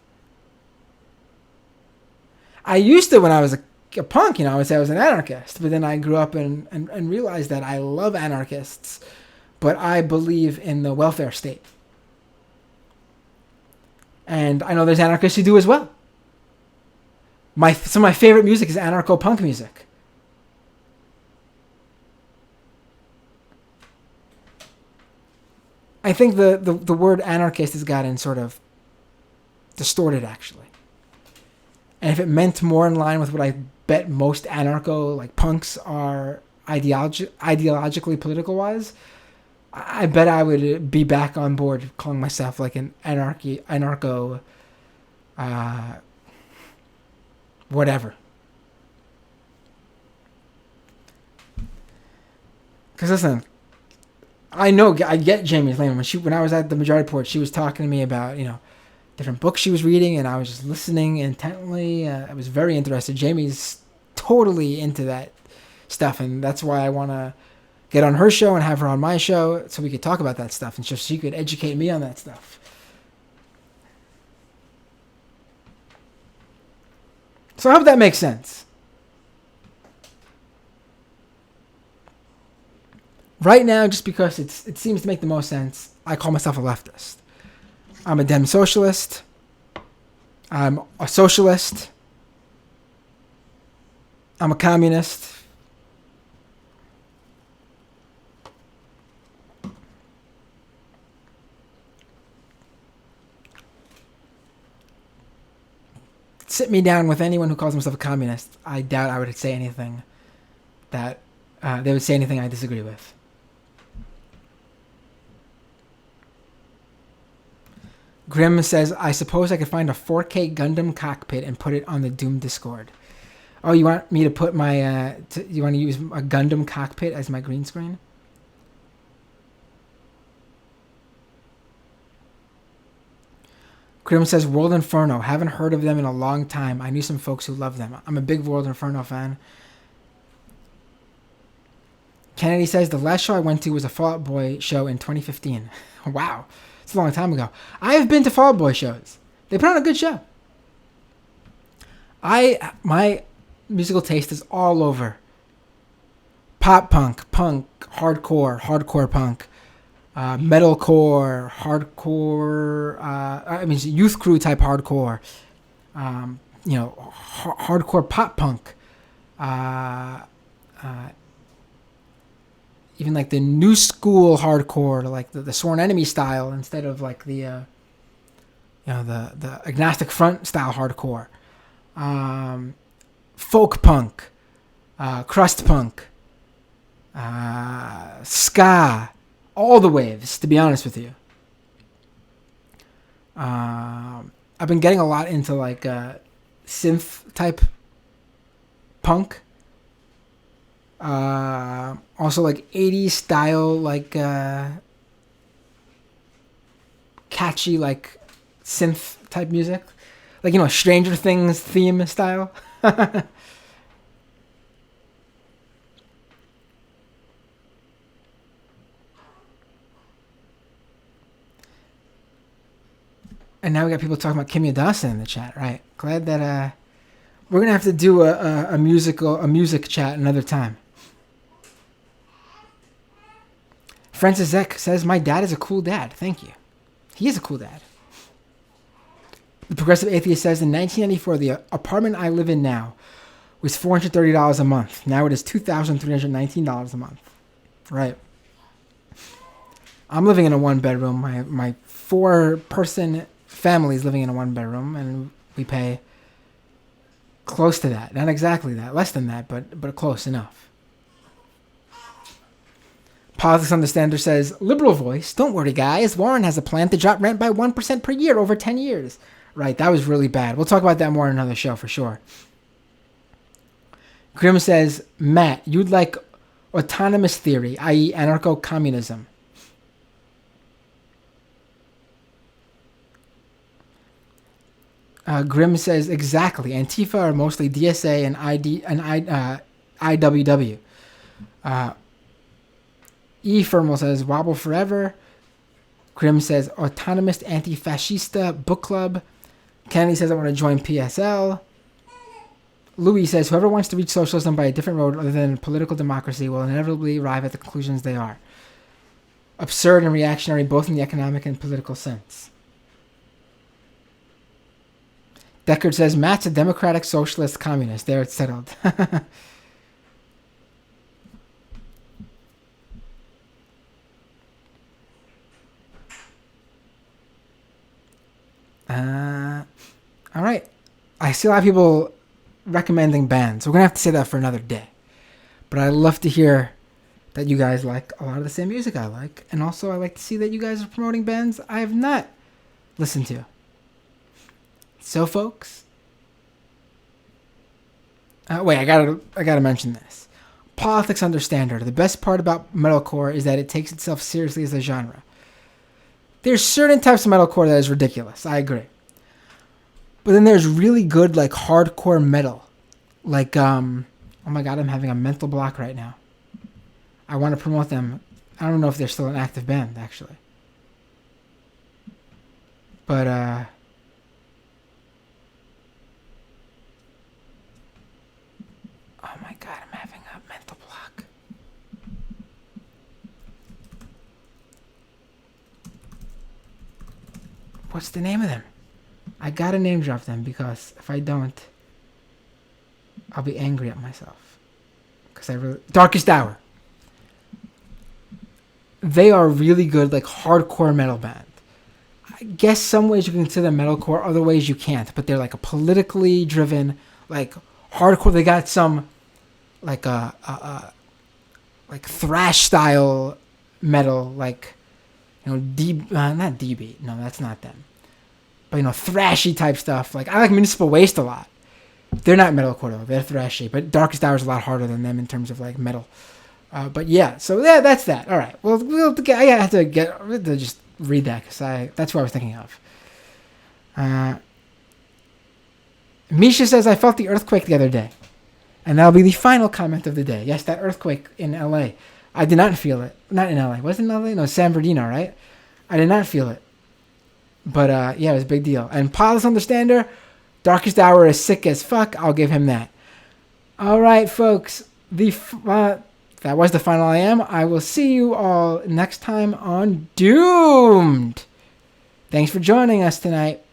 I used to when I was a punk, I would say I was an anarchist, but then I grew up and realized that I love anarchists, but I believe in the welfare state. And I know there's anarchists who do as well. Some of my favorite music is anarcho-punk music. I think the word anarchist has gotten sort of distorted, actually. And if it meant more in line with what I bet most anarcho, like punks, are ideologically political-wise, I bet I would be back on board calling myself like an anarcho, whatever. Because listen, I get Jamie's lane. When I was at the Majority Report, she was talking to me about, different books she was reading, and I was just listening intently. I was very interested. Jamie's totally into that stuff, and that's why I want to get on her show and have her on my show so we could talk about that stuff and she could educate me on that stuff. So I hope that makes sense. Right now, just because it seems to make the most sense, I call myself a leftist. I'm a Dem socialist. I'm a socialist. I'm a communist. Sit me down with anyone who calls himself a communist. I doubt I would say anything that they would say anything I disagree with. Grim says, I suppose I could find a 4K Gundam cockpit and put it on the Doom Discord. Oh, you want me to put my... you want to use a Gundam cockpit as my green screen? Grim says, World Inferno. Haven't heard of them in a long time. I knew some folks who love them. I'm a big World Inferno fan. Kennedy says, the last show I went to was a Fall Out Boy show in 2015. Wow. It's a long time ago. I have been to Fall Out Boy shows. They put on a good show. My musical taste is all over. Pop punk, hardcore punk, metalcore, hardcore, youth crew type hardcore, hardcore pop punk, even like the new school hardcore, like the Sworn Enemy style instead of like the Agnostic Front style hardcore, folk punk, crust punk, ska, all the waves, to be honest with you. I've been getting a lot into like synth type punk. Also like 80s style, like catchy like synth type music, like Stranger Things theme style. And now we got people talking about Kimya Dawson in the chat, right? Glad that we're gonna have to do a music chat another time. Francis Zek says, "My dad is a cool dad." Thank you. He is a cool dad. The Progressive Atheist says, in 1994, the apartment I live in now was $430 a month. Now it is $2,319 a month. Right. I'm living in a one-bedroom. My 4-person family is living in a one-bedroom, and we pay close to that. Not exactly that. Less than that, but close enough. Politics Understander says, liberal voice, don't worry, guys. Warren has a plan to drop rent by 1% per year over 10 years. Right, that was really bad. We'll talk about that more in another show for sure. Grim says, Matt, you'd like autonomous theory, i.e. anarcho-communism. Grim says, exactly. Antifa are mostly DSA and IWW. E. Fermal says, wobble forever. Grim says, autonomous anti-fascista book club. Kennedy says, I want to join PSL. Louis says, whoever wants to reach socialism by a different road other than political democracy will inevitably arrive at the conclusions they are. Absurd and reactionary both in the economic and political sense. Deckard says, Matt's a democratic socialist communist. There, it's settled. All right. I see a lot of people recommending bands. We're going to have to say that for another day. But I'd love to hear that you guys like a lot of the same music I like. And also I like to see that you guys are promoting bands I have not listened to. So, folks. Wait, I gotta mention this. Politics Understander. The best part about metalcore is that it takes itself seriously as a genre. There's certain types of metalcore that is ridiculous. I agree. But then there's really good, like, hardcore metal. Like, oh my god, I'm having a mental block right now. I want to promote them. I don't know if they're still an active band, actually. But, oh my god, I'm having a mental block. What's the name of them? I gotta name drop them because if I don't, I'll be angry at myself. Darkest Hour. They are really good, like hardcore metal band. I guess some ways you can consider them metalcore, other ways you can't. But they're like a politically driven, like hardcore. They got some like like thrash style metal, like not D-Beat. No, that's not them. But thrashy type stuff. Like I like Municipal Waste a lot. They're not metalcore though. They're thrashy. But Darkest Hour is a lot harder than them in terms of like metal. But yeah, so yeah, that's that. All right. Well, I have to just read that because that's what I was thinking of. Misha says, I felt the earthquake the other day. And that'll be the final comment of the day. Yes, that earthquake in LA. I did not feel it. Not in LA. Was it in LA? No, San Bernardino, right? I did not feel it. But yeah, it was a big deal. And Paulus Understander, Darkest Hour is sick as fuck. I'll give him that. All right, folks. That was the final I Am. I will see you all next time on Doomed. Thanks for joining us tonight.